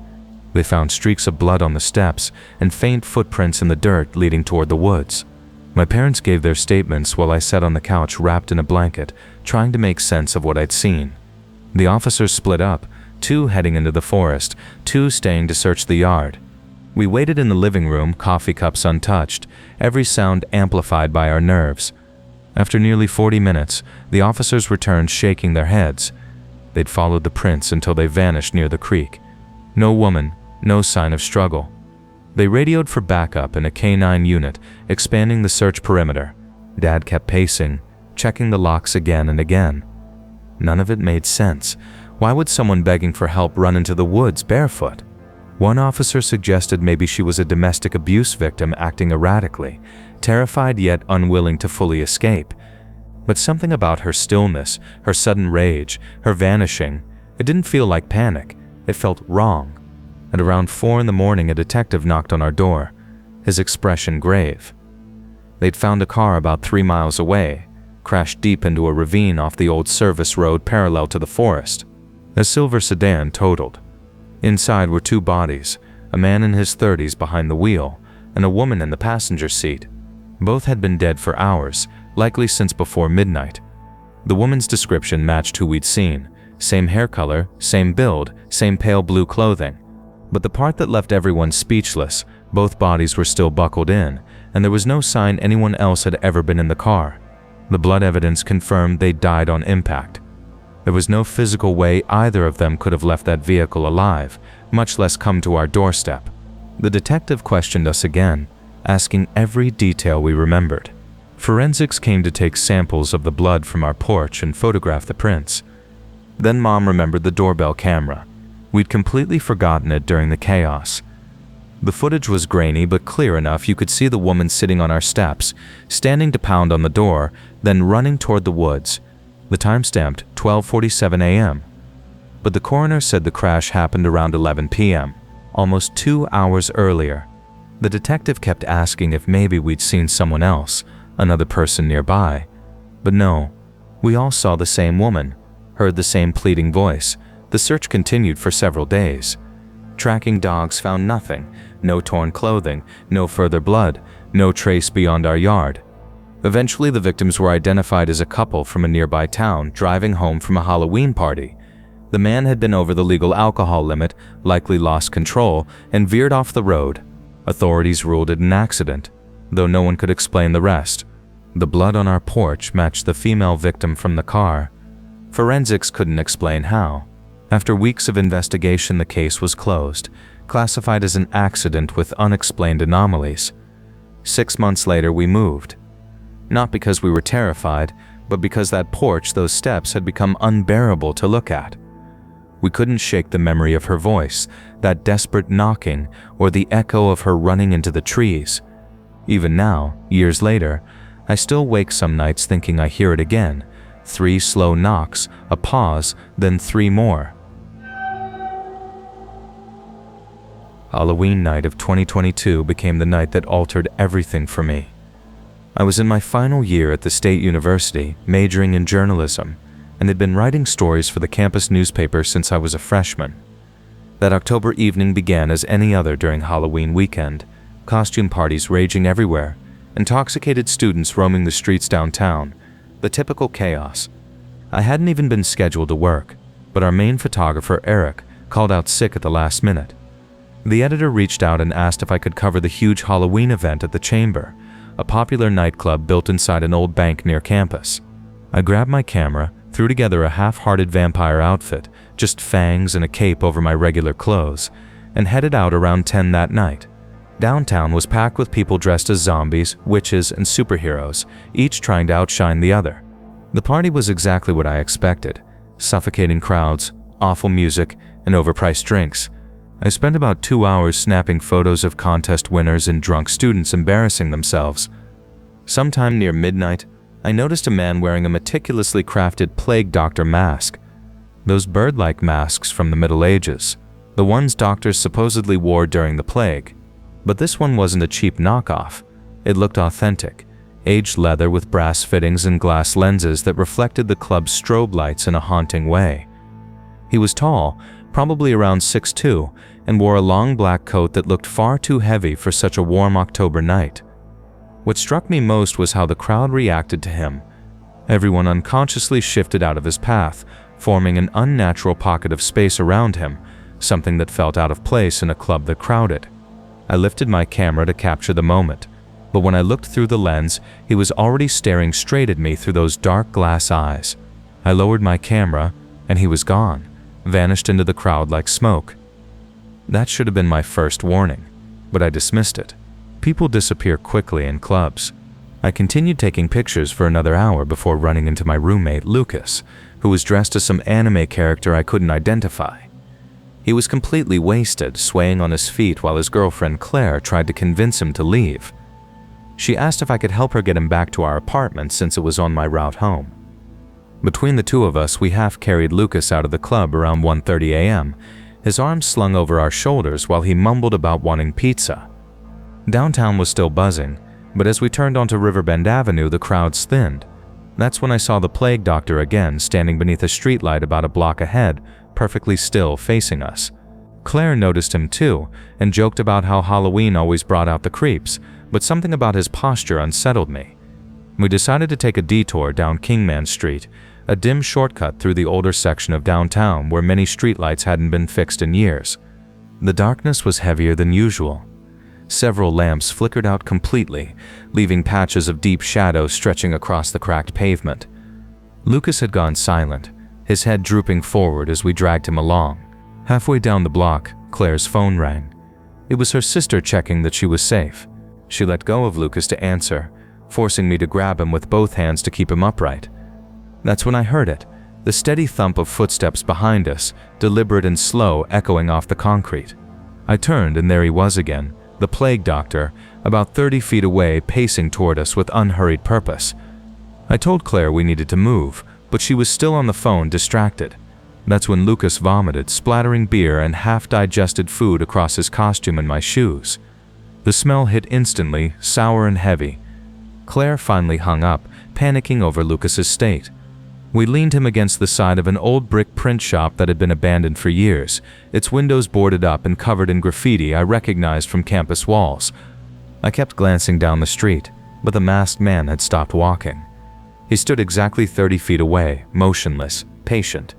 They found streaks of blood on the steps and faint footprints in the dirt leading toward the woods. My parents gave their statements while I sat on the couch wrapped in a blanket, trying to make sense of what I'd seen. The officers split up, 2 heading into the forest, 2 staying to search the yard. We waited in the living room, coffee cups untouched, every sound amplified by our nerves. After nearly 40 minutes, the officers returned shaking their heads. They'd followed the prints until they vanished near the creek. No woman, no sign of struggle. They radioed for backup in a K9 unit, expanding the search perimeter. Dad kept pacing, checking the locks again and again. None of it made sense. Why would someone begging for help run into the woods barefoot? One officer suggested maybe she was a domestic abuse victim acting erratically, terrified yet unwilling to fully escape. But something about her stillness, her sudden rage, her vanishing, it didn't feel like panic. It felt wrong. At around 4 a.m, a detective knocked on our door, his expression grave. They'd found a car about 3 miles away, crashed deep into a ravine off the old service road parallel to the forest. A silver sedan totaled. Inside were 2 bodies, a man in his 30s behind the wheel, and a woman in the passenger seat. Both had been dead for hours, likely since before midnight. The woman's description matched who we'd seen. Same hair color, same build, same pale blue clothing. But the part that left everyone speechless, both bodies were still buckled in, and there was no sign anyone else had ever been in the car. The blood evidence confirmed they died on impact. There was no physical way either of them could have left that vehicle alive, much less come to our doorstep. The detective questioned us again, asking every detail we remembered. Forensics came to take samples of the blood from our porch and photograph the prints. Then Mom remembered the doorbell camera. We'd completely forgotten it during the chaos. The footage was grainy but clear enough you could see the woman sitting on our steps, standing to pound on the door, then running toward the woods. The time stamped 12:47 a.m. But the coroner said the crash happened around 11 p.m., almost 2 hours earlier. The detective kept asking if maybe we'd seen someone else, another person nearby. But no, we all saw the same woman, heard the same pleading voice. The search continued for several days. Tracking dogs found nothing, no torn clothing, no further blood, no trace beyond our yard. Eventually, the victims were identified as a couple from a nearby town driving home from a Halloween party. The man had been over the legal alcohol limit, likely lost control, and veered off the road. Authorities ruled it an accident, though no one could explain the rest. The blood on our porch matched the female victim from the car. Forensics couldn't explain how. After weeks of investigation, the case was closed, classified as an accident with unexplained anomalies. 6 months later, we moved. Not because we were terrified, but because that porch, those steps, had become unbearable to look at. We couldn't shake the memory of her voice, that desperate knocking, or the echo of her running into the trees. Even now, years later, I still wake some nights thinking I hear it again. 3 slow knocks, a pause, then 3 more. Halloween night of 2022 became the night that altered everything for me. I was in my final year at the State University, majoring in journalism, and had been writing stories for the campus newspaper since I was a freshman. That October evening began as any other during Halloween weekend, costume parties raging everywhere, intoxicated students roaming the streets downtown, the typical chaos. I hadn't even been scheduled to work, but our main photographer, Eric, called out sick at the last minute. The editor reached out and asked if I could cover the huge Halloween event at the Chamber, a popular nightclub built inside an old bank near campus. I grabbed my camera, threw together a half-hearted vampire outfit, just fangs and a cape over my regular clothes, and headed out around 10 that night. Downtown was packed with people dressed as zombies, witches, and superheroes, each trying to outshine the other. The party was exactly what I expected: suffocating crowds, awful music, and overpriced drinks. I spent about 2 hours snapping photos of contest winners and drunk students embarrassing themselves. Sometime near midnight, I noticed a man wearing a meticulously crafted plague doctor mask. Those bird-like masks from the Middle Ages, the ones doctors supposedly wore during the plague. But this one wasn't a cheap knockoff. It looked authentic, aged leather with brass fittings and glass lenses that reflected the club's strobe lights in a haunting way. He was tall, probably around 6'2", and wore a long black coat that looked far too heavy for such a warm October night. What struck me most was how the crowd reacted to him. Everyone unconsciously shifted out of his path, forming an unnatural pocket of space around him, something that felt out of place in a club that crowded. I lifted my camera to capture the moment. But when I looked through the lens, he was already staring straight at me through those dark glass eyes. I lowered my camera, and he was gone, vanished into the crowd like smoke. That should have been my first warning, but I dismissed it. People disappear quickly in clubs. I continued taking pictures for another hour before running into my roommate, Lucas, who was dressed as some anime character I couldn't identify. He was completely wasted, swaying on his feet while his girlfriend Claire tried to convince him to leave. She asked if I could help her get him back to our apartment since it was on my route home. Between the two of us, we half-carried Lucas out of the club around 1:30 a.m., his arms slung over our shoulders while he mumbled about wanting pizza. Downtown was still buzzing, but as we turned onto Riverbend Avenue, the crowds thinned. That's when I saw the plague doctor again, standing beneath a streetlight about a block ahead, perfectly still, facing us. Claire noticed him too, and joked about how Halloween always brought out the creeps, but something about his posture unsettled me. We decided to take a detour down Kingman Street, a dim shortcut through the older section of downtown where many streetlights hadn't been fixed in years. The darkness was heavier than usual. Several lamps flickered out completely, leaving patches of deep shadow stretching across the cracked pavement. Lucas had gone silent, his head drooping forward as we dragged him along. Halfway down the block, Claire's phone rang. It was her sister checking that she was safe. She let go of Lucas to answer, forcing me to grab him with both hands to keep him upright. That's when I heard it, the steady thump of footsteps behind us, deliberate and slow, echoing off the concrete. I turned and there he was again, the plague doctor, about 30 feet away, pacing toward us with unhurried purpose. I told Claire we needed to move, but she was still on the phone, distracted. That's when Lucas vomited, splattering beer and half-digested food across his costume and my shoes. The smell hit instantly, sour and heavy. Claire finally hung up, panicking over Lucas's state. We leaned him against the side of an old brick print shop that had been abandoned for years, its windows boarded up and covered in graffiti I recognized from campus walls. I kept glancing down the street, but the masked man had stopped walking. He stood exactly 30 feet away, motionless, patient.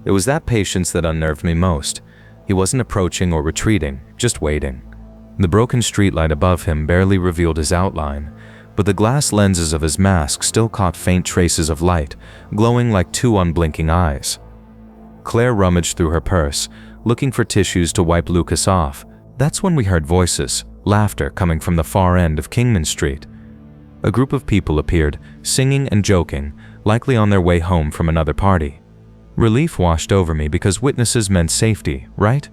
It was that patience that unnerved me most. He wasn't approaching or retreating, just waiting. The broken streetlight above him barely revealed his outline, but the glass lenses of his mask still caught faint traces of light, glowing like two unblinking eyes. Claire rummaged through her purse, looking for tissues to wipe Lucas off. That's when we heard voices, laughter coming from the far end of Kingman Street. A group of people appeared, singing and joking, likely on their way home from another party. Relief washed over me because witnesses meant safety, right?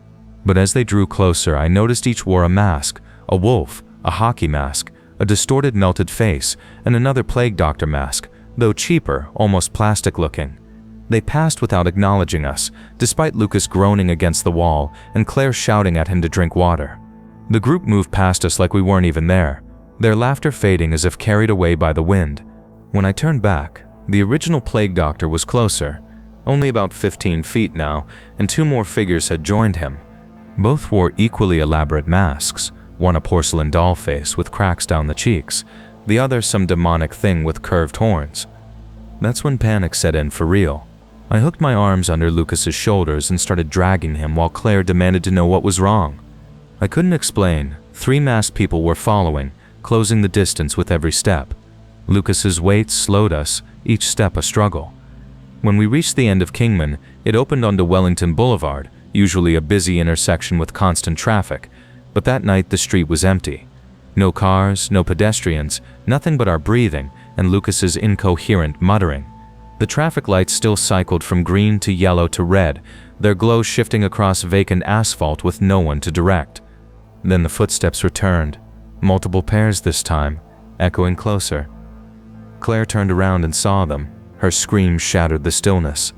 But as they drew closer, I noticed each wore a mask, a wolf, a hockey mask, a distorted melted face, and another plague doctor mask, though cheaper, almost plastic-looking. They passed without acknowledging us, despite Lucas groaning against the wall and Claire shouting at him to drink water. The group moved past us like we weren't even there, their laughter fading as if carried away by the wind. When I turned back, the original plague doctor was closer, only about 15 feet now, and two more figures had joined him. Both wore equally elaborate masks, one a porcelain doll face with cracks down the cheeks, the other some demonic thing with curved horns. That's when panic set in for real. I hooked my arms under Lucas's shoulders and started dragging him while Claire demanded to know what was wrong. I couldn't explain. 3 masked people were following, closing the distance with every step. Lucas's weight slowed us, each step a struggle. When we reached the end of Kingman, it opened onto Wellington Boulevard, usually a busy intersection with constant traffic, but that night the street was empty. No cars, no pedestrians, nothing but our breathing and Lucas's incoherent muttering. The traffic lights still cycled from green to yellow to red, their glow shifting across vacant asphalt with no one to direct. Then the footsteps returned, multiple pairs this time, echoing closer. Claire turned around and saw them. Her scream shattered the stillness.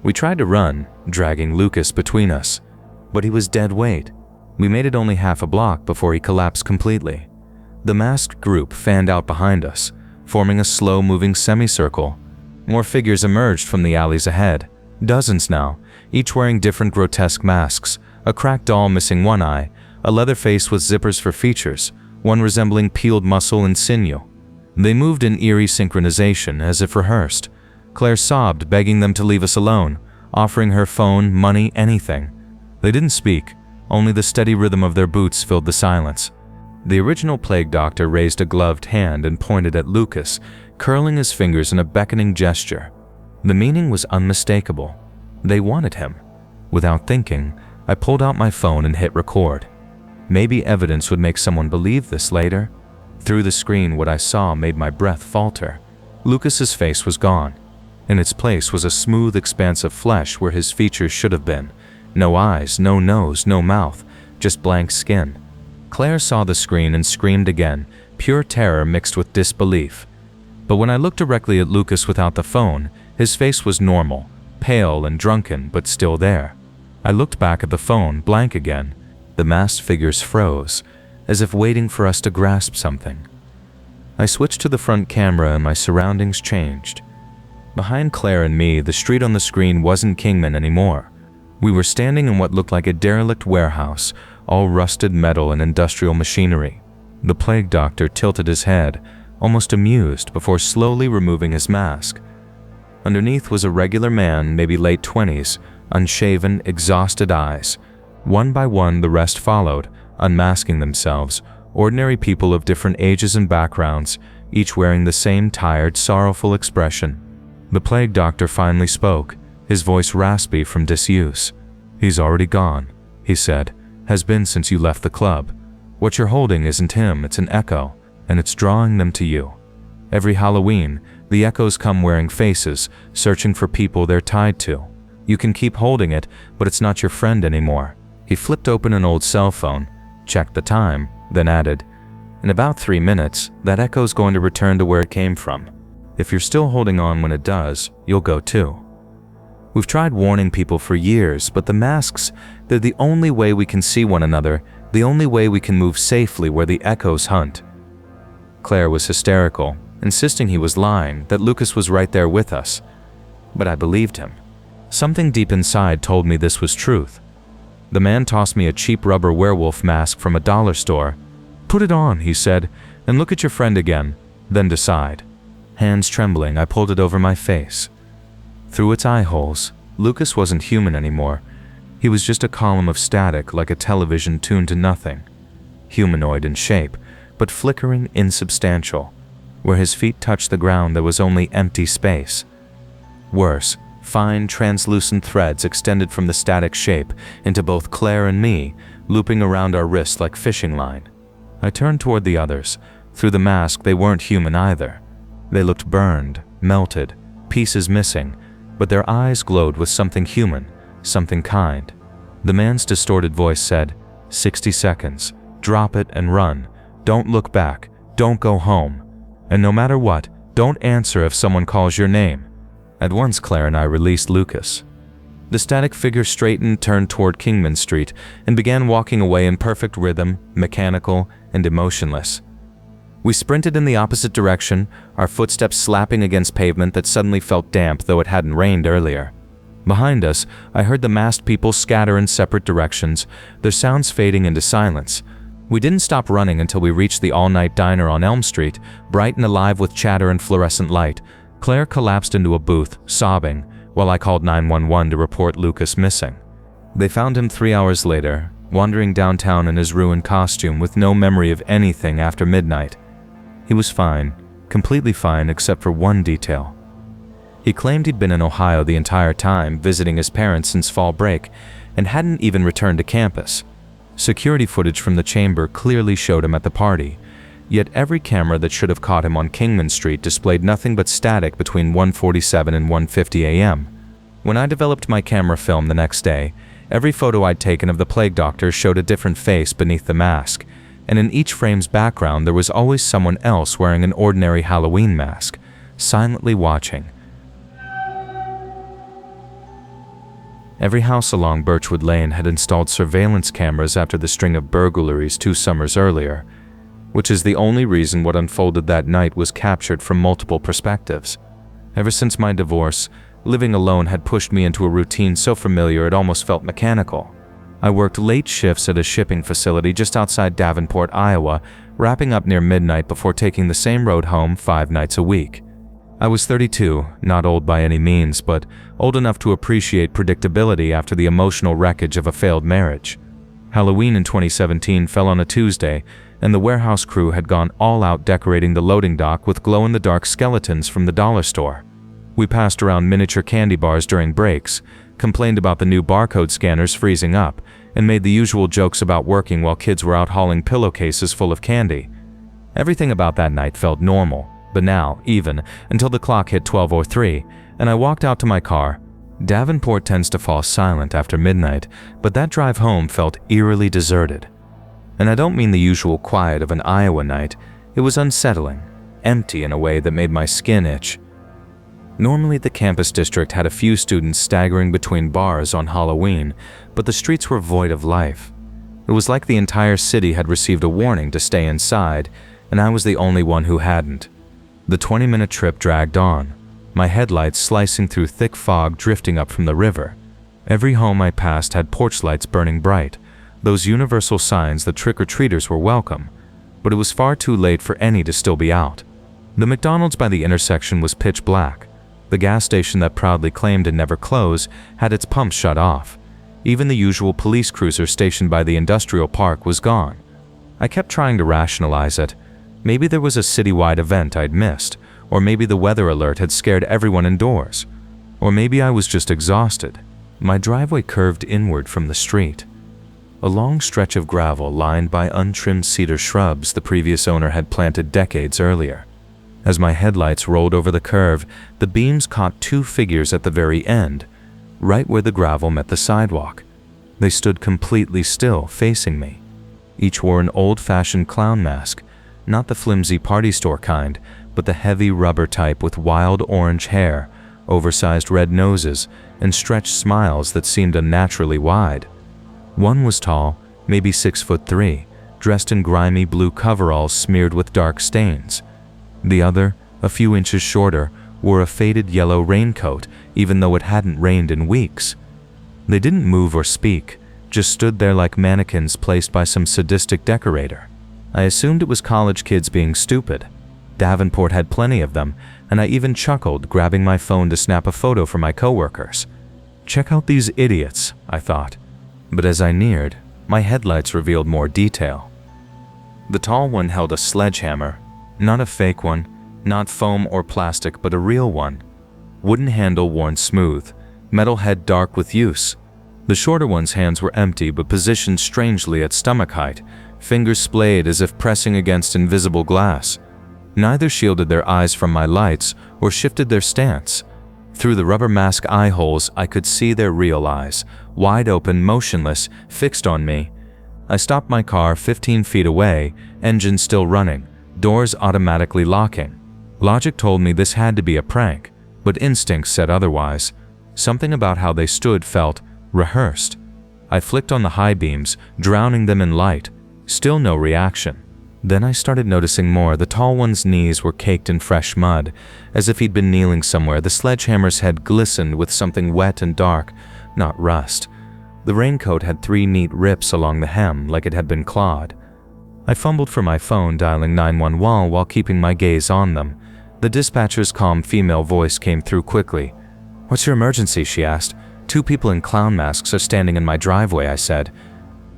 We tried to run, dragging Lucas between us, but he was dead weight. We made it only half a block before he collapsed completely. The masked group fanned out behind us, forming a slow-moving semicircle. More figures emerged from the alleys ahead, dozens now, each wearing different grotesque masks, a cracked doll missing one eye, a leather face with zippers for features, one resembling peeled muscle and sinew. They moved in eerie synchronization, as if rehearsed. Claire sobbed, begging them to leave us alone, offering her phone, money, anything. They didn't speak. Only the steady rhythm of their boots filled the silence. The original plague doctor raised a gloved hand and pointed at Lucas, curling his fingers in a beckoning gesture. The meaning was unmistakable. They wanted him. Without thinking, I pulled out my phone and hit record. Maybe evidence would make someone believe this later. Through the screen, what I saw made my breath falter. Lucas's face was gone. In its place was a smooth expanse of flesh where his features should have been. No eyes, no nose, no mouth, just blank skin. Claire saw the screen and screamed again, pure terror mixed with disbelief. But when I looked directly at Lucas without the phone, his face was normal, pale and drunken, but still there. I looked back at the phone, blank again. The masked figures froze, as if waiting for us to grasp something. I switched to the front camera and my surroundings changed. Behind Claire and me, the street on the screen wasn't Kingman anymore. We were standing in what looked like a derelict warehouse, all rusted metal and industrial machinery. The plague doctor tilted his head, almost amused, before slowly removing his mask. Underneath was a regular man, maybe late 20s, unshaven, exhausted eyes. One by one, the rest followed, unmasking themselves, ordinary people of different ages and backgrounds, each wearing the same tired, sorrowful expression. The plague doctor finally spoke, his voice raspy from disuse. "He's already gone," he said. "Has been since you left the club. What you're holding isn't him, it's an echo, and it's drawing them to you. Every Halloween, the echoes come wearing faces, searching for people they're tied to. You can keep holding it, but it's not your friend anymore." He flipped open an old cell phone, checked the time, then added, "In about 3 minutes, that echo's going to return to where it came from. If you're still holding on when it does, you'll go too." We've tried warning people for years, but the masks, they're the only way we can see one another, the only way we can move safely where the echoes hunt. Claire was hysterical, insisting he was lying, that Lucas was right there with us. But I believed him. Something deep inside told me this was truth. The man tossed me a cheap rubber werewolf mask from a dollar store. "Put it on," he said, "and look at your friend again, then decide." Hands trembling, I pulled it over my face. Through its eye holes, Lucas wasn't human anymore. He was just a column of static, like a television tuned to nothing. Humanoid in shape, but flickering, insubstantial. Where his feet touched the ground, there was only empty space. Worse, fine, translucent threads extended from the static shape into both Claire and me, looping around our wrists like fishing line. I turned toward the others. Through the mask, they weren't human either. They looked burned, melted, pieces missing, but their eyes glowed with something human, something kind. The man's distorted voice said, 60 seconds, drop it and run. Don't look back, don't go home. And no matter what, don't answer if someone calls your name." At once, Claire and I released Lucas. The static figure straightened, turned toward Kingman Street, and began walking away in perfect rhythm, mechanical and emotionless. We sprinted in the opposite direction, our footsteps slapping against pavement that suddenly felt damp though it hadn't rained earlier. Behind us, I heard the masked people scatter in separate directions, their sounds fading into silence. We didn't stop running until we reached the all-night diner on Elm Street, bright and alive with chatter and fluorescent light. Claire collapsed into a booth, sobbing, while I called 911 to report Lucas missing. They found him 3 hours later, wandering downtown in his ruined costume with no memory of anything after midnight. He was fine, completely fine except for one detail. He claimed he'd been in Ohio the entire time, visiting his parents since fall break, and hadn't even returned to campus. Security footage from the chamber clearly showed him at the party, yet every camera that should have caught him on Kingman Street displayed nothing but static between 1:47 and 1:50 a.m. When I developed my camera film the next day, every photo I'd taken of the plague doctor showed a different face beneath the mask, and in each frame's background there was always someone else wearing an ordinary Halloween mask, silently watching. Every house along Birchwood Lane had installed surveillance cameras after the string of burglaries 2 summers earlier, which is the only reason what unfolded that night was captured from multiple perspectives. Ever since my divorce, living alone had pushed me into a routine so familiar it almost felt mechanical. I worked late shifts at a shipping facility just outside Davenport, Iowa, wrapping up near midnight before taking the same road home 5 nights a week. I was 32, not old by any means, but old enough to appreciate predictability after the emotional wreckage of a failed marriage. Halloween in 2017 fell on a Tuesday, and the warehouse crew had gone all out decorating the loading dock with glow-in-the-dark skeletons from the dollar store. We passed around miniature candy bars during breaks, complained about the new barcode scanners freezing up, and made the usual jokes about working while kids were out hauling pillowcases full of candy. Everything about that night felt normal, banal, even, until the clock hit 12:03, and I walked out to my car. Davenport tends to fall silent after midnight, but that drive home felt eerily deserted. And I don't mean the usual quiet of an Iowa night. It was unsettling, empty in a way that made my skin itch. Normally, the campus district had a few students staggering between bars on Halloween, but the streets were void of life. It was like the entire city had received a warning to stay inside, and I was the only one who hadn't. The 20-minute trip dragged on, my headlights slicing through thick fog drifting up from the river. Every home I passed had porch lights burning bright, those universal signs that trick-or-treaters were welcome, but it was far too late for any to still be out. The McDonald's by the intersection was pitch black. The gas station that proudly claimed to never close had its pumps shut off. Even the usual police cruiser stationed by the industrial park was gone. I kept trying to rationalize it. Maybe there was a citywide event I'd missed, or maybe the weather alert had scared everyone indoors. Or maybe I was just exhausted. My driveway curved inward from the street. A long stretch of gravel lined by untrimmed cedar shrubs the previous owner had planted decades earlier. As my headlights rolled over the curve, the beams caught two figures at the very end, right where the gravel met the sidewalk. They stood completely still, facing me. Each wore an old-fashioned clown mask, not the flimsy party store kind, but the heavy rubber type with wild orange hair, oversized red noses, and stretched smiles that seemed unnaturally wide. One was tall, maybe 6'3", dressed in grimy blue coveralls smeared with dark stains. The other, a few inches shorter, wore a faded yellow raincoat, even though it hadn't rained in weeks. They didn't move or speak, just stood there like mannequins placed by some sadistic decorator. I assumed it was college kids being stupid. Davenport had plenty of them, and I even chuckled, grabbing my phone to snap a photo for my coworkers. Check out these idiots, I thought. But as I neared, my headlights revealed more detail. The tall one held a sledgehammer. Not a fake one, not foam or plastic, but a real one. Wooden handle worn smooth, metal head dark with use. The shorter one's hands were empty but positioned strangely at stomach height, fingers splayed as if pressing against invisible glass. Neither shielded their eyes from my lights or shifted their stance. Through the rubber mask eye holes, I could see their real eyes, wide open, motionless, fixed on me. I stopped my car 15 feet away, engine still running, doors automatically locking. Logic told me this had to be a prank, but instinct said otherwise. Something about how they stood felt rehearsed. I flicked on the high beams, drowning them in light. Still no reaction. Then I started noticing more. The tall one's knees were caked in fresh mud, as if he'd been kneeling somewhere. The sledgehammer's head glistened with something wet and dark, not rust. The raincoat had 3 neat rips along the hem, like it had been clawed. I fumbled for my phone, dialing 911 while keeping my gaze on them. The dispatcher's calm female voice came through quickly. "What's your emergency?" she asked. "2 people in clown masks are standing in my driveway," I said.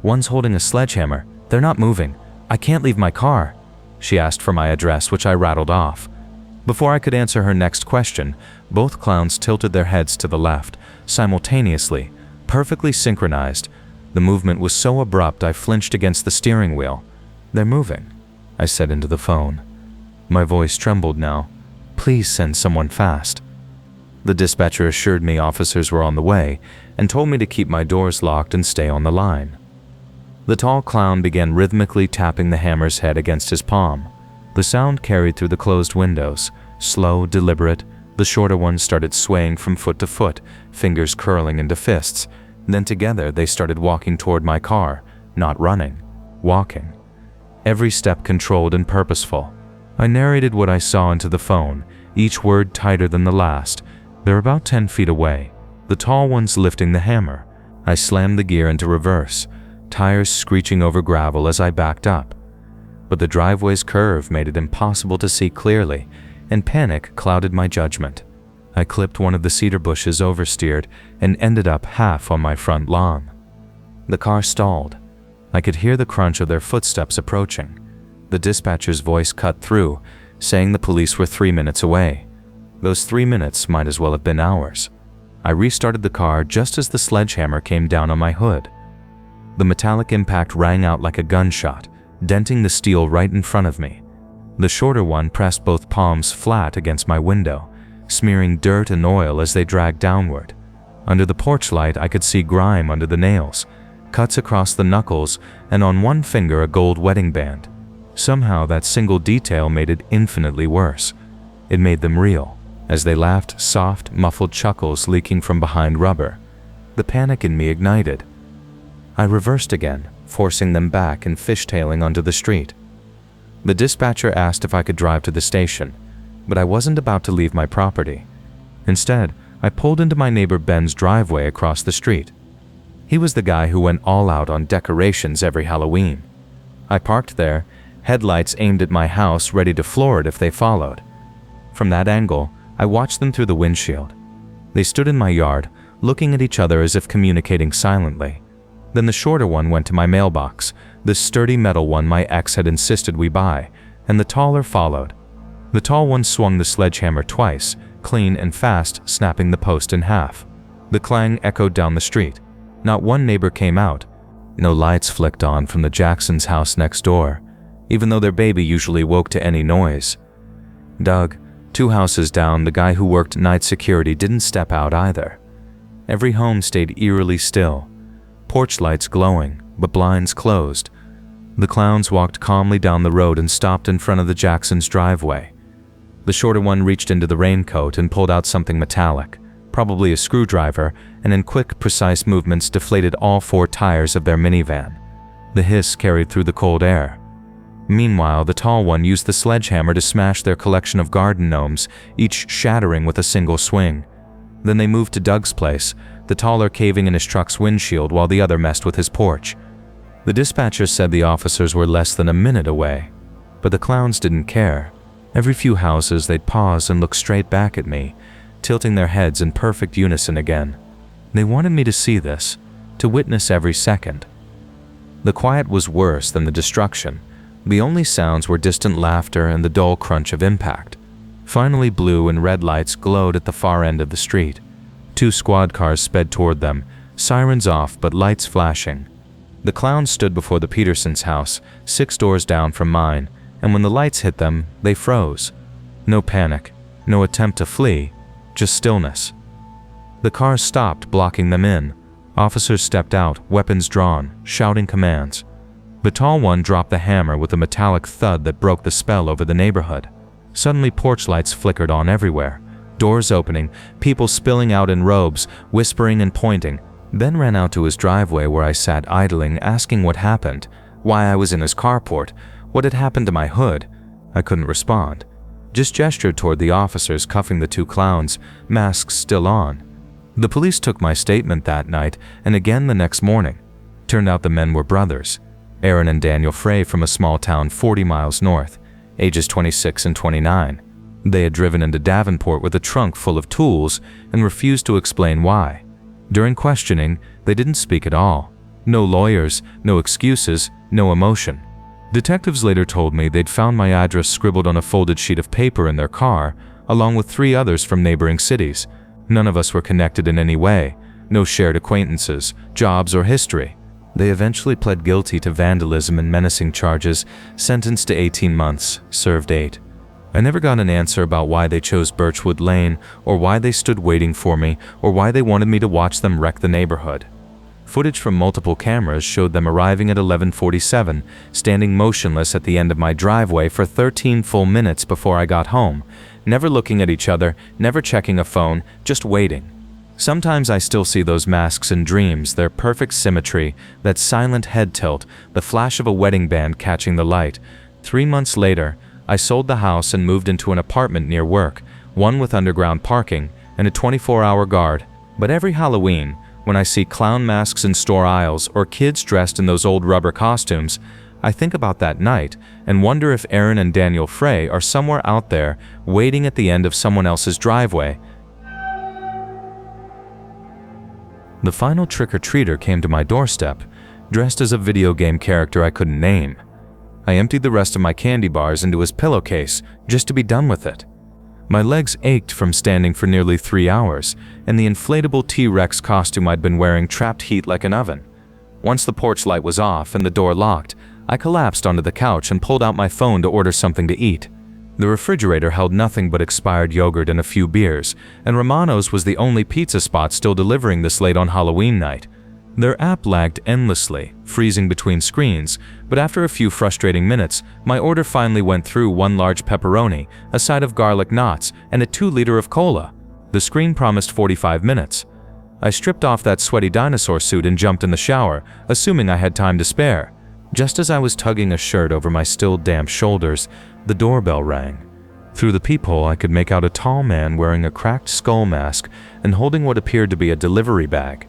"One's holding a sledgehammer. They're not moving. I can't leave my car." She asked for my address, which I rattled off. Before I could answer her next question, both clowns tilted their heads to the left, simultaneously, perfectly synchronized. The movement was so abrupt I flinched against the steering wheel. "They're moving," I said into the phone. My voice trembled now. "Please send someone fast." The dispatcher assured me officers were on the way and told me to keep my doors locked and stay on the line. The tall clown began rhythmically tapping the hammer's head against his palm. The sound carried through the closed windows, slow, deliberate. The shorter one started swaying from foot to foot, fingers curling into fists. Then together they started walking toward my car, not running, walking. Every step controlled and purposeful. I narrated what I saw into the phone, each word tighter than the last. They're about 10 feet away. The tall one's lifting the hammer. I slammed the gear into reverse, tires screeching over gravel as I backed up. But the driveway's curve made it impossible to see clearly, and panic clouded my judgment. I clipped one of the cedar bushes oversteered and ended up half on my front lawn. The car stalled. I could hear the crunch of their footsteps approaching. The dispatcher's voice cut through, saying the police were 3 minutes away. Those 3 minutes might as well have been hours. I restarted the car just as the sledgehammer came down on my hood. The metallic impact rang out like a gunshot, denting the steel right in front of me. The shorter one pressed both palms flat against my window, smearing dirt and oil as they dragged downward. Under the porch light, I could see grime under the nails, cuts across the knuckles, and on one finger a gold wedding band. Somehow that single detail made it infinitely worse. It made them real, as they laughed, soft, muffled chuckles leaking from behind rubber. The panic in me ignited. I reversed again, forcing them back and fishtailing onto the street. The dispatcher asked if I could drive to the station, but I wasn't about to leave my property. Instead, I pulled into my neighbor Ben's driveway across the street. He was the guy who went all out on decorations every Halloween. I parked there, headlights aimed at my house, ready to floor it if they followed. From that angle, I watched them through the windshield. They stood in my yard, looking at each other as if communicating silently. Then the shorter one went to my mailbox, the sturdy metal one my ex had insisted we buy, and the taller followed. The tall one swung the sledgehammer twice, clean and fast, snapping the post in half. The clang echoed down the street. Not one neighbor came out. No lights flicked on from the Jacksons' house next door, even though their baby usually woke to any noise. Doug, 2 houses down, the guy who worked night security, didn't step out either. Every home stayed eerily still. Porch lights glowing, but blinds closed. The clowns walked calmly down the road and stopped in front of the Jacksons' driveway. The shorter one reached into the raincoat and pulled out something metallic, probably a screwdriver, and in quick, precise movements deflated all 4 tires of their minivan. The hiss carried through the cold air. Meanwhile, the tall one used the sledgehammer to smash their collection of garden gnomes, each shattering with a single swing. Then they moved to Doug's place, the taller caving in his truck's windshield while the other messed with his porch. The dispatcher said the officers were less than a minute away, but the clowns didn't care. Every few houses they'd pause and look straight back at me, tilting their heads in perfect unison again. They wanted me to see this, to witness every second. The quiet was worse than the destruction. The only sounds were distant laughter and the dull crunch of impact. Finally, blue and red lights glowed at the far end of the street. 2 squad cars sped toward them, sirens off but lights flashing. The clowns stood before the Petersons' house, 6 doors down from mine, and when the lights hit them, they froze. No panic, no attempt to flee, just stillness. The cars stopped, blocking them in. Officers stepped out, weapons drawn, shouting commands. The tall one dropped the hammer with a metallic thud that broke the spell over the neighborhood. Suddenly, porch lights flickered on everywhere. Doors opening, people spilling out in robes, whispering and pointing. Ben ran out to his driveway where I sat idling, asking what happened, why I was in his carport, what had happened to my hood. I couldn't respond. Just gestured toward the officers cuffing the 2 clowns, masks still on. The police took my statement that night and again the next morning. Turned out the men were brothers, Aaron and Daniel Frey, from a small town 40 miles north, ages 26 and 29. They had driven into Davenport with a trunk full of tools and refused to explain why. During questioning, they didn't speak at all. No lawyers, no excuses, no emotion. Detectives later told me they'd found my address scribbled on a folded sheet of paper in their car, along with 3 others from neighboring cities. None of us were connected in any way, no shared acquaintances, jobs, or history. They eventually pled guilty to vandalism and menacing charges, sentenced to 18 months, served 8. I never got an answer about why they chose Birchwood Lane, or why they stood waiting for me, or why they wanted me to watch them wreck the neighborhood. Footage from multiple cameras showed them arriving at 11:47, standing motionless at the end of my driveway for 13 full minutes before I got home, never looking at each other, never checking a phone, just waiting. Sometimes I still see those masks in dreams, their perfect symmetry, that silent head tilt, the flash of a wedding band catching the light. 3 months later, I sold the house and moved into an apartment near work, one with underground parking and a 24-hour guard. But every Halloween, when I see clown masks in store aisles or kids dressed in those old rubber costumes, I think about that night and wonder if Aaron and Daniel Frey are somewhere out there waiting at the end of someone else's driveway. The final trick-or-treater came to my doorstep, dressed as a video game character I couldn't name. I emptied the rest of my candy bars into his pillowcase just to be done with it. My legs ached from standing for nearly 3 hours, and the inflatable T-Rex costume I'd been wearing trapped heat like an oven. Once the porch light was off and the door locked, I collapsed onto the couch and pulled out my phone to order something to eat. The refrigerator held nothing but expired yogurt and a few beers, and Romano's was the only pizza spot still delivering this late on Halloween night. Their app lagged endlessly, freezing between screens, but after a few frustrating minutes, my order finally went through: 1 large pepperoni, a side of garlic knots, and a 2-liter of cola. The screen promised 45 minutes. I stripped off that sweaty dinosaur suit and jumped in the shower, assuming I had time to spare. Just as I was tugging a shirt over my still damp shoulders, the doorbell rang. Through the peephole, I could make out a tall man wearing a cracked skull mask and holding what appeared to be a delivery bag.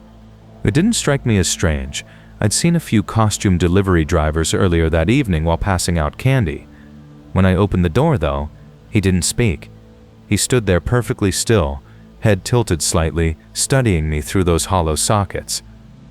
It didn't strike me as strange. I'd seen a few costume delivery drivers earlier that evening while passing out candy. When I opened the door, though, he didn't speak. He stood there perfectly still, head tilted slightly, studying me through those hollow sockets.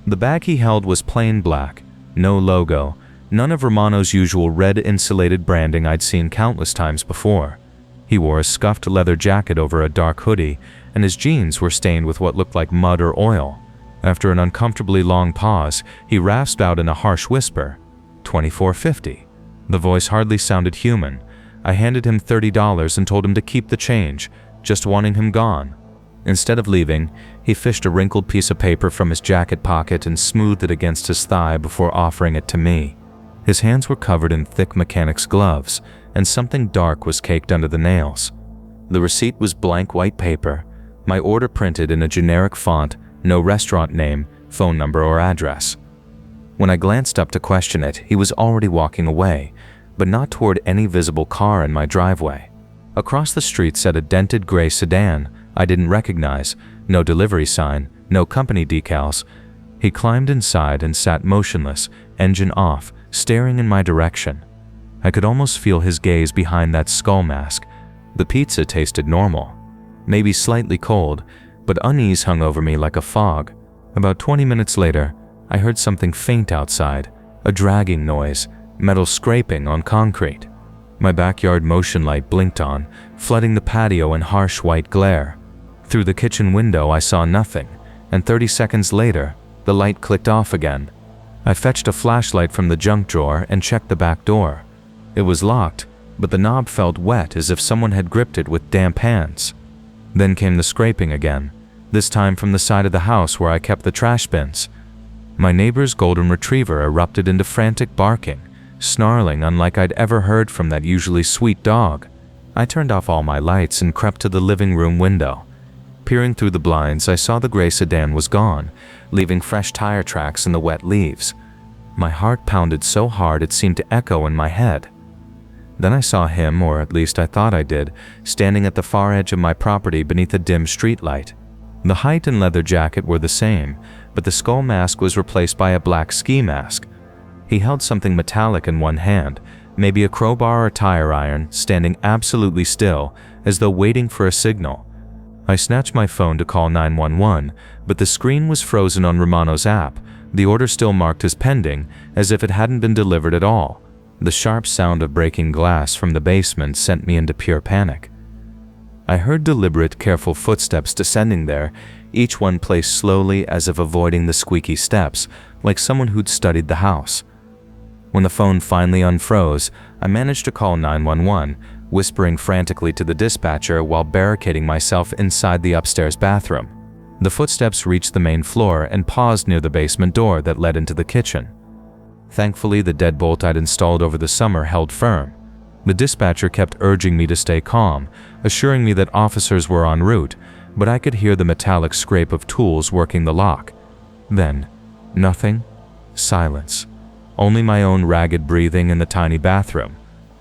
The bag he held was plain black, no logo, none of Romano's usual red insulated branding I'd seen countless times before. He wore a scuffed leather jacket over a dark hoodie, and his jeans were stained with what looked like mud or oil. After an uncomfortably long pause, he rasped out in a harsh whisper, "$24.50. The voice hardly sounded human. I handed him $30 and told him to keep the change, just wanting him gone. Instead of leaving, he fished a wrinkled piece of paper from his jacket pocket and smoothed it against his thigh before offering it to me. His hands were covered in thick mechanic's gloves, and something dark was caked under the nails. The receipt was blank white paper, my order printed in a generic font, no restaurant name, phone number, or address. When I glanced up to question it, he was already walking away, but not toward any visible car in my driveway. Across the street sat a dented gray sedan I didn't recognize, no delivery sign, no company decals. He climbed inside and sat motionless, engine off, staring in my direction. I could almost feel his gaze behind that skull mask. The pizza tasted normal, maybe slightly cold, but unease hung over me like a fog. About 20 minutes later, I heard something faint outside, a dragging noise, metal scraping on concrete. My backyard motion light blinked on, flooding the patio in harsh white glare. Through the kitchen window, I saw nothing, and 30 seconds later, the light clicked off again. I fetched a flashlight from the junk drawer and checked the back door. It was locked, but the knob felt wet as if someone had gripped it with damp hands. Then came the scraping again, this time from the side of the house where I kept the trash bins. My neighbor's golden retriever erupted into frantic barking, snarling unlike I'd ever heard from that usually sweet dog. I turned off all my lights and crept to the living room window. Peering through the blinds, I saw the gray sedan was gone, leaving fresh tire tracks in the wet leaves. My heart pounded so hard it seemed to echo in my head. Then I saw him, or at least I thought I did, standing at the far edge of my property beneath a dim streetlight. The height and leather jacket were the same, but the skull mask was replaced by a black ski mask. He held something metallic in one hand, maybe a crowbar or tire iron, standing absolutely still, as though waiting for a signal. I snatched my phone to call 911, but the screen was frozen on Romano's app, the order still marked as pending, as if it hadn't been delivered at all. The sharp sound of breaking glass from the basement sent me into pure panic. I heard deliberate, careful footsteps descending there, each one placed slowly as if avoiding the squeaky steps, like someone who'd studied the house. When the phone finally unfroze, I managed to call 911, whispering frantically to the dispatcher while barricading myself inside the upstairs bathroom. The footsteps reached the main floor and paused near the basement door that led into the kitchen. Thankfully, the deadbolt I'd installed over the summer held firm. The dispatcher kept urging me to stay calm, assuring me that officers were en route, but I could hear the metallic scrape of tools working the lock. Then, nothing. Silence. Only my own ragged breathing in the tiny bathroom.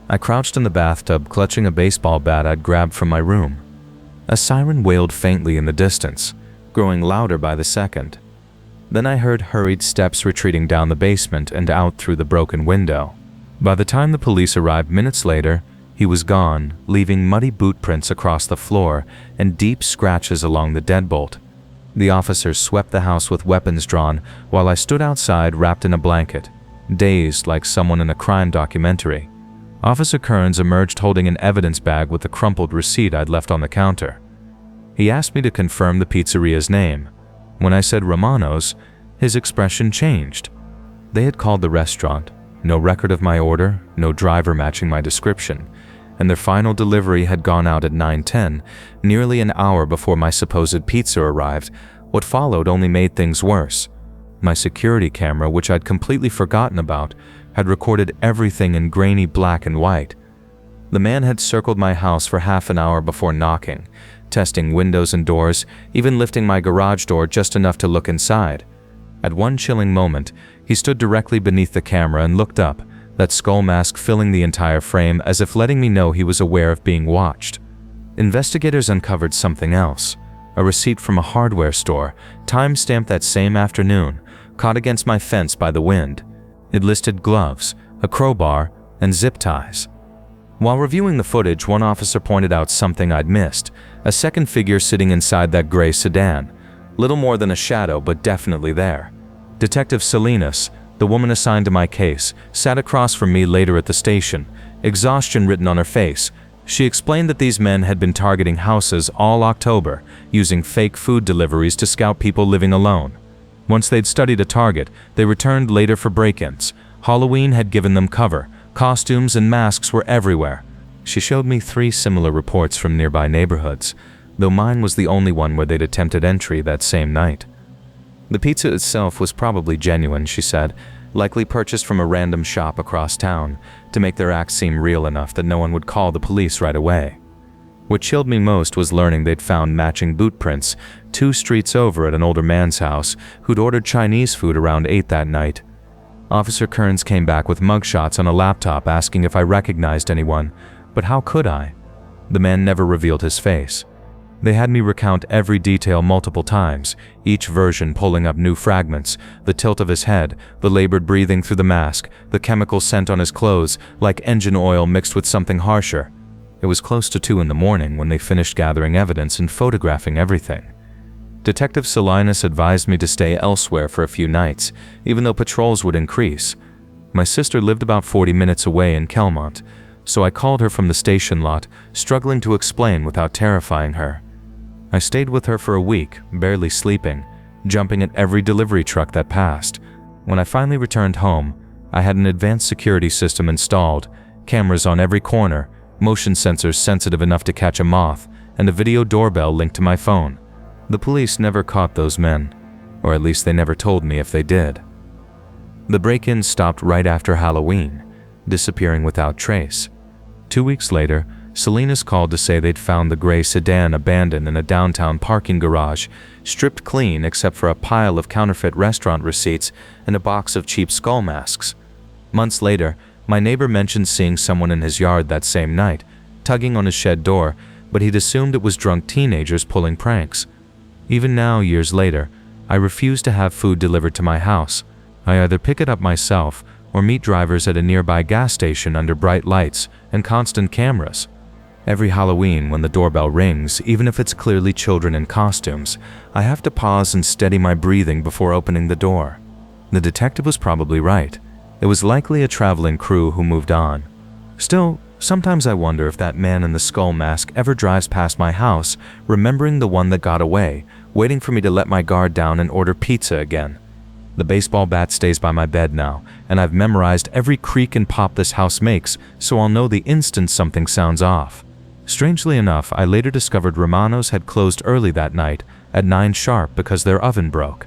I crouched in the bathtub, clutching a baseball bat I'd grabbed from my room. A siren wailed faintly in the distance, growing louder by the second. Then I heard hurried steps retreating down the basement and out through the broken window. By the time the police arrived minutes later, he was gone, leaving muddy boot prints across the floor and deep scratches along the deadbolt. The officers swept the house with weapons drawn while I stood outside wrapped in a blanket. dazed like someone in a crime documentary. Officer Kearns emerged holding an evidence bag with the crumpled receipt I'd left on the counter. He asked me to confirm the pizzeria's name. When I said Romano's, his expression changed. They had called the restaurant, no record of my order, no driver matching my description, and their final delivery had gone out at 9:10, nearly an hour before my supposed pizza arrived. What followed only made things worse. My security camera, which I'd completely forgotten about, had recorded everything in grainy black and white. The man had circled my house for half an hour before knocking, testing windows and doors, even lifting my garage door just enough to look inside. At one chilling moment, he stood directly beneath the camera and looked up, that skull mask filling the entire frame as if letting me know he was aware of being watched. Investigators uncovered something else, a receipt from a hardware store, time-stamped that same afternoon, caught against my fence by the wind. It listed gloves, a crowbar, and zip ties. While reviewing the footage, one officer pointed out something I'd missed, a second figure sitting inside that gray sedan. Little more than a shadow, but definitely there. Detective Salinas, the woman assigned to my case, sat across from me later at the station, exhaustion written on her face. She explained that these men had been targeting houses all October, using fake food deliveries to scout people living alone. Once they'd studied a target, they returned later for break-ins. Halloween had given them cover. Costumes and masks were everywhere. She showed me 3 similar reports from nearby neighborhoods, though mine was the only one where they'd attempted entry that same night. The pizza itself was probably genuine, she said, likely purchased from a random shop across town, to make their act seem real enough that no one would call the police right away. What chilled me most was learning they'd found matching boot prints 2 streets over at an older man's house who'd ordered Chinese food around 8 that night. Officer Kearns came back with mugshots on a laptop asking if I recognized anyone, but how could I? The man never revealed his face. They had me recount every detail multiple times, each version pulling up new fragments, the tilt of his head, the labored breathing through the mask, the chemical scent on his clothes, like engine oil mixed with something harsher. It was close to 2 in the morning when they finished gathering evidence and photographing everything. Detective Salinas advised me to stay elsewhere for a few nights, even though patrols would increase. My sister lived about 40 minutes away in Kelmont, so I called her from the station lot, struggling to explain without terrifying her. I stayed with her for a week, barely sleeping, jumping at every delivery truck that passed. When I finally returned home, I had an advanced security system installed, cameras on every corner, motion sensors sensitive enough to catch a moth, and a video doorbell linked to my phone. The police never caught those men, or at least they never told me if they did. The break-in stopped right after Halloween, disappearing without trace. 2 weeks later, Salinas called to say they'd found the gray sedan abandoned in a downtown parking garage, stripped clean except for a pile of counterfeit restaurant receipts and a box of cheap skull masks. Months later, my neighbor mentioned seeing someone in his yard that same night, tugging on his shed door, but he'd assumed it was drunk teenagers pulling pranks. Even now, years later, I refuse to have food delivered to my house. I either pick it up myself or meet drivers at a nearby gas station under bright lights and constant cameras. Every Halloween when the doorbell rings, even if it's clearly children in costumes, I have to pause and steady my breathing before opening the door. The detective was probably right. It was likely a traveling crew who moved on. Still, sometimes I wonder if that man in the skull mask ever drives past my house, remembering the one that got away, waiting for me to let my guard down and order pizza again. The baseball bat stays by my bed now, and I've memorized every creak and pop this house makes, so I'll know the instant something sounds off. Strangely enough, I later discovered Romano's had closed early that night, at 9 sharp because their oven broke.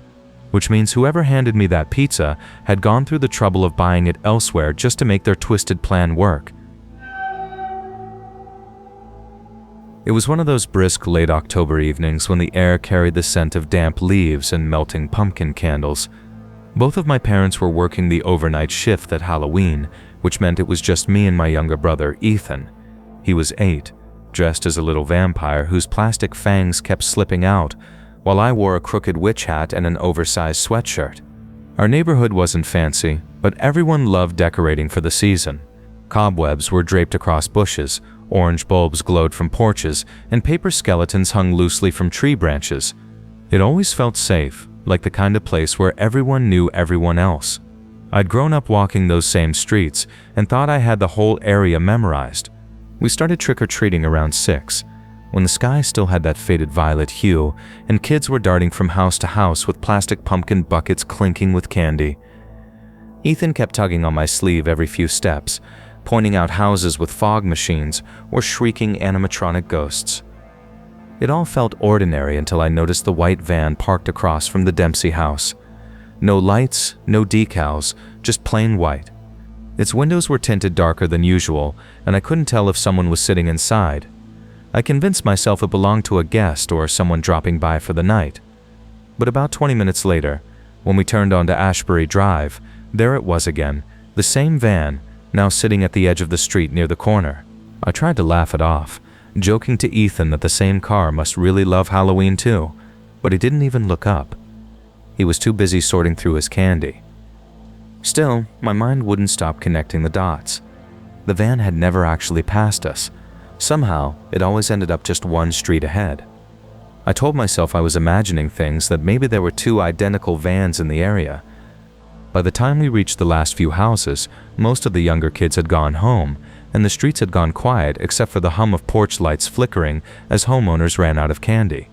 Which means whoever handed me that pizza had gone through the trouble of buying it elsewhere just to make their twisted plan work. It was one of those brisk late October evenings when the air carried the scent of damp leaves and melting pumpkin candles. Both of my parents were working the overnight shift at Halloween, which meant it was just me and my younger brother, Ethan. He was 8, dressed as a little vampire whose plastic fangs kept slipping out, while I wore a crooked witch hat and an oversized sweatshirt. Our neighborhood wasn't fancy, but everyone loved decorating for the season. Cobwebs were draped across bushes, orange bulbs glowed from porches, and paper skeletons hung loosely from tree branches. It always felt safe, like the kind of place where everyone knew everyone else. I'd grown up walking those same streets and thought I had the whole area memorized. We started trick-or-treating around 6, when the sky still had that faded violet hue and kids were darting from house to house with plastic pumpkin buckets clinking with candy. Ethan kept tugging on my sleeve every few steps, pointing out houses with fog machines or shrieking animatronic ghosts. It all felt ordinary until I noticed the white van parked across from the Dempsey house. No lights, no decals, just plain white. Its windows were tinted darker than usual, and I couldn't tell if someone was sitting inside. I convinced myself it belonged to a guest or someone dropping by for the night. But about 20 minutes later, when we turned onto Ashbury Drive, there it was again, the same van, now sitting at the edge of the street near the corner. I tried to laugh it off, joking to Ethan that the same car must really love Halloween too, but he didn't even look up. He was too busy sorting through his candy. Still, my mind wouldn't stop connecting the dots. The van had never actually passed us. Somehow, it always ended up just one street ahead. I told myself I was imagining things, that maybe there were 2 identical vans in the area. By the time we reached the last few houses, most of the younger kids had gone home, and the streets had gone quiet except for the hum of porch lights flickering as homeowners ran out of candy.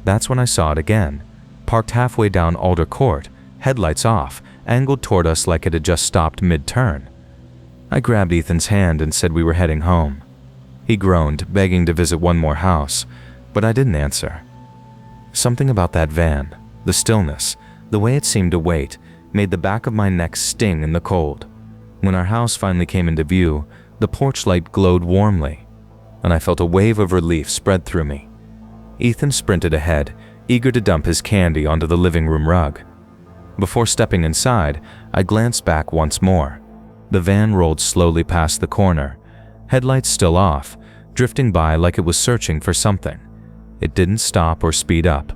That's when I saw it again, parked halfway down Alder Court, headlights off, angled toward us like it had just stopped mid-turn. I grabbed Ethan's hand and said we were heading home. He groaned, begging to visit one more house, but I didn't answer. Something about that van, the stillness, the way it seemed to wait, made the back of my neck sting in the cold. When our house finally came into view, the porch light glowed warmly, and I felt a wave of relief spread through me. Ethan sprinted ahead, eager to dump his candy onto the living room rug. Before stepping inside, I glanced back once more. The van rolled slowly past the corner, headlights still off, drifting by like it was searching for something. It didn't stop or speed up,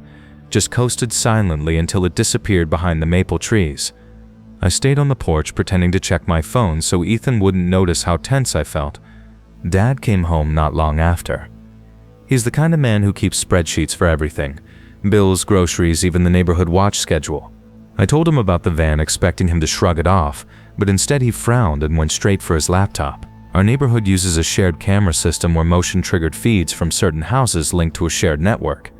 just coasted silently until it disappeared behind the maple trees. I stayed on the porch pretending to check my phone so Ethan wouldn't notice how tense I felt. Dad came home not long after. He's the kind of man who keeps spreadsheets for everything: bills, groceries, even the neighborhood watch schedule. I told him about the van, expecting him to shrug it off, but instead he frowned and went straight for his laptop. Our neighborhood uses a shared camera system where motion-triggered feeds from certain houses link to a shared network.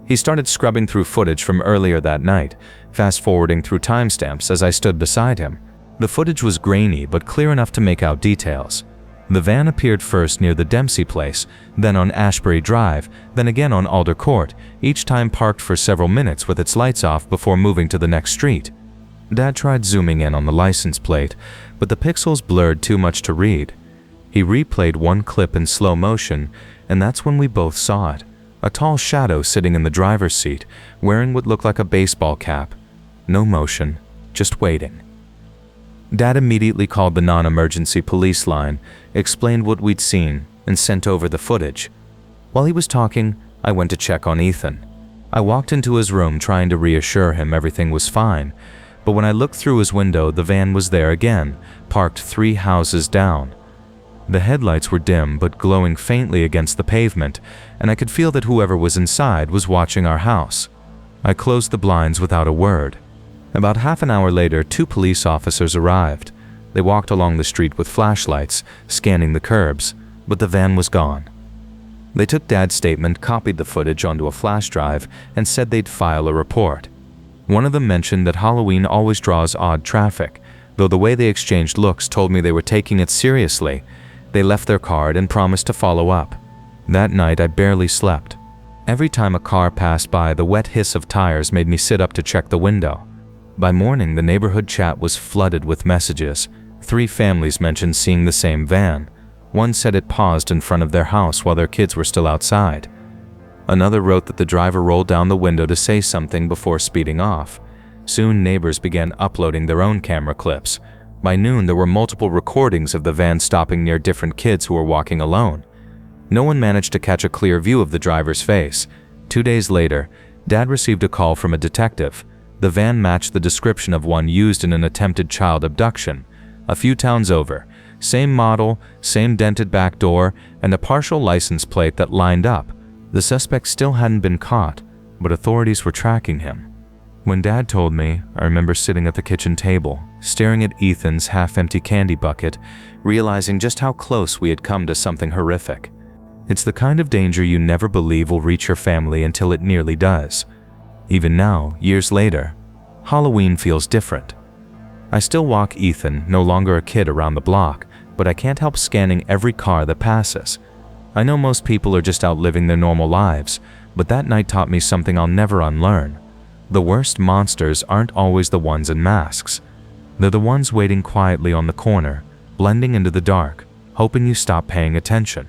He started scrubbing through footage from earlier that night, fast-forwarding through timestamps as I stood beside him. The footage was grainy but clear enough to make out details. The van appeared first near the Dempsey place, then on Ashbury Drive, then again on Alder Court, each time parked for several minutes with its lights off before moving to the next street. Dad tried zooming in on the license plate, but the pixels blurred too much to read. He replayed one clip in slow motion, and that's when we both saw it. A tall shadow sitting in the driver's seat, wearing what looked like a baseball cap. No motion, just waiting. Dad immediately called the non-emergency police line, explained what we'd seen, and sent over the footage. While he was talking, I went to check on Ethan. I walked into his room trying to reassure him everything was fine, but when I looked through his window, the van was there again, parked 3 houses down. The headlights were dim but glowing faintly against the pavement, and I could feel that whoever was inside was watching our house. I closed the blinds without a word. About half an hour later, 2 police officers arrived. They walked along the street with flashlights, scanning the curbs, but the van was gone. They took Dad's statement, copied the footage onto a flash drive, and said they'd file a report. One of them mentioned that Halloween always draws odd traffic, though the way they exchanged looks told me they were taking it seriously. They left their card and promised to follow up. That night I barely slept. Every time a car passed by, the wet hiss of tires made me sit up to check the window. By morning, the neighborhood chat was flooded with messages. 3 families mentioned seeing the same van. One said it paused in front of their house while their kids were still outside. Another wrote that the driver rolled down the window to say something before speeding off. Soon neighbors began uploading their own camera clips. By noon, there were multiple recordings of the van stopping near different kids who were walking alone. No one managed to catch a clear view of the driver's face. 2 days later, Dad received a call from a detective. The van matched the description of one used in an attempted child abduction. A few towns over, same model, same dented back door, and a partial license plate that lined up. The suspect still hadn't been caught, but authorities were tracking him. When Dad told me, I remember sitting at the kitchen table, staring at Ethan's half-empty candy bucket, realizing just how close we had come to something horrific. It's the kind of danger you never believe will reach your family until it nearly does. Even now, years later, Halloween feels different. I still walk Ethan, no longer a kid, around the block, but I can't help scanning every car that passes. I know most people are just out living their normal lives, but that night taught me something I'll never unlearn. The worst monsters aren't always the ones in masks. They're the ones waiting quietly on the corner, blending into the dark, hoping you stop paying attention.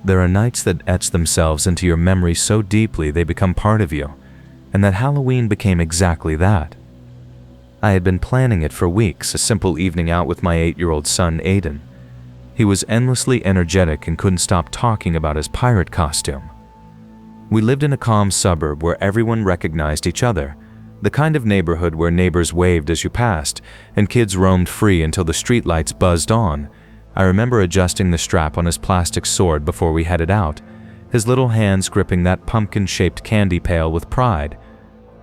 There are nights that etch themselves into your memory so deeply they become part of you, and that Halloween became exactly that. I had been planning it for weeks, a simple evening out with my 8-year-old son, Aiden. He was endlessly energetic and couldn't stop talking about his pirate costume. We lived in a calm suburb where everyone recognized each other, the kind of neighborhood where neighbors waved as you passed, and kids roamed free until the streetlights buzzed on. I remember adjusting the strap on his plastic sword before we headed out, his little hands gripping that pumpkin-shaped candy pail with pride.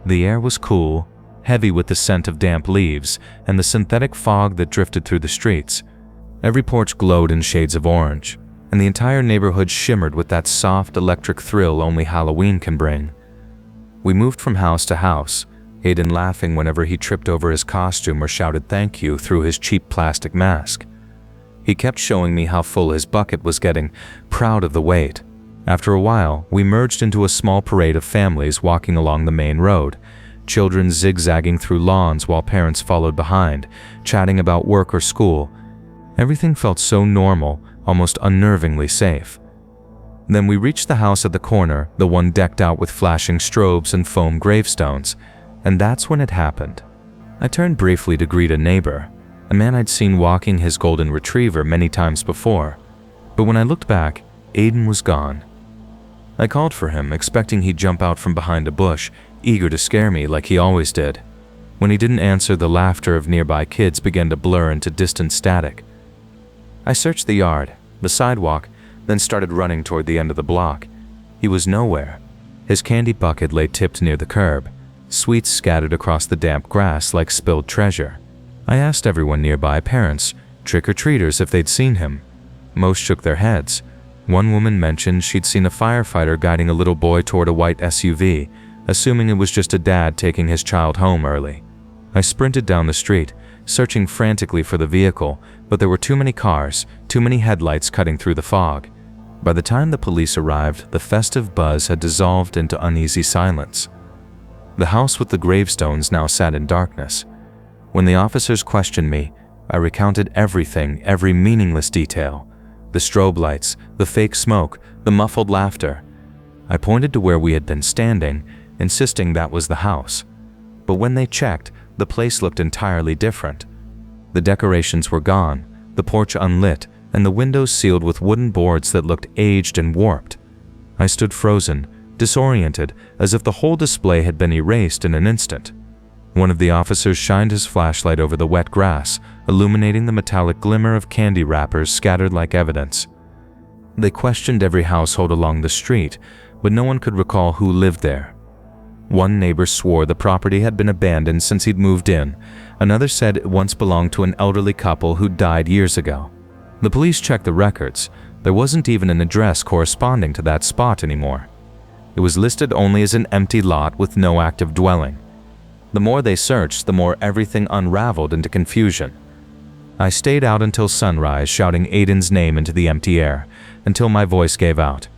The air was cool, heavy with the scent of damp leaves and the synthetic fog that drifted through the streets. Every porch glowed in shades of orange, and the entire neighborhood shimmered with that soft, electric thrill only Halloween can bring. We moved from house to house, Aiden laughing whenever he tripped over his costume or shouted thank you through his cheap plastic mask. He kept showing me how full his bucket was getting, proud of the weight. After a while, we merged into a small parade of families walking along the main road, children zigzagging through lawns while parents followed behind, chatting about work or school. Everything felt so normal, almost unnervingly safe. Then we reached the house at the corner, the one decked out with flashing strobes and foam gravestones, and that's when it happened. I turned briefly to greet a neighbor, a man I'd seen walking his golden retriever many times before, but when I looked back, Aiden was gone. I called for him, expecting he'd jump out from behind a bush, eager to scare me like he always did. When he didn't answer, the laughter of nearby kids began to blur into distant static. I searched the yard, the sidewalk, then started running toward the end of the block. He was nowhere. His candy bucket lay tipped near the curb, sweets scattered across the damp grass like spilled treasure. I asked everyone nearby, parents, trick-or-treaters, if they'd seen him. Most shook their heads. One woman mentioned she'd seen a firefighter guiding a little boy toward a white SUV, assuming it was just a dad taking his child home early. I sprinted down the street, searching frantically for the vehicle, but there were too many cars, too many headlights cutting through the fog. By the time the police arrived, the festive buzz had dissolved into uneasy silence. The house with the gravestones now sat in darkness. When the officers questioned me, I recounted everything, every meaningless detail. The strobe lights, the fake smoke, the muffled laughter. I pointed to where we had been standing, insisting that was the house. But when they checked, the place looked entirely different. The decorations were gone, the porch unlit, and the windows sealed with wooden boards that looked aged and warped. I stood frozen, disoriented, as if the whole display had been erased in an instant. One of the officers shined his flashlight over the wet grass, illuminating the metallic glimmer of candy wrappers scattered like evidence. They questioned every household along the street, but no one could recall who lived there. One neighbor swore the property had been abandoned since he'd moved in. Another said it once belonged to an elderly couple who died years ago. The police checked the records. There wasn't even an address corresponding to that spot anymore. It was listed only as an empty lot with no active dwelling. The more they searched, the more everything unraveled into confusion. I stayed out until sunrise, shouting Aiden's name into the empty air, until my voice gave out.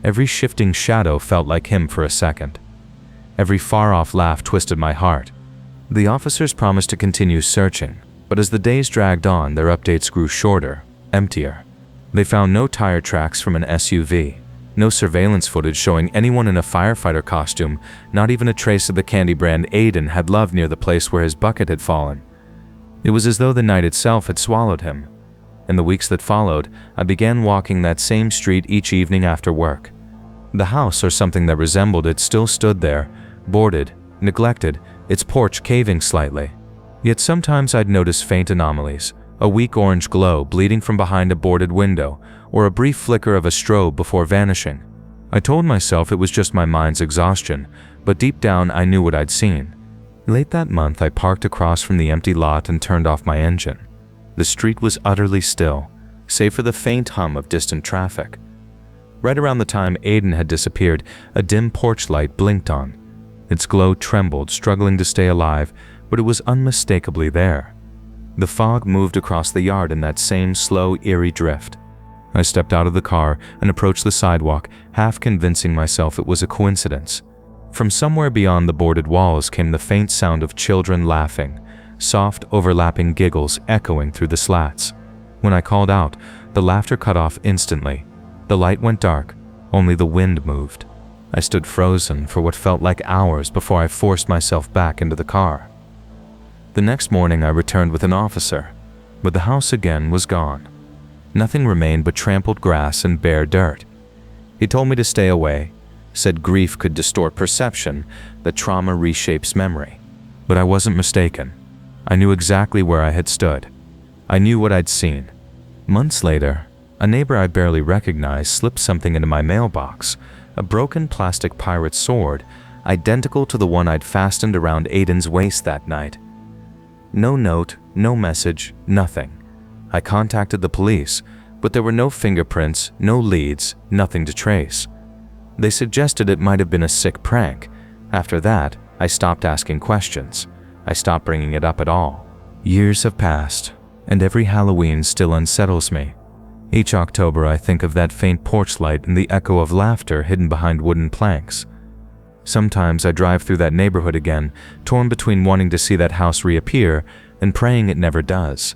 Every shifting shadow felt like him for a second. Every far-off laugh twisted my heart. The officers promised to continue searching, but as the days dragged on, their updates grew shorter, emptier. They found no tire tracks from an SUV, no surveillance footage showing anyone in a firefighter costume, not even a trace of the candy brand Aiden had loved near the place where his bucket had fallen. It was as though the night itself had swallowed him. In the weeks that followed, I began walking that same street each evening after work. The house, or something that resembled it, still stood there, boarded, neglected, its porch caving slightly. Yet sometimes I'd notice faint anomalies, a weak orange glow bleeding from behind a boarded window, or a brief flicker of a strobe before vanishing. I told myself it was just my mind's exhaustion, but deep down I knew what I'd seen. Late that month, I parked across from the empty lot and turned off my engine. The street was utterly still, save for the faint hum of distant traffic. Right around the time Aiden had disappeared, a dim porch light blinked on. Its glow trembled, struggling to stay alive, but it was unmistakably there. The fog moved across the yard in that same slow, eerie drift. I stepped out of the car and approached the sidewalk, half convincing myself it was a coincidence. From somewhere beyond the boarded walls came the faint sound of children laughing, soft, overlapping giggles echoing through the slats. When I called out, the laughter cut off instantly. The light went dark, only the wind moved. I stood frozen for what felt like hours before I forced myself back into the car. The next morning I returned with an officer, but the house again was gone. Nothing remained but trampled grass and bare dirt. He told me to stay away, said grief could distort perception, that trauma reshapes memory. But I wasn't mistaken. I knew exactly where I had stood. I knew what I'd seen. Months later, a neighbor I barely recognized slipped something into my mailbox, a broken plastic pirate sword, identical to the one I'd fastened around Aiden's waist that night. No note, no message, nothing. I contacted the police, but there were no fingerprints, no leads, nothing to trace. They suggested it might have been a sick prank. After that, I stopped asking questions. I stopped bringing it up at all. Years have passed, and every Halloween still unsettles me. Each October I think of that faint porch light and the echo of laughter hidden behind wooden planks. Sometimes I drive through that neighborhood again, torn between wanting to see that house reappear and praying it never does.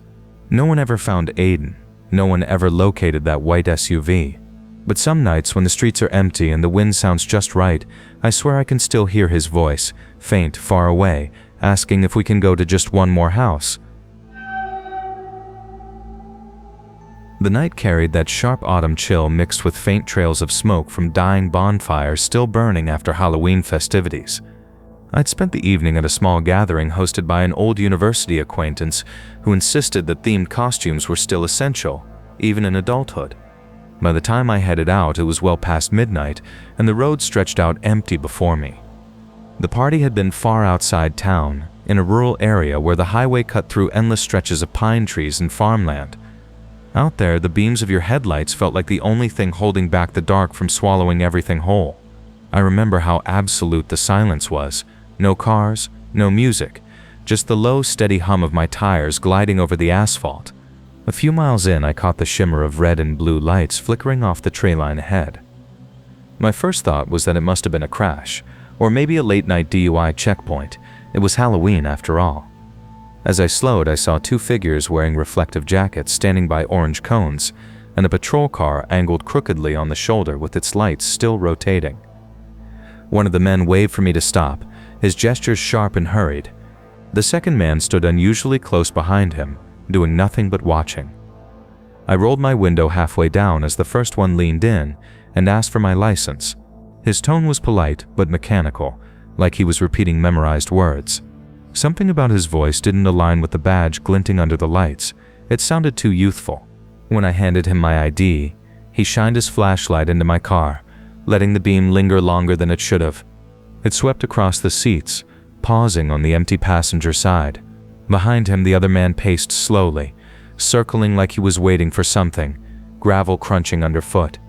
No one ever found Aiden. No one ever located that white SUV. But some nights when the streets are empty and the wind sounds just right, I swear I can still hear his voice, faint, far away, asking if we can go to just one more house. The night carried that sharp autumn chill mixed with faint trails of smoke from dying bonfires still burning after Halloween festivities. I'd spent the evening at a small gathering hosted by an old university acquaintance who insisted that themed costumes were still essential, even in adulthood. By the time I headed out, it was well past midnight, and the road stretched out empty before me. The party had been far outside town, in a rural area where the highway cut through endless stretches of pine trees and farmland. Out there, the beams of your headlights felt like the only thing holding back the dark from swallowing everything whole. I remember how absolute the silence was. No cars, no music, just the low, steady hum of my tires gliding over the asphalt. A few miles in, I caught the shimmer of red and blue lights flickering off the tree line ahead. My first thought was that it must have been a crash, or maybe a late-night DUI checkpoint. It was Halloween after all. As I slowed, I saw two figures wearing reflective jackets standing by orange cones, and a patrol car angled crookedly on the shoulder with its lights still rotating. One of the men waved for me to stop, his gestures sharp and hurried. The second man stood unusually close behind him, doing nothing but watching. I rolled my window halfway down as the first one leaned in and asked for my license. His tone was polite but mechanical, like he was repeating memorized words. Something about his voice didn't align with the badge glinting under the lights. It sounded too youthful. When I handed him my ID, he shined his flashlight into my car, letting the beam linger longer than it should have. It swept across the seats, pausing on the empty passenger side. Behind him, the other man paced slowly, circling like he was waiting for something, gravel crunching underfoot.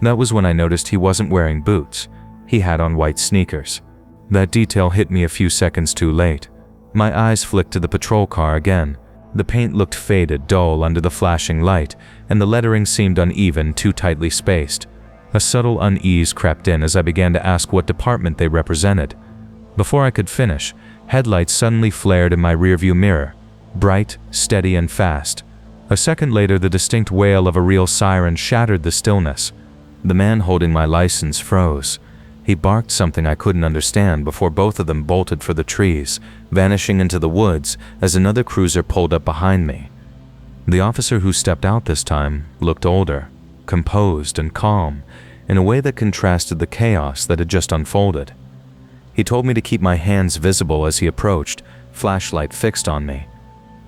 That was when I noticed he wasn't wearing boots. He had on white sneakers. That detail hit me a few seconds too late. My eyes flicked to the patrol car again. The paint looked faded, dull under the flashing light, and the lettering seemed uneven, too tightly spaced. A subtle unease crept in as I began to ask what department they represented. Before I could finish, headlights suddenly flared in my rearview mirror, bright, steady, and fast. A second later, the distinct wail of a real siren shattered the stillness. The man holding my license froze. He barked something I couldn't understand before both of them bolted for the trees, vanishing into the woods as another cruiser pulled up behind me. The officer who stepped out this time looked older, composed and calm, in a way that contrasted the chaos that had just unfolded. He told me to keep my hands visible as he approached, flashlight fixed on me.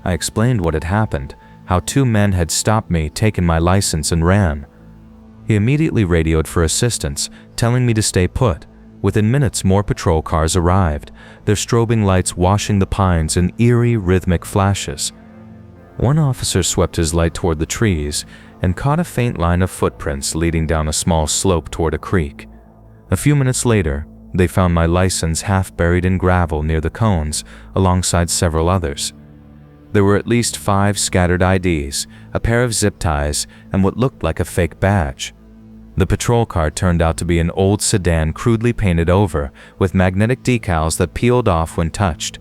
I explained what had happened, how two men had stopped me, taken my license, and ran. He immediately radioed for assistance, telling me to stay put. Within minutes, more patrol cars arrived, their strobing lights washing the pines in eerie, rhythmic flashes. One officer swept his light toward the trees and caught a faint line of footprints leading down a small slope toward a creek. A few minutes later, they found my license half buried in gravel near the cones, alongside several others. There were at least 5 scattered IDs, a pair of zip ties, and what looked like a fake badge. The patrol car turned out to be an old sedan crudely painted over, with magnetic decals that peeled off when touched.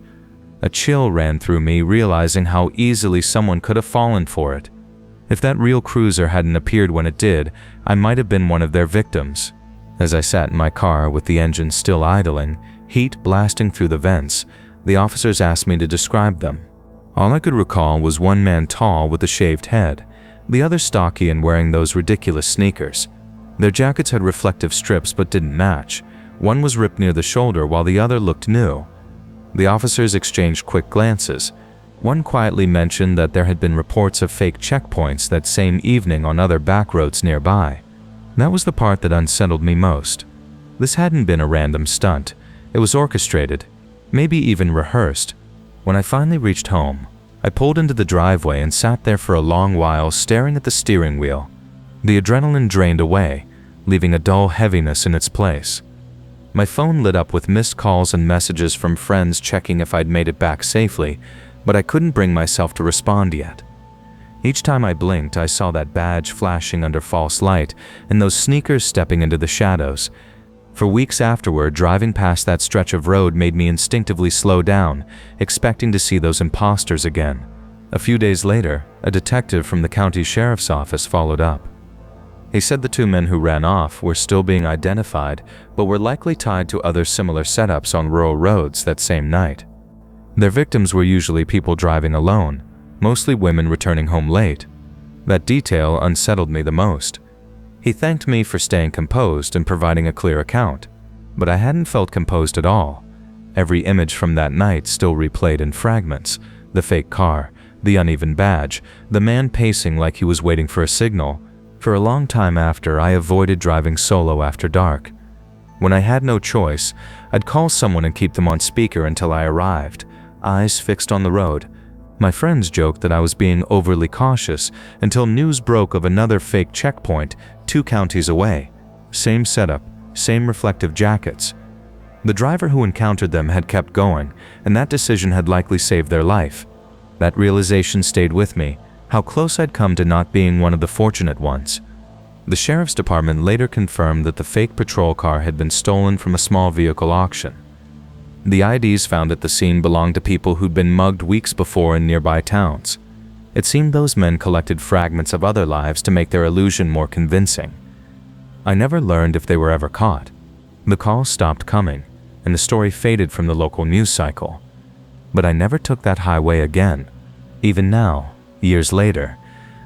A chill ran through me, realizing how easily someone could have fallen for it. If that real cruiser hadn't appeared when it did, I might have been one of their victims. As I sat in my car with the engine still idling, heat blasting through the vents, the officers asked me to describe them. All I could recall was one man tall with a shaved head, the other stocky and wearing those ridiculous sneakers. Their jackets had reflective strips but didn't match. One was ripped near the shoulder while the other looked new. The officers exchanged quick glances. One quietly mentioned that there had been reports of fake checkpoints that same evening on other back roads nearby. That was the part that unsettled me most. This hadn't been a random stunt. It was orchestrated, maybe even rehearsed. When I finally reached home, I pulled into the driveway and sat there for a long while staring at the steering wheel. The adrenaline drained away, leaving a dull heaviness in its place. My phone lit up with missed calls and messages from friends checking if I'd made it back safely, but I couldn't bring myself to respond yet. Each time I blinked, I saw that badge flashing under false light and those sneakers stepping into the shadows. For weeks afterward, driving past that stretch of road made me instinctively slow down, expecting to see those imposters again. A few days later, a detective from the county sheriff's office followed up. He said the 2 men who ran off were still being identified, but were likely tied to other similar setups on rural roads that same night. Their victims were usually people driving alone, mostly women returning home late. That detail unsettled me the most. He thanked me for staying composed and providing a clear account, but I hadn't felt composed at all. Every image from that night still replayed in fragments: the fake car, the uneven badge, the man pacing like he was waiting for a signal. For a long time after, I avoided driving solo after dark. When I had no choice, I'd call someone and keep them on speaker until I arrived, eyes fixed on the road. My friends joked that I was being overly cautious until news broke of another fake checkpoint 2 counties away. Same setup, same reflective jackets. The driver who encountered them had kept going, and that decision had likely saved their life. That realization stayed with me, how close I'd come to not being one of the fortunate ones. The sheriff's department later confirmed that the fake patrol car had been stolen from a small vehicle auction. The IDs found at the scene belonged to people who'd been mugged weeks before in nearby towns. It seemed those men collected fragments of other lives to make their illusion more convincing. I never learned if they were ever caught. The calls stopped coming, and the story faded from the local news cycle. But I never took that highway again. Even now, years later,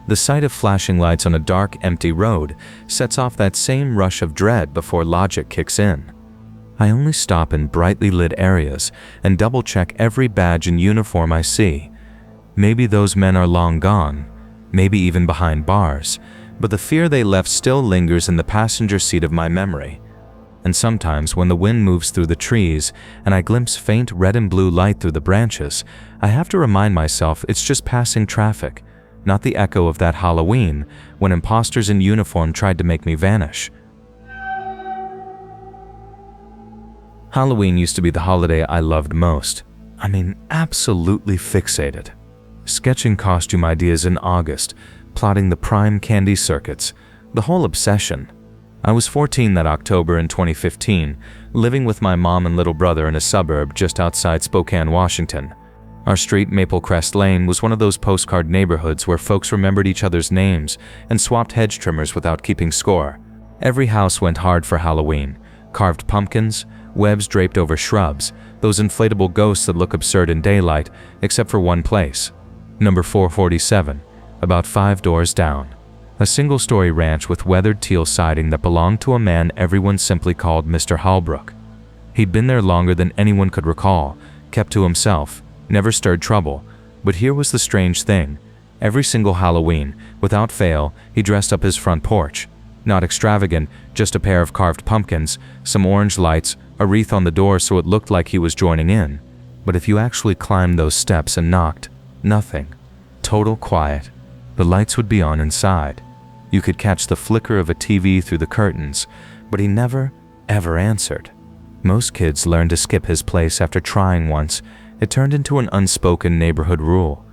the sight of flashing lights on a dark, empty road sets off that same rush of dread before logic kicks in. I only stop in brightly lit areas and double-check every badge and uniform I see. Maybe those men are long gone, maybe even behind bars, but the fear they left still lingers in the passenger seat of my memory. And sometimes when the wind moves through the trees and I glimpse faint red and blue light through the branches, I have to remind myself it's just passing traffic, not the echo of that Halloween when imposters in uniform tried to make me vanish. Halloween used to be the holiday I loved most. I mean, absolutely fixated. Sketching costume ideas in August, plotting the prime candy circuits, the whole obsession. I was 14 that October in 2015, living with my mom and little brother in a suburb just outside Spokane, Washington. Our street, Maple Crest Lane, was one of those postcard neighborhoods where folks remembered each other's names and swapped hedge trimmers without keeping score. Every house went hard for Halloween. Carved pumpkins, webs draped over shrubs, those inflatable ghosts that look absurd in daylight, except for one place. Number 447, about 5 doors down. A single-story ranch with weathered teal siding that belonged to a man everyone simply called Mr. Halbrook. He'd been there longer than anyone could recall, kept to himself, never stirred trouble. But here was the strange thing. Every single Halloween, without fail, he dressed up his front porch. Not extravagant, just a pair of carved pumpkins, some orange lights, a wreath on the door so it looked like he was joining in. But if you actually climbed those steps and knocked, nothing. Total quiet. The lights would be on inside. You could catch the flicker of a TV through the curtains, but he never, ever answered. Most kids learn to skip his place after trying once. It turned into an unspoken neighborhood rule.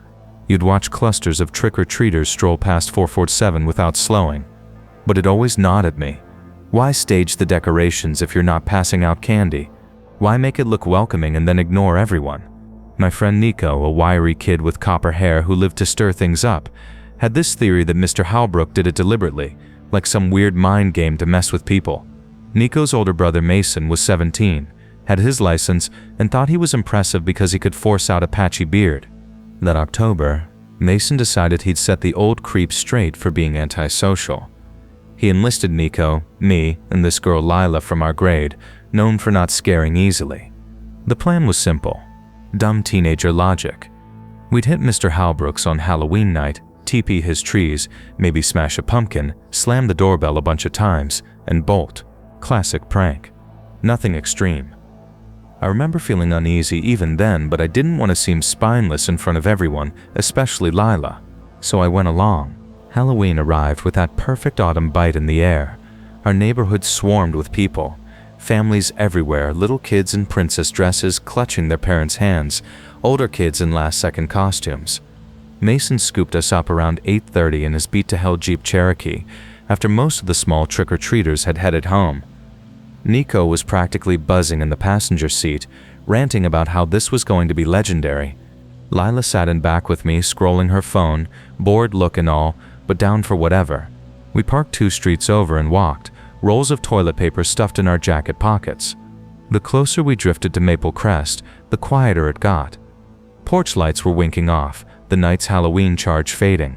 You'd watch clusters of trick-or-treaters stroll past 447 without slowing. But it always gnawed at me. Why stage the decorations if you're not passing out candy? Why make it look welcoming and then ignore everyone? My friend Nico, a wiry kid with copper hair who lived to stir things up, had this theory that Mr. Halbrook did it deliberately, like some weird mind game to mess with people. Nico's older brother Mason was 17, had his license, and thought he was impressive because he could force out a patchy beard. That October, Mason decided he'd set the old creep straight for being antisocial. He enlisted Nico, me, and this girl Lila from our grade, known for not scaring easily. The plan was simple. Dumb teenager logic. We'd hit Mr. Halbrook's on Halloween night, TP his trees, maybe smash a pumpkin, slam the doorbell a bunch of times, and bolt. Classic prank. Nothing extreme. I remember feeling uneasy even then, but I didn't want to seem spineless in front of everyone, especially Lila. So I went along. Halloween arrived with that perfect autumn bite in the air. Our neighborhood swarmed with people. Families everywhere, little kids in princess dresses clutching their parents' hands, older kids in last-second costumes. Mason scooped us up around 8:30 in his beat-to-hell Jeep Cherokee, after most of the small trick-or-treaters had headed home. Nico was practically buzzing in the passenger seat, ranting about how this was going to be legendary. Lila sat in back with me, scrolling her phone, bored look and all, but down for whatever. We parked 2 streets over and walked, rolls of toilet paper stuffed in our jacket pockets. The closer we drifted to Maple Crest, the quieter it got. Porch lights were winking off, the night's Halloween charge fading.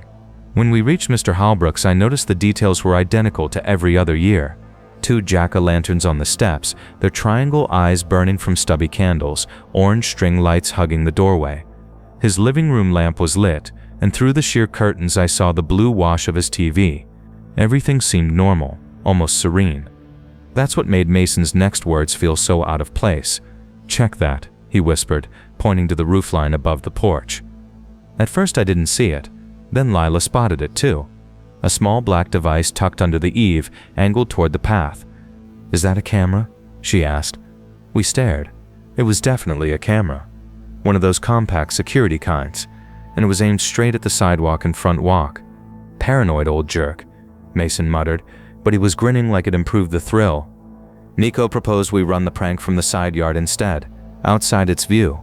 When we reached Mr. Halbrook's, I noticed the details were identical to every other year. 2 jack-o'-lanterns on the steps, their triangle eyes burning from stubby candles, orange string lights hugging the doorway. His living room lamp was lit, and through the sheer curtains I saw the blue wash of his TV. Everything seemed normal, almost serene. That's what made Mason's next words feel so out of place. "Check that," he whispered, pointing to the roofline above the porch. At first I didn't see it. Then Lila spotted it too. A small black device tucked under the eave, angled toward the path. "Is that a camera?" she asked. We stared. It was definitely a camera. One of those compact security kinds, and it was aimed straight at the sidewalk and front walk. "Paranoid old jerk," Mason muttered, but he was grinning like it improved the thrill. Nico proposed we run the prank from the side yard instead, outside its view.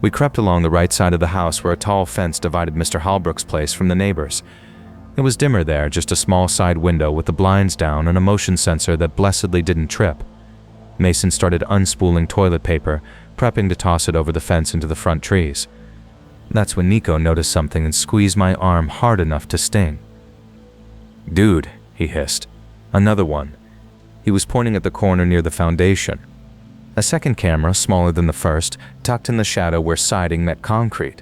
We crept along the right side of the house where a tall fence divided Mr. Halbrook's place from the neighbors. It was dimmer there, just a small side window with the blinds down and a motion sensor that blessedly didn't trip. Mason started unspooling toilet paper, prepping to toss it over the fence into the front trees. That's when Nico noticed something and squeezed my arm hard enough to sting. "Dude," he hissed. "Another one." He was pointing at the corner near the foundation. A second camera, smaller than the first, tucked in the shadow where siding met concrete.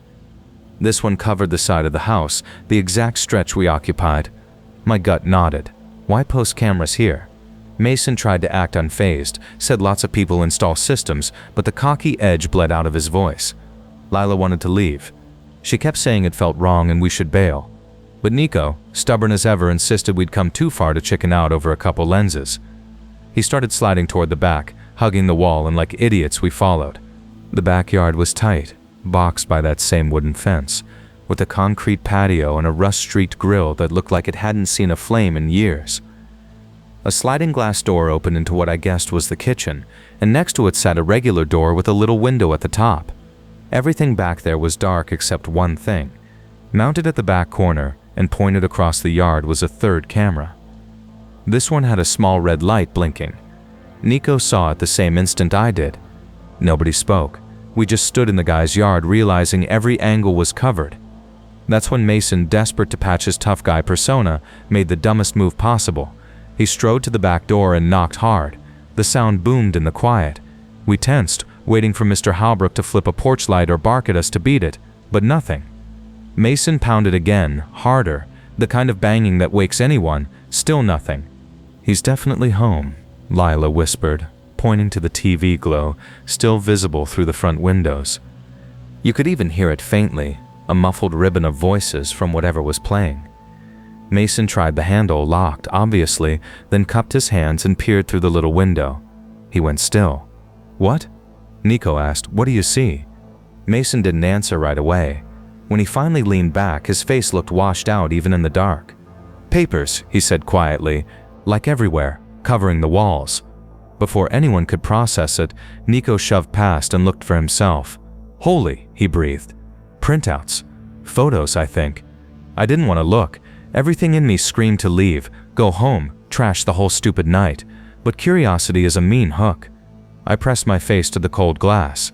This one covered the side of the house, the exact stretch we occupied. My gut nodded. Why post cameras here? Mason tried to act unfazed, said lots of people install systems, but the cocky edge bled out of his voice. Lila wanted to leave. She kept saying it felt wrong and we should bail. But Nico, stubborn as ever, insisted we'd come too far to chicken out over a couple lenses. He started sliding toward the back, hugging the wall, and like idiots we followed. The backyard was tight, boxed by that same wooden fence, with a concrete patio and a rust-streaked grill that looked like it hadn't seen a flame in years. A sliding glass door opened into what I guessed was the kitchen, and next to it sat a regular door with a little window at the top. Everything back there was dark except one thing. Mounted at the back corner and pointed across the yard was a third camera. This one had a small red light blinking. Nico saw it the same instant I did. Nobody spoke. We just stood in the guy's yard, realizing every angle was covered. That's when Mason, desperate to patch his tough guy persona, made the dumbest move possible. He strode to the back door and knocked hard. The sound boomed in the quiet. We tensed, waiting for Mr. Halbrook to flip a porch light or bark at us to beat it, but nothing. Mason pounded again, harder, the kind of banging that wakes anyone, still nothing. "He's definitely home," Lila whispered, pointing to the TV glow still visible through the front windows. You could even hear it faintly, a muffled ribbon of voices from whatever was playing. Mason tried the handle, locked, obviously, then cupped his hands and peered through the little window. He went still. "What?" Nico asked. "What do you see?" Mason didn't answer right away. When he finally leaned back, his face looked washed out even in the dark. "Papers," he said quietly, "like everywhere, covering the walls." Before anyone could process it, Nico shoved past and looked for himself. "Holy," he breathed. "Printouts. Photos, I think." I didn't want to look. Everything in me screamed to leave, go home, trash the whole stupid night. But curiosity is a mean hook. I pressed my face to the cold glass.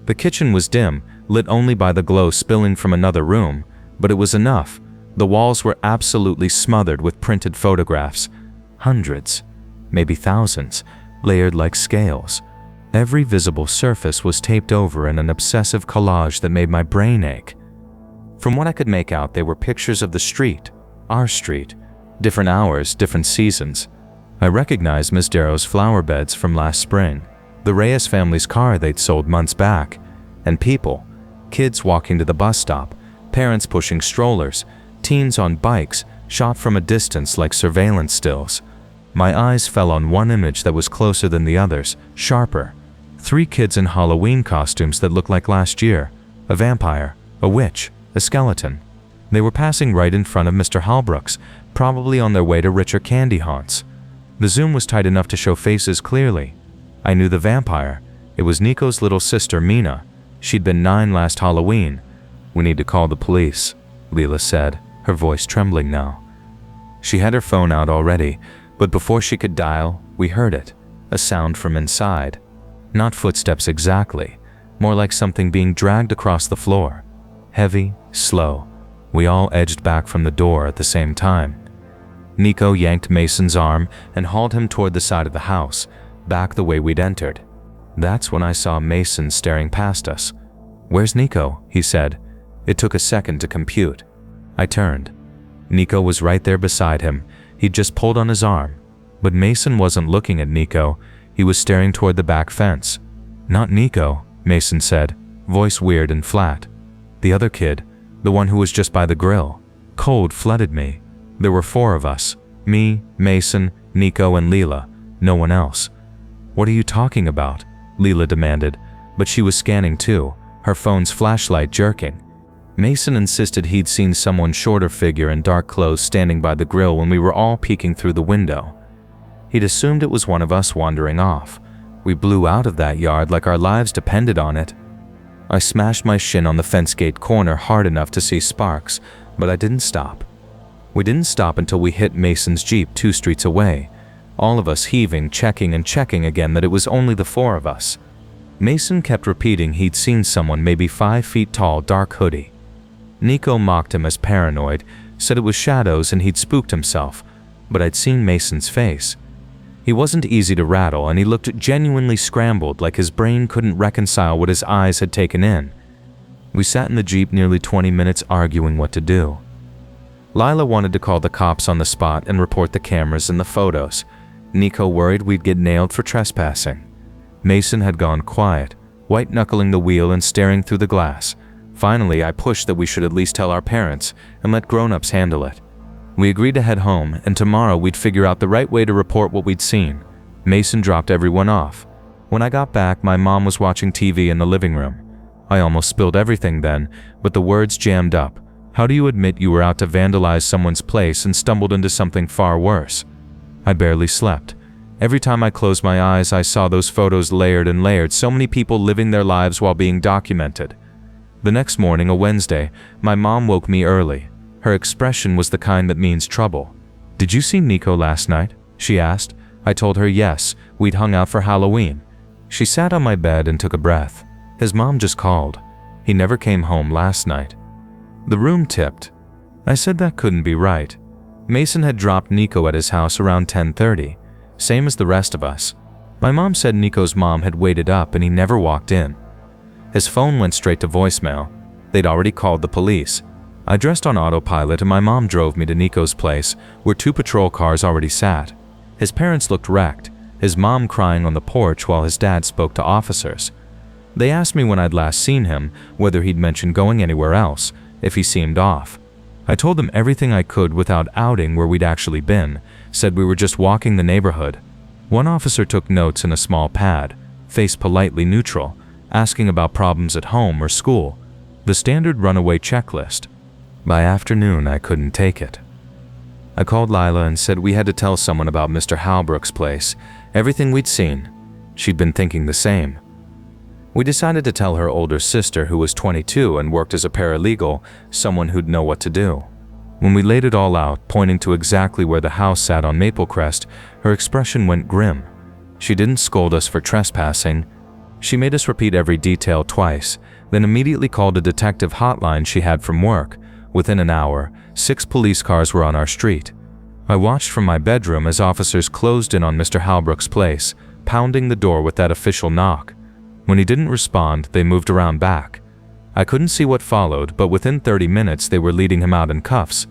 The kitchen was dim, lit only by the glow spilling from another room, but it was enough. The walls were absolutely smothered with printed photographs. Hundreds, maybe thousands, layered like scales. Every visible surface was taped over in an obsessive collage that made my brain ache. From what I could make out, they were pictures of the street, our street, different hours, different seasons. I recognized Miss Darrow's flower beds from last spring, the Reyes family's car they'd sold months back, and people, kids walking to the bus stop, parents pushing strollers, teens on bikes, shot from a distance like surveillance stills. My eyes fell on one image that was closer than the others, sharper. 3 kids in Halloween costumes that looked like last year, a vampire, a witch, a skeleton. They were passing right in front of Mr. Halbrook's, probably on their way to richer candy haunts. The zoom was tight enough to show faces clearly. I knew the vampire. It was Nico's little sister, Mina. She'd been 9 last Halloween. "We need to call the police," Leela said, her voice trembling now. She had her phone out already, but before she could dial, we heard it, a sound from inside. Not footsteps exactly, more like something being dragged across the floor. Heavy, slow. We all edged back from the door at the same time. Nico yanked Mason's arm and hauled him toward the side of the house, back the way we'd entered. That's when I saw Mason staring past us. "Where's Nico?" he said. It took a second to compute. I turned. Nico was right there beside him. He'd just pulled on his arm. But Mason wasn't looking at Nico. He was staring toward the back fence. "Not Nico," Mason said, voice weird and flat. "The other kid, the one who was just by the grill." Cold flooded me. There were 4 of us. Me, Mason, Nico, and Leela. No one else. "What are you talking about?" Leela demanded, but she was scanning too, her phone's flashlight jerking. Mason insisted he'd seen someone's shorter figure in dark clothes standing by the grill when we were all peeking through the window. He'd assumed it was one of us wandering off. We blew out of that yard like our lives depended on it. I smashed my shin on the fence gate corner hard enough to see sparks, but I didn't stop. We didn't stop until we hit Mason's Jeep 2 streets away, all of us heaving, checking and checking again that it was only the 4 of us. Mason kept repeating he'd seen someone maybe 5 feet tall, dark hoodie. Nico mocked him as paranoid, said it was shadows and he'd spooked himself, but I'd seen Mason's face. He wasn't easy to rattle and he looked genuinely scrambled, like his brain couldn't reconcile what his eyes had taken in. We sat in the Jeep nearly 20 minutes arguing what to do. Lila wanted to call the cops on the spot and report the cameras and the photos. Nico worried we'd get nailed for trespassing. Mason had gone quiet, white-knuckling the wheel and staring through the glass. Finally, I pushed that we should at least tell our parents and let grown-ups handle it. We agreed to head home, and tomorrow we'd figure out the right way to report what we'd seen. Mason dropped everyone off. When I got back, my mom was watching TV in the living room. I almost spilled everything then, but the words jammed up. How do you admit you were out to vandalize someone's place and stumbled into something far worse? I barely slept. Every time I closed my eyes, I saw those photos layered and layered, so many people living their lives while being documented. The next morning, a Wednesday, my mom woke me early. Her expression was the kind that means trouble. "Did you see Nico last night?" she asked. I told her yes, we'd hung out for Halloween. She sat on my bed and took a breath. His mom just called. He never came home last night. The room tipped. I said that couldn't be right. Mason had dropped Nico at his house around 10:30, same as the rest of us. My mom said Nico's mom had waited up and he never walked in. His phone went straight to voicemail. They'd already called the police. I dressed on autopilot and my mom drove me to Nico's place, where 2 patrol cars already sat. His parents looked wrecked, his mom crying on the porch while his dad spoke to officers. They asked me when I'd last seen him, whether he'd mentioned going anywhere else, if he seemed off. I told them everything I could without outing where we'd actually been, said we were just walking the neighborhood. One officer took notes in a small pad, face politely neutral, asking about problems at home or school, the standard runaway checklist. By afternoon, I couldn't take it. I called Lila and said we had to tell someone about Mr. Halbrook's place, everything we'd seen. She'd been thinking the same. We decided to tell her older sister, who was 22 and worked as a paralegal, someone who'd know what to do. When we laid it all out, pointing to exactly where the house sat on Maplecrest, her expression went grim. She didn't scold us for trespassing. She made us repeat every detail twice, then immediately called a detective hotline she had from work. Within an hour, 6 police cars were on our street. I watched from my bedroom as officers closed in on Mr. Halbrook's place, pounding the door with that official knock. When he didn't respond, they moved around back. I couldn't see what followed, but within 30 minutes they were leading him out in cuffs.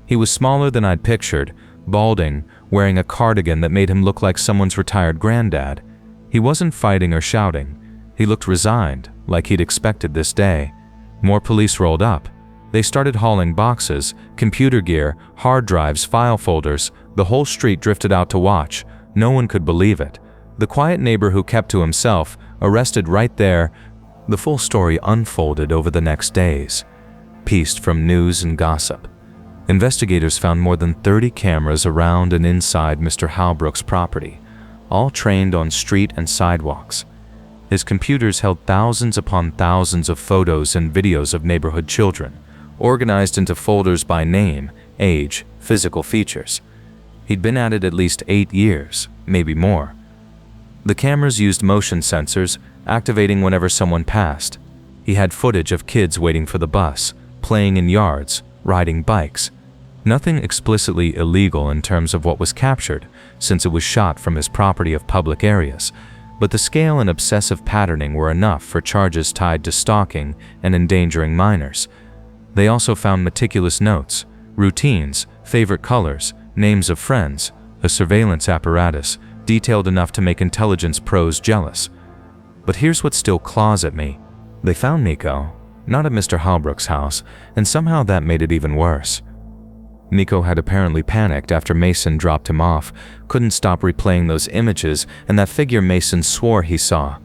He was smaller than I'd pictured, balding, wearing a cardigan that made him look like someone's retired granddad. He wasn't fighting or shouting. He looked resigned, like he'd expected this day. More police rolled up. They started hauling boxes, computer gear, hard drives, file folders. The whole street drifted out to watch. No one could believe it. The quiet neighbor who kept to himself, arrested right there. The full story unfolded over the next days, pieced from news and gossip. Investigators found more than 30 cameras around and inside Mr. Halbrook's property, all trained on street and sidewalks. His computers held thousands upon thousands of photos and videos of neighborhood children, organized into folders by name, age, physical features. He'd been at it at least 8 years, maybe more. The cameras used motion sensors, activating whenever someone passed. He had footage of kids waiting for the bus, playing in yards, riding bikes. Nothing explicitly illegal in terms of what was captured, since it was shot from his property of public areas, but the scale and obsessive patterning were enough for charges tied to stalking and endangering minors. They also found meticulous notes, routines, favorite colors, names of friends, a surveillance apparatus, detailed enough to make intelligence pros jealous. But here's what still claws at me. They found Nico, not at Mr. Halbrook's house, and somehow that made it even worse. Nico had apparently panicked after Mason dropped him off, couldn't stop replaying those images and that figure Mason swore he saw.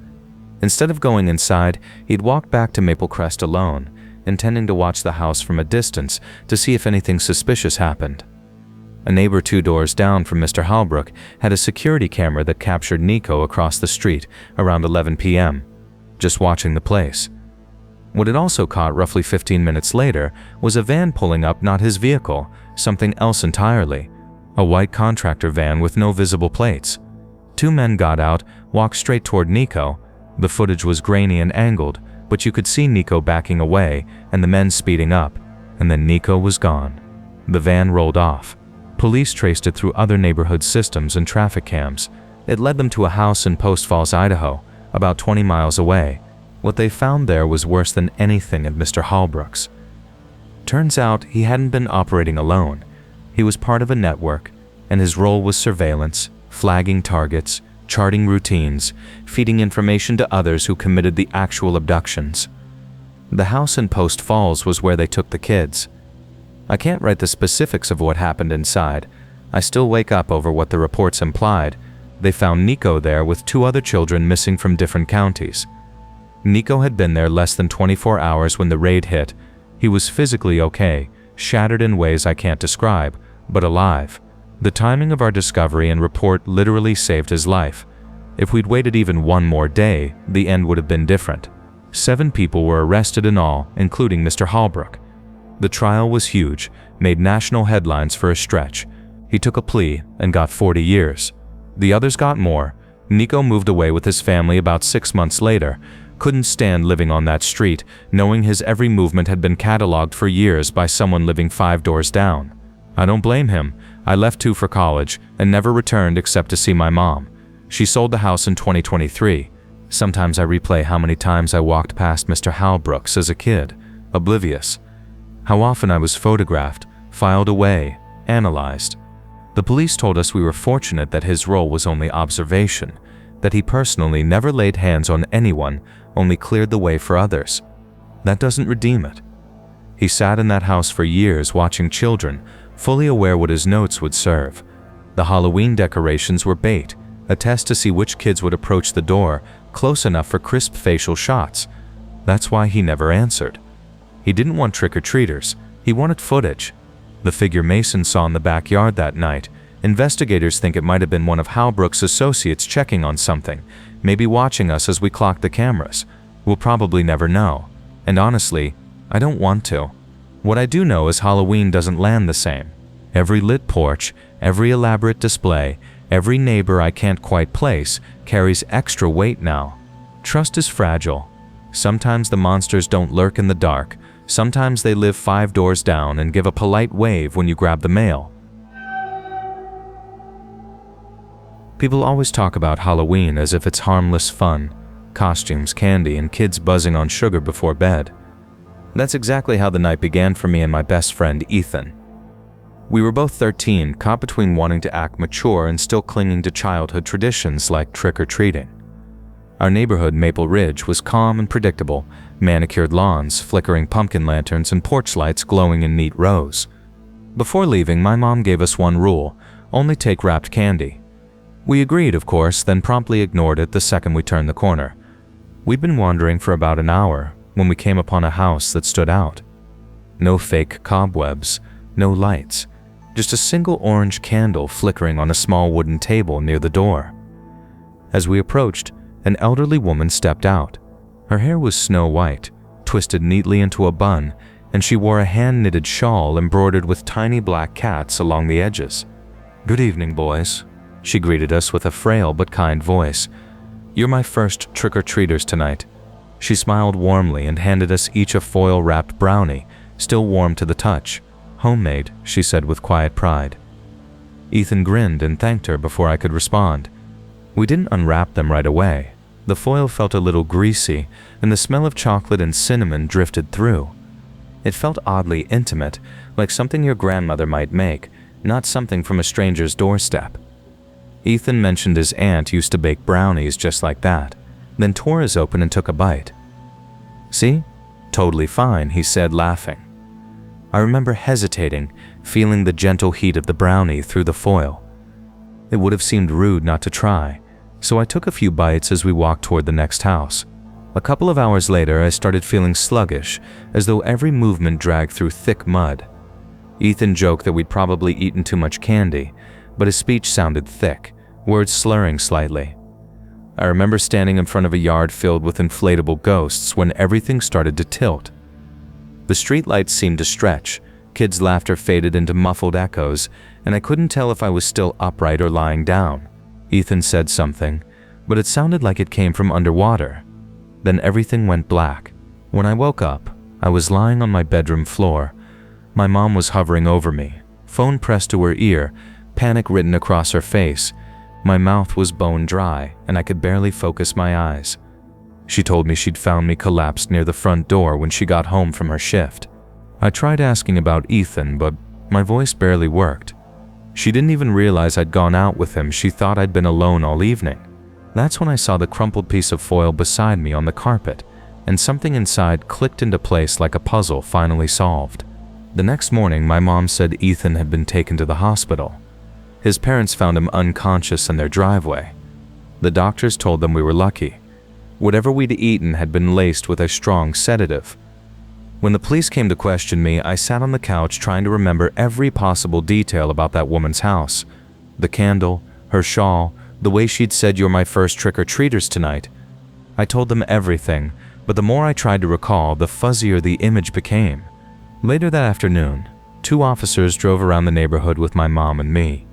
Instead of going inside, he'd walked back to Maplecrest alone, intending to watch the house from a distance to see if anything suspicious happened. A neighbor 2 doors down from Mr. Halbrook had a security camera that captured Nico across the street around 11 p.m., just watching the place. What it also caught roughly 15 minutes later was a van pulling up, not his vehicle, something else entirely, a white contractor van with no visible plates. 2 men got out, walked straight toward Nico. The footage was grainy and angled, but you could see Nico backing away and the men speeding up, and then Nico was gone. The van rolled off. Police traced it through other neighborhood systems and traffic cams. It led them to a house in Post Falls, Idaho, about 20 miles away. What they found there was worse than anything at Mr. Halbrook's. Turns out he hadn't been operating alone. He was part of a network, and his role was surveillance, flagging targets, charting routines, feeding information to others who committed the actual abductions. The house in Post Falls was where they took the kids. I can't write the specifics of what happened inside. I still wake up over what the reports implied. They found Nico there with 2 other children missing from different counties. Nico had been there less than 24 hours when the raid hit. He was physically okay, shattered in ways I can't describe, but alive. The timing of our discovery and report literally saved his life. If we'd waited even 1 more day, the end would have been different. 7 people were arrested in all, including Mr. Halbrook. The trial was huge, made national headlines for a stretch. He took a plea and got 40 years. The others got more. Nico moved away with his family about 6 months later. Couldn't stand living on that street, knowing his every movement had been cataloged for years by someone living 5 doors down. I don't blame him. I left too for college and never returned except to see my mom. She sold the house in 2023. Sometimes I replay how many times I walked past Mr. Halbrook's as a kid, oblivious. How often I was photographed, filed away, analyzed. The police told us we were fortunate that his role was only observation, that he personally never laid hands on anyone, only cleared the way for others. That doesn't redeem it. He sat in that house for years watching children, fully aware what his notes would serve. The Halloween decorations were bait, a test to see which kids would approach the door close enough for crisp facial shots. That's why he never answered. He didn't want trick-or-treaters, he wanted footage. The figure Mason saw in the backyard that night, investigators think it might have been one of Halbrook's associates checking on something, maybe watching us as we clocked the cameras. We'll probably never know. And honestly, I don't want to. What I do know is Halloween doesn't land the same. Every lit porch, every elaborate display, every neighbor I can't quite place carries extra weight now. Trust is fragile. Sometimes the monsters don't lurk in the dark. Sometimes they live 5 doors down and give a polite wave when you grab the mail. People always talk about Halloween as if it's harmless fun. Costumes, candy, and kids buzzing on sugar before bed. That's exactly how the night began for me and my best friend, Ethan. We were both 13, caught between wanting to act mature and still clinging to childhood traditions like trick-or-treating. Our neighborhood, Maple Ridge, was calm and predictable, manicured lawns, flickering pumpkin lanterns, and porch lights glowing in neat rows. Before leaving, my mom gave us one rule: only take wrapped candy. We agreed, of course, then promptly ignored it the second we turned the corner. We'd been wandering for about an hour when we came upon a house that stood out. No fake cobwebs, no lights, just a single orange candle flickering on a small wooden table near the door. As we approached, an elderly woman stepped out. Her hair was snow white, twisted neatly into a bun, and she wore a hand-knitted shawl embroidered with tiny black cats along the edges. "Good evening, boys," she greeted us with a frail but kind voice. "You're my first trick-or-treaters tonight." She smiled warmly and handed us each a foil-wrapped brownie, still warm to the touch. "Homemade," she said with quiet pride. Ethan grinned and thanked her before I could respond. We didn't unwrap them right away. The foil felt a little greasy, and the smell of chocolate and cinnamon drifted through. It felt oddly intimate, like something your grandmother might make, not something from a stranger's doorstep. Ethan mentioned his aunt used to bake brownies just like that, then tore his open and took a bite. "See? Totally fine," he said, laughing. I remember hesitating, feeling the gentle heat of the brownie through the foil. It would have seemed rude not to try, so I took a few bites as we walked toward the next house. A couple of hours later, I started feeling sluggish, as though every movement dragged through thick mud. Ethan joked that we'd probably eaten too much candy, but his speech sounded thick, words slurring slightly. I remember standing in front of a yard filled with inflatable ghosts when everything started to tilt. The streetlights seemed to stretch, kids' laughter faded into muffled echoes, and I couldn't tell if I was still upright or lying down. Ethan said something, but it sounded like it came from underwater. Then everything went black. When I woke up, I was lying on my bedroom floor. My mom was hovering over me, phone pressed to her ear, panic written across her face. My mouth was bone dry, and I could barely focus my eyes. She told me she'd found me collapsed near the front door when she got home from her shift. I tried asking about Ethan, but my voice barely worked. She didn't even realize I'd gone out with him. She thought I'd been alone all evening. That's when I saw the crumpled piece of foil beside me on the carpet, and something inside clicked into place like a puzzle finally solved. The next morning, my mom said Ethan had been taken to the hospital. His parents found him unconscious in their driveway. The doctors told them we were lucky. Whatever we'd eaten had been laced with a strong sedative. When the police came to question me, I sat on the couch trying to remember every possible detail about that woman's house. The candle, her shawl, the way she'd said, "You're my first trick-or-treaters tonight." I told them everything, but the more I tried to recall, the fuzzier the image became. Later that afternoon, 2 officers drove around the neighborhood with my mom and me.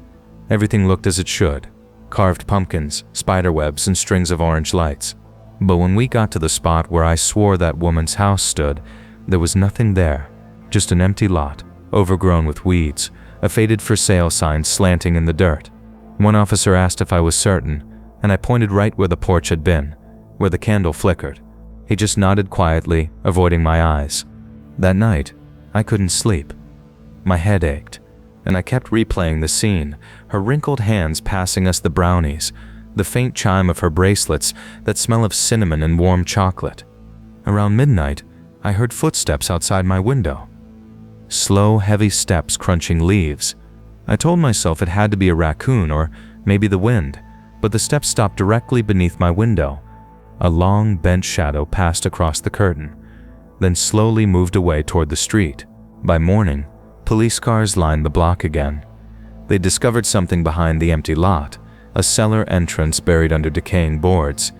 Everything looked as it should: carved pumpkins, spiderwebs, and strings of orange lights. But when we got to the spot where I swore that woman's house stood, there was nothing there, just an empty lot, overgrown with weeds, a faded for sale sign slanting in the dirt. One officer asked if I was certain, and I pointed right where the porch had been, where the candle flickered. He just nodded quietly, avoiding my eyes. That night, I couldn't sleep. My head ached. and I kept replaying the scene, her wrinkled hands passing us the brownies, the faint chime of her bracelets that smell of cinnamon and warm chocolate. Around midnight, I heard footsteps outside my window. Slow, heavy steps crunching leaves. I told myself it had to be a raccoon or maybe the wind, but the steps stopped directly beneath my window. A long, bent shadow passed across the curtain, then slowly moved away toward the street. By morning, police cars lined the block again. They discovered something behind the empty lot, a cellar entrance buried under decaying boards.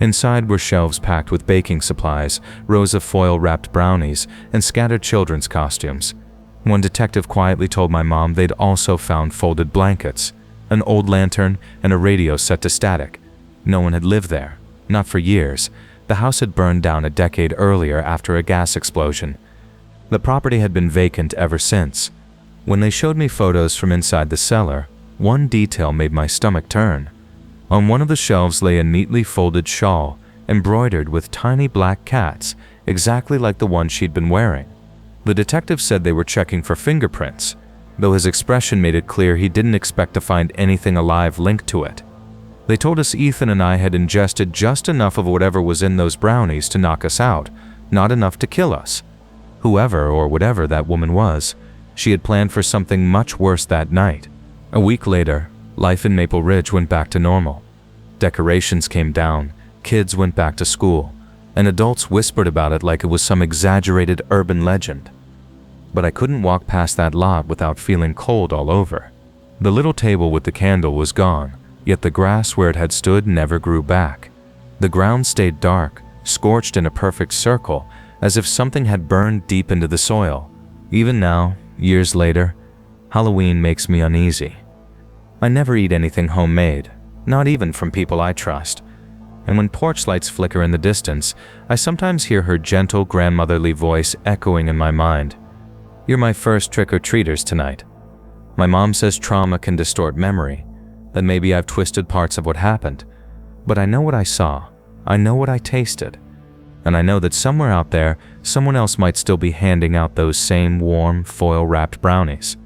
Inside were shelves packed with baking supplies, rows of foil-wrapped brownies, and scattered children's costumes. One detective quietly told my mom they'd also found folded blankets, an old lantern, and a radio set to static. No one had lived there, not for years. The house had burned down a decade earlier after a gas explosion. The property had been vacant ever since. When they showed me photos from inside the cellar, one detail made my stomach turn. On one of the shelves lay a neatly folded shawl, embroidered with tiny black cats, exactly like the one she'd been wearing. The detective said they were checking for fingerprints, though his expression made it clear he didn't expect to find anything alive linked to it. They told us Ethan and I had ingested just enough of whatever was in those brownies to knock us out, not enough to kill us. Whoever or whatever that woman was, she had planned for something much worse that night. A week later, life in Maple Ridge went back to normal. Decorations came down, kids went back to school, and adults whispered about it like it was some exaggerated urban legend. But I couldn't walk past that lot without feeling cold all over. The little table with the candle was gone, yet the grass where it had stood never grew back. The ground stayed dark, scorched in a perfect circle, as if something had burned deep into the soil. Even now, years later, Halloween makes me uneasy. I never eat anything homemade, not even from people I trust. And when porch lights flicker in the distance, I sometimes hear her gentle grandmotherly voice echoing in my mind. "You're my first trick-or-treaters tonight." My mom says trauma can distort memory, that maybe I've twisted parts of what happened. But I know what I saw, I know what I tasted, and I know that somewhere out there, someone else might still be handing out those same warm, foil-wrapped brownies.